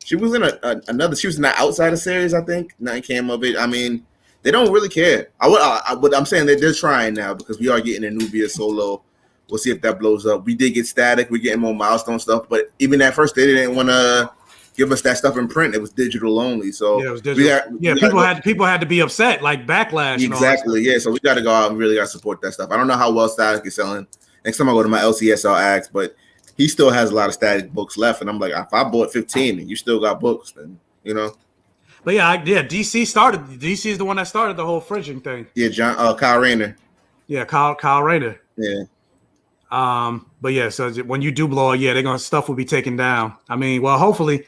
She was in another. She was in the Outsider series, I think. Nothing came of it. I mean. They don't really care. What I'm saying, they're trying now because we are getting a Nubia solo. We'll see if that blows up. We did get Static. We're getting more milestone stuff. But even at first, they didn't want to give us that stuff in print. It was digital only. So
yeah, it was digital. People had to be upset, like backlash.
Exactly. Yeah. So we got to go out and really got to support that stuff. I don't know how well Static is selling. Next time I go to my LCS, I'll ask. But he still has a lot of Static books left. And I'm like, if I bought 15 and you still got books, then
But DC started. DC is the one that started the whole fridging thing.
Yeah, Kyle Rayner.
Yeah, Kyle Rayner.
Yeah.
But yeah, so when you do blow it, stuff will be taken down. I mean, well, hopefully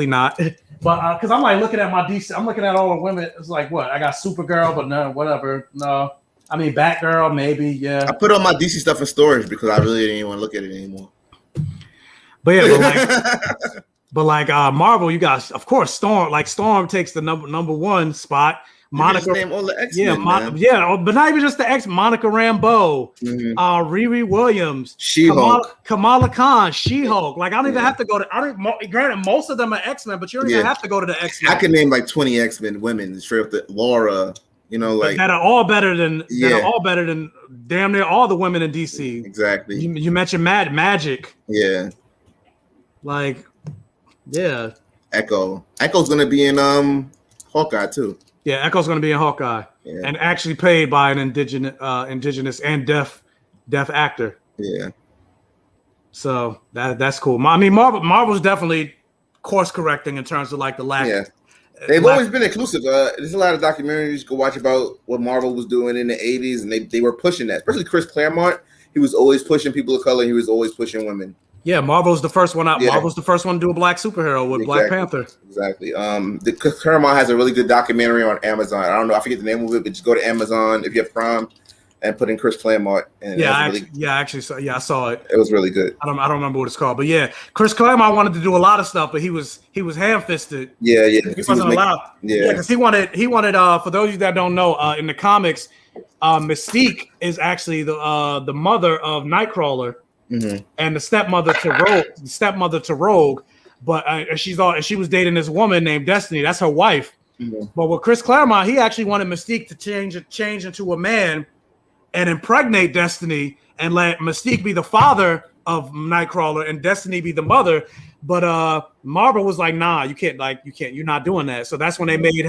not. But because I'm like looking at my DC, I'm looking at all the women. It's like what I got Supergirl, but no, whatever. No, I mean Batgirl, maybe. Yeah.
I put all my DC stuff in storage because I really didn't even want to look at it anymore.
But yeah, but like Marvel, you got of course Storm. Like Storm takes the number one spot. Monica,
name all the X-Men,
but not even just the X. Monica Rambeau, Riri Williams,
She-Hulk,
Kamala Khan, She-Hulk. Like I don't even have to go to. Granted, most of them are X-Men, but you don't even have to go to the X-Men.
I can name like 20 X-Men women straight up. Laura, like
that are all better than damn near all the women in DC.
Exactly.
You mentioned Magic.
Yeah.
Like, yeah.
Echo's gonna be in Hawkeye too.
Yeah, Echo's going to be in Hawkeye, and actually paid by an indigenous and deaf actor.
Yeah.
So that's cool. I mean, Marvel's definitely course correcting in terms of like the lack.
Yeah. They've always been inclusive. There's a lot of documentaries you can watch about what Marvel was doing in the 80s, and they were pushing that. Especially Chris Claremont. He was always pushing people of color. He was always pushing women.
Yeah, Marvel's the first one out. Yeah. Marvel's the first one to do a black superhero with Black Panther.
Exactly. The Claremont has a really good documentary on Amazon. I don't know. I forget the name of it, but just go to Amazon if you have Prime and put in Chris Claremont. And
I saw it.
It was really good.
I don't remember what it's called, but yeah, Chris Claremont wanted to do a lot of stuff, but he was ham-fisted.
Yeah.
He wasn't allowed. Yeah, because he wanted. For those of you that don't know, in the comics, Mystique is actually the mother of Nightcrawler. Mm-hmm. And the stepmother to Rogue, but she was dating this woman named Destiny. That's her wife. Mm-hmm. But with Chris Claremont, he actually wanted Mystique to change into a man and impregnate Destiny and let Mystique be the father of Nightcrawler and Destiny be the mother. But Marvel was like, nah, you can't, you're not doing that. So that's when they made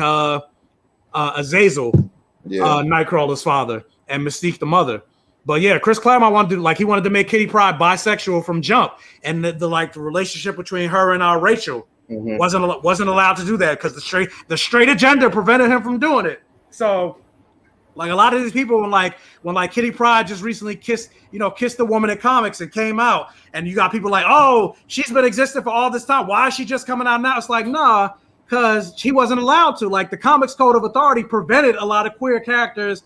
Azazel, Nightcrawler's father, and Mystique the mother. But yeah, Chris Claremont wanted to make Kitty Pryde bisexual from jump, and the relationship between her and Rachel wasn't allowed to do that because the straight agenda prevented him from doing it. So, a lot of these people, when Kitty Pryde just recently kissed the woman in comics and came out, and you got people like, oh, she's been existing for all this time. Why is she just coming out now? It's like, nah, because she wasn't allowed to. The Comics Code of Authority prevented a lot of queer characters,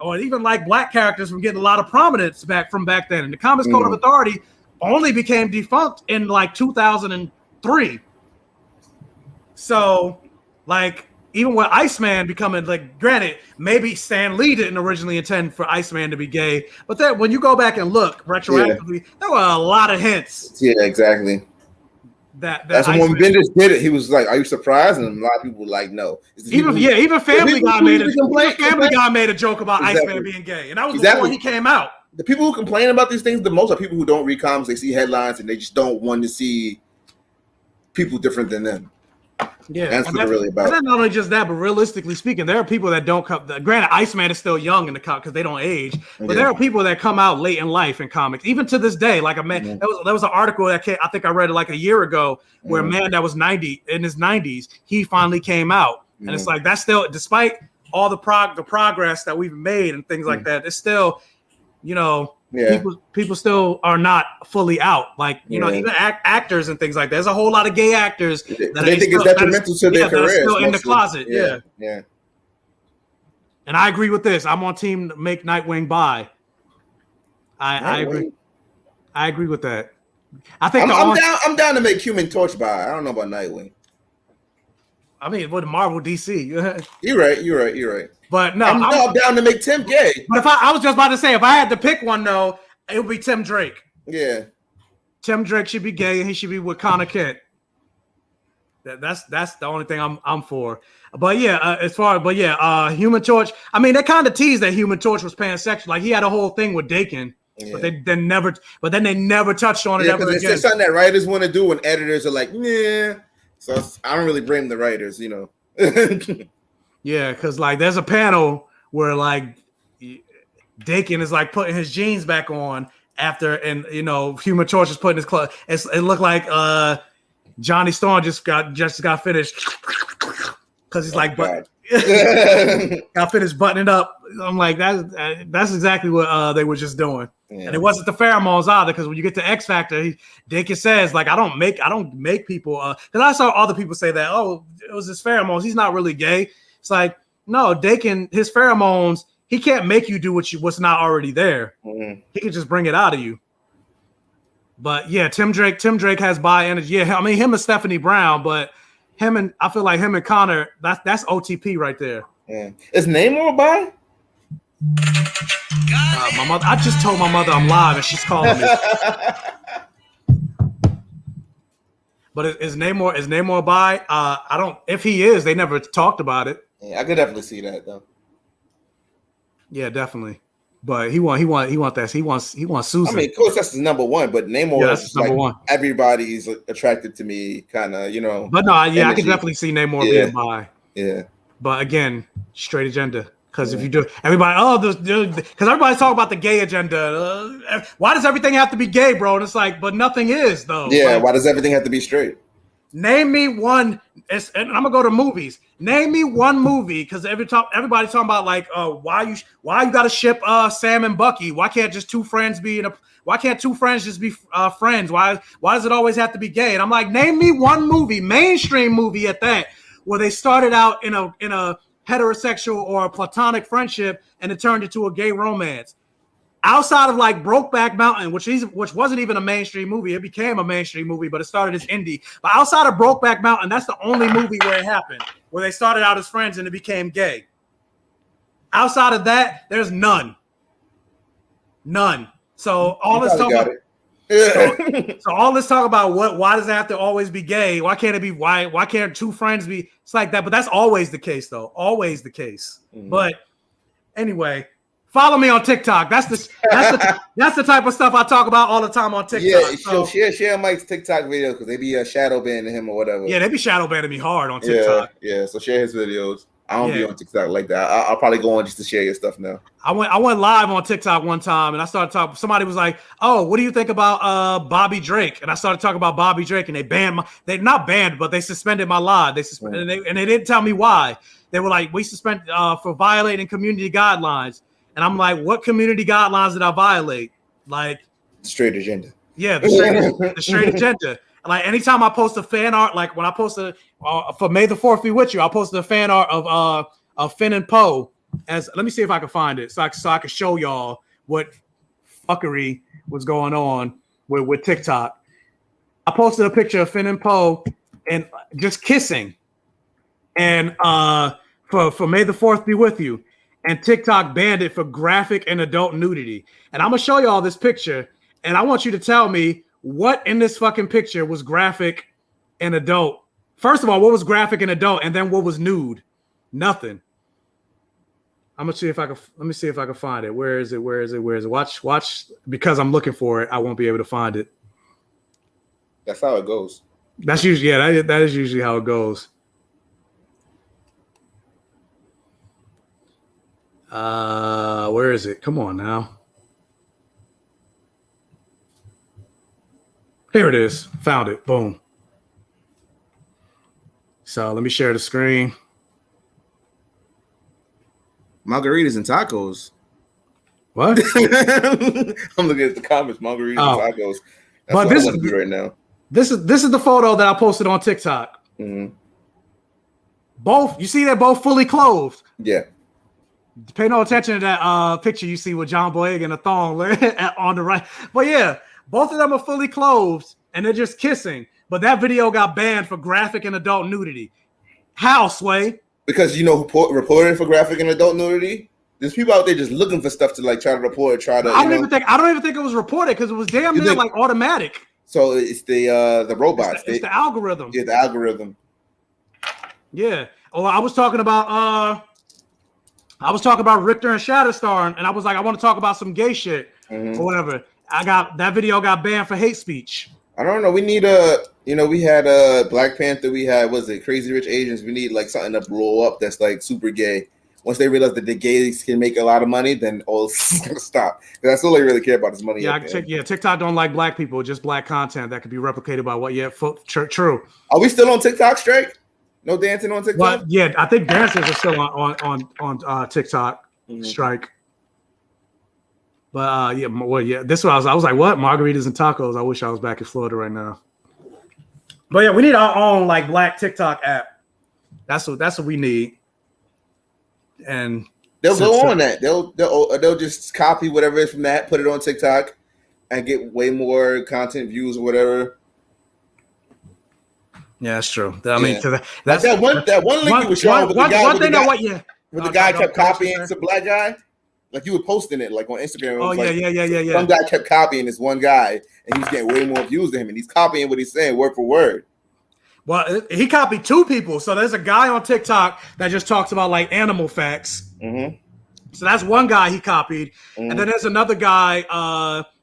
or even black characters, from getting a lot of prominence back then. And the Comics Code of Authority only became defunct in 2003. So, even with Iceman becoming, granted, maybe Stan Lee didn't originally intend for Iceman to be gay, but then when you go back and look retroactively, there were a lot of hints.
Yeah, exactly. That's when Bendis did it. He was like, "Are you surprised?" And a lot of people were like, "No."
Even Family Guy made a joke about Iceman being gay, and that was before he came out.
The people who complain about these things the most are people who don't read comics. They see headlines and they just don't want to see people different than them.
Yeah,
that's what they're really about.
And then not only just that, but realistically speaking, there are people that don't come. Granted, Iceman is still young in the comic because they don't age, but there are people that come out late in life in comics, even to this day. Like a man, there was an article that I think I read it a year ago, where a man that was in his 90s, he finally came out, and it's that's still, despite all the progress that we've made and things like that, it's still, people still are not fully out. Even actors and things like that. There's a whole lot of gay actors that
they think it's detrimental to their careers.
Still in the closet.
Yeah.
And I agree with this. I'm on team to make Nightwing bi. I agree. I agree with that. I think
I'm down to make Human Torch bi. I don't know about Nightwing.
I mean, with Marvel DC.
You're right.
But no,
I'm down to make Tim gay.
But if I was just about to say, if I had to pick one, though, it would be Tim Drake.
Yeah,
Tim Drake should be gay, and he should be with Connor Kent. That's the only thing I'm for. But Human Torch. I mean, they kind of teased that Human Torch was pansexual. He had a whole thing with Dakin, but then they never touched on it ever again.
It's something that writers want to do, and editors are like, yeah. So I don't really blame the writers,
Yeah, because there's a panel where Dakin is putting his jeans back on after, and Human Torch is putting his clothes. It looked like Johnny Storm just got finished because he's got finished buttoning up. I'm like, that's exactly what they were just doing. Yeah. And it wasn't the pheromones either, because when you get to X Factor, Dakin says I don't make people because I saw other people say that, oh, it was his pheromones. He's not really gay. It's no, Dakin, his pheromones, he can't make you do what's not already there. Mm-hmm. He can just bring it out of you. But yeah, Tim Drake has bi energy. Yeah, I mean him and Stephanie Brown, but I feel like him and Connor, that's OTP right there.
Yeah. Is Namor bi?
My mother. I just told my mother I'm live and she's calling me. But is Namor bi? I don't. If he is, they never talked about it.
Yeah, I could definitely see that though.
Yeah, definitely. But he want that. He wants Susan.
I mean, of course that's the number one. But Namor is
number one.
Everybody's attracted to me, kind of,
But no, I can definitely see Namor being bi.
Yeah.
But again, straight agenda. Because if you do, everybody, because everybody's talking about the gay agenda. Why does everything have to be gay, bro? And it's but nothing is though.
Yeah. Why does everything have to be straight?
Name me one. And I'm gonna go to movies. Name me one movie, because everybody's talking about like, why you got to ship Sam and Bucky? Why can't just two friends be in a? Why can't two friends just be friends? Why does it always have to be gay? And I'm like, name me one movie, mainstream movie at that, where they started out in a heterosexual or a platonic friendship and it turned into a gay romance. Outside of like Brokeback Mountain, which wasn't even a mainstream movie, it became a mainstream movie, but it started as indie. But outside of Brokeback Mountain, that's the only movie where it happened, where they started out as friends and it became gay. Outside of that, there's none. So all this talk about, so all this talk about why does it have to always be gay? Why can't it be why can't two friends be? It's like that, but that's always the case, though. Always the case. But anyway. Follow me on TikTok. That's the type of stuff I talk about all the time on TikTok.
Yeah, so share Mike's TikTok videos because they be shadow banning him or whatever.
Yeah, they be shadow banning me hard on TikTok.
Yeah. So share his videos. I don't be on TikTok like that. I'll probably go on just to share your stuff now. I
went live on TikTok one time and I started talking. Somebody was like, "Oh, what do you think about Bobby Drake?" And I started talking about Bobby Drake, and they not banned, but they suspended my live. They suspended and they didn't tell me why. They were like, "We suspend for violating community guidelines." And I'm like, what community guidelines did I violate? Like
straight agenda.
Yeah, the straight agenda. Like anytime I post a fan art, like when I posted for May the 4th be with you, I posted a fan art of Finn and Poe. Let me see if I can find it so I can show y'all what fuckery was going on with TikTok. I posted a picture of Finn and Poe and just kissing, and for May the 4th be with you. And TikTok banned it for graphic and adult nudity. And I'm going to show you all this picture. And I want you to tell me what in this fucking picture was graphic and adult. First of all, what was graphic and adult? And then what was nude? Nothing. I'm going to see if I can. Let me see if I can find it. Where is it? Watch. Because I'm looking for it, I won't be able to find it.
That's how it goes.
That's usually, that is usually how it goes. Where is it? Come on now. Here it is. Found it. Boom. So let me share the screen.
Margaritas and tacos.
What?
I'm looking at the comments. Margaritas and tacos. That's
but
what
this
I want to do right now.
This is the photo that I posted on TikTok.
Mm-hmm.
Both, you see, they're both fully clothed.
Yeah.
Pay no attention to that picture you see with John Boyega and a thong on the right. But yeah, both of them are fully clothed and they're just kissing. But that video got banned for graphic and adult nudity. How, Sway?
Because you know who reported for graphic and adult nudity? There's people out there just looking for stuff to like try to report, I don't even
think it was reported because it was damn near like automatic.
So it's the robots.
It's the algorithm.
Yeah, the algorithm.
Yeah. Oh, I was talking about Richter and Shatterstar, and I was like, I want to talk about some gay shit or whatever. That video got banned for hate speech.
I don't know. We need we had Black Panther. We had Crazy Rich Asians. We need like something to blow up that's like super gay. Once they realize that the gays can make a lot of money, then all this is gonna stop. That's all they really care about is money.
Yeah, TikTok don't like black people, just black content that could be replicated by what? Yeah, true.
Are we still on TikTok strike? No dancing on TikTok?
Well, yeah, I think dancers are still on TikTok strike. But this was I was like, what? Margaritas and tacos. I wish I was back in Florida right now. But yeah, we need our own like black TikTok app. That's what we need. And
they'll go on that. They'll just copy whatever is from that, put it on TikTok, and get way more content views or whatever.
Yeah, that's true. I mean,
that's that one link you were showing with the guy kept copying some black guy. Like you were posting it like on Instagram.
Yeah.
Some guy kept copying this one guy, and he's getting way more views than him, and he's copying what he's saying word for word.
Well, he copied two people. So there's a guy on TikTok that just talks about like animal facts. Mm-hmm. So that's one guy he copied, and then there's another guy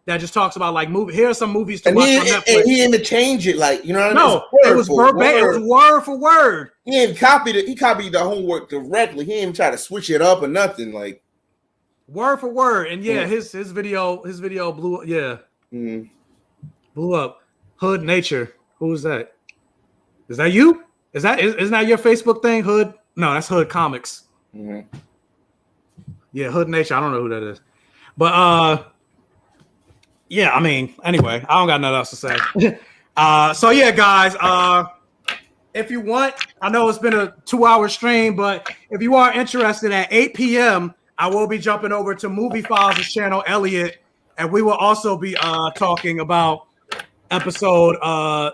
that just talks about like movie. Here are some movies to watch on Netflix.
And he didn't change it, like, you know what I mean?
No, it was verbatim. It was word for word.
He didn't copy it. He copied the homework directly. He didn't try to switch it up or nothing. Like
word for word. And his video blew up. Yeah, blew up. Hood Nature. Who was that? Is that you? Isn't that your Facebook thing? Hood? No, that's Hood Comics.
Mm-hmm.
Yeah, Hood Nation. I don't know who that is. But yeah, I mean, anyway, I don't got nothing else to say. So yeah, guys, if you want, I know it's been a 2-hour stream, but if you are interested at 8 p.m., I will be jumping over to Movie Files' channel, Elliot, and we will also be talking about episode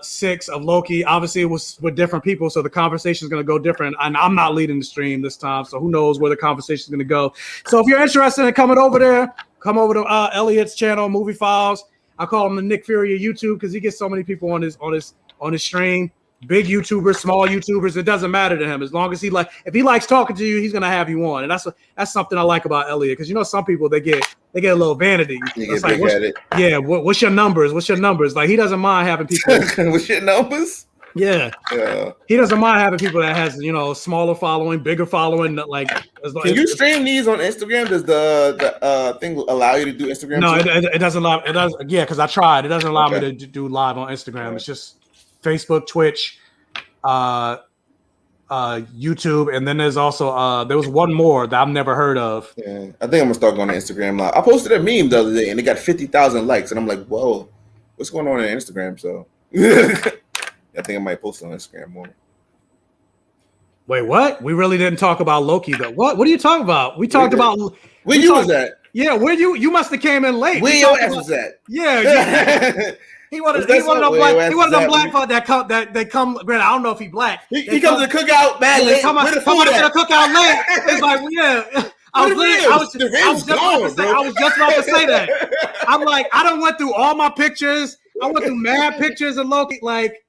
6 of Loki. Obviously, it was with different people, so the conversation is going to go different. And I'm not leading the stream this time, so who knows where the conversation is going to go. So if you're interested in coming over there, come over to Elliot's channel, Movie Files. I call him the Nick Fury of YouTube because he gets so many people on his stream. Big YouTubers, small YouTubers, it doesn't matter to him as long as if he likes talking to you, he's gonna have you on, and that's something I like about Elliot because some people they get a little vanity.
Get big at it.
Yeah, what's your numbers? What's your numbers? Like he doesn't mind having people.
What's your numbers?
Yeah, he doesn't mind having people that has smaller following, bigger following. Like,
can you stream these on Instagram? Does the thing allow you to do Instagram?
No, it doesn't allow. It does. Yeah, because I tried. It doesn't allow me to do live on Instagram. Right. It's just Facebook, Twitch, YouTube, and then there's also there was one more that I've never heard of.
Yeah, I think I'm gonna start going to Instagram Live. I posted a meme the other day and it got 50,000 likes, and I'm like, whoa, what's going on Instagram? So I think I might post it on Instagram more.
Wait, what? We really didn't talk about Loki though. What are you talking about? We talked about
where you was at?
Yeah, where you must have came in late.
Where your ass was at?
Yeah. He wanted them black folk that they come. Granted, I don't know if he black.
He comes to the cookout bad late.
Come to the cookout late. It's like, yeah. I was just about to say that. I'm like, I done went through all my pictures. I went through mad pictures of Loki. Like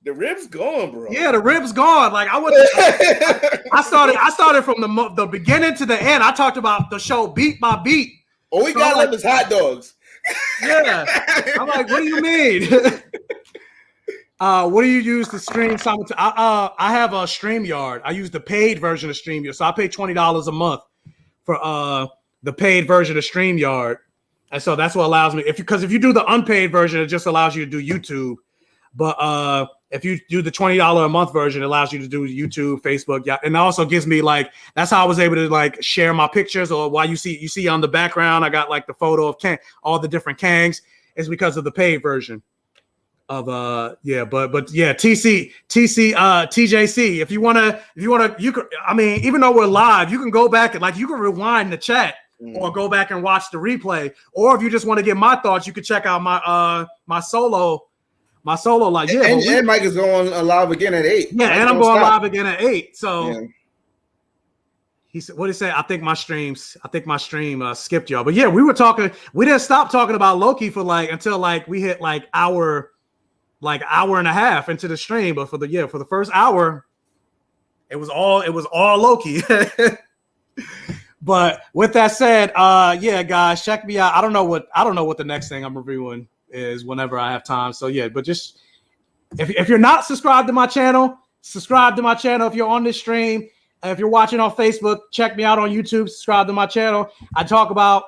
the rib's gone, bro.
Yeah, the rib's gone. Like I started from the beginning to the end. I talked about the show beat by beat.
All we got left is hot dogs.
Yeah, I'm like, what do you mean? What do you use to stream simultaneously? I have a StreamYard. I use the paid version of StreamYard, so I pay $20 a month for the paid version of StreamYard, and so that's what allows me. If you do the unpaid version, it just allows you to do YouTube, but if you do the $20 a month version, it allows you to do YouTube, Facebook, yeah, and it also gives me that's how I was able to share my pictures. Or why you see on the background, I got the photo of all the different Kangs. It's because of the paid version of TJC. If you wanna, you could. I mean, even though we're live, you can go back and you can rewind the chat or go back and watch the replay. Or if you just want to get my thoughts, you can check out my solo. My solo live, yeah.
And Mike is going live again at 8.
Yeah, and I'm going live again at 8. So he said, "What did he say? I think my stream skipped y'all." But yeah, we were talking. We didn't stop talking about Loki for until we hit hour and a half into the stream. But for the first hour, it was all Loki. But with that said, yeah, guys, check me out. I don't know what the next thing I'm reviewing is whenever I have time. So yeah, but just if you're not subscribed to my channel, subscribe to my channel. If you're on this stream, if you're watching on Facebook, check me out on YouTube, subscribe to my channel. I talk about,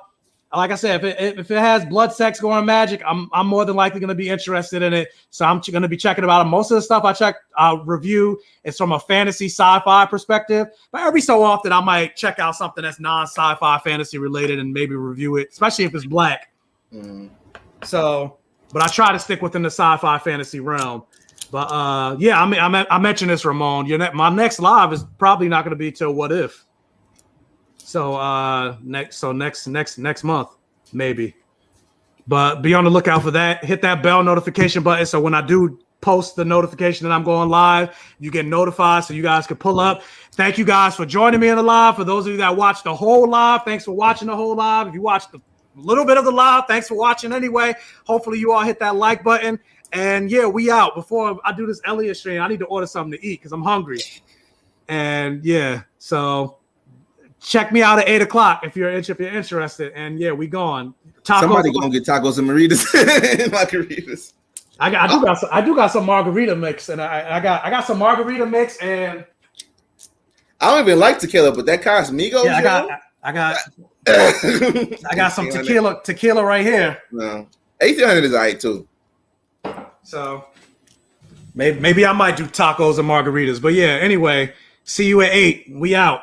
like I said, if it has blood, sex, gore, and magic, I'm more than likely going to be interested in it. So I'm going to be checking about it. Most of the stuff I review is from a fantasy sci-fi perspective, but every so often I might check out something that's non-sci-fi fantasy related and maybe review it, especially if it's black. So, but I try to stick within the sci-fi fantasy realm. But yeah, I mentioned this, Ramon. My next live is probably not going to be till What If. So next month maybe. But be on the lookout for that. Hit that bell notification button so when I do post the notification that I'm going live, you get notified so you guys can pull up. Thank you guys for joining me in the live. For those of you that watched the whole live, thanks for watching the whole live. If you watched the little bit of the live, thanks for watching anyway. Hopefully you all hit that like button. And yeah, we out. Before I do this Elliot stream, I need to order something to eat because I'm hungry. And yeah, so check me out at 8 o'clock if you're interested. And yeah, we gone.
Somebody gonna get tacos and margaritas.
I do got some margarita mix, and I got some margarita mix, and
I don't even like tequila, but that Casamigos.
Yeah, I got some tequila right here.
No, 1800 is alright too.
So Maybe I might do tacos and margaritas. But yeah, anyway, see you at 8. We out.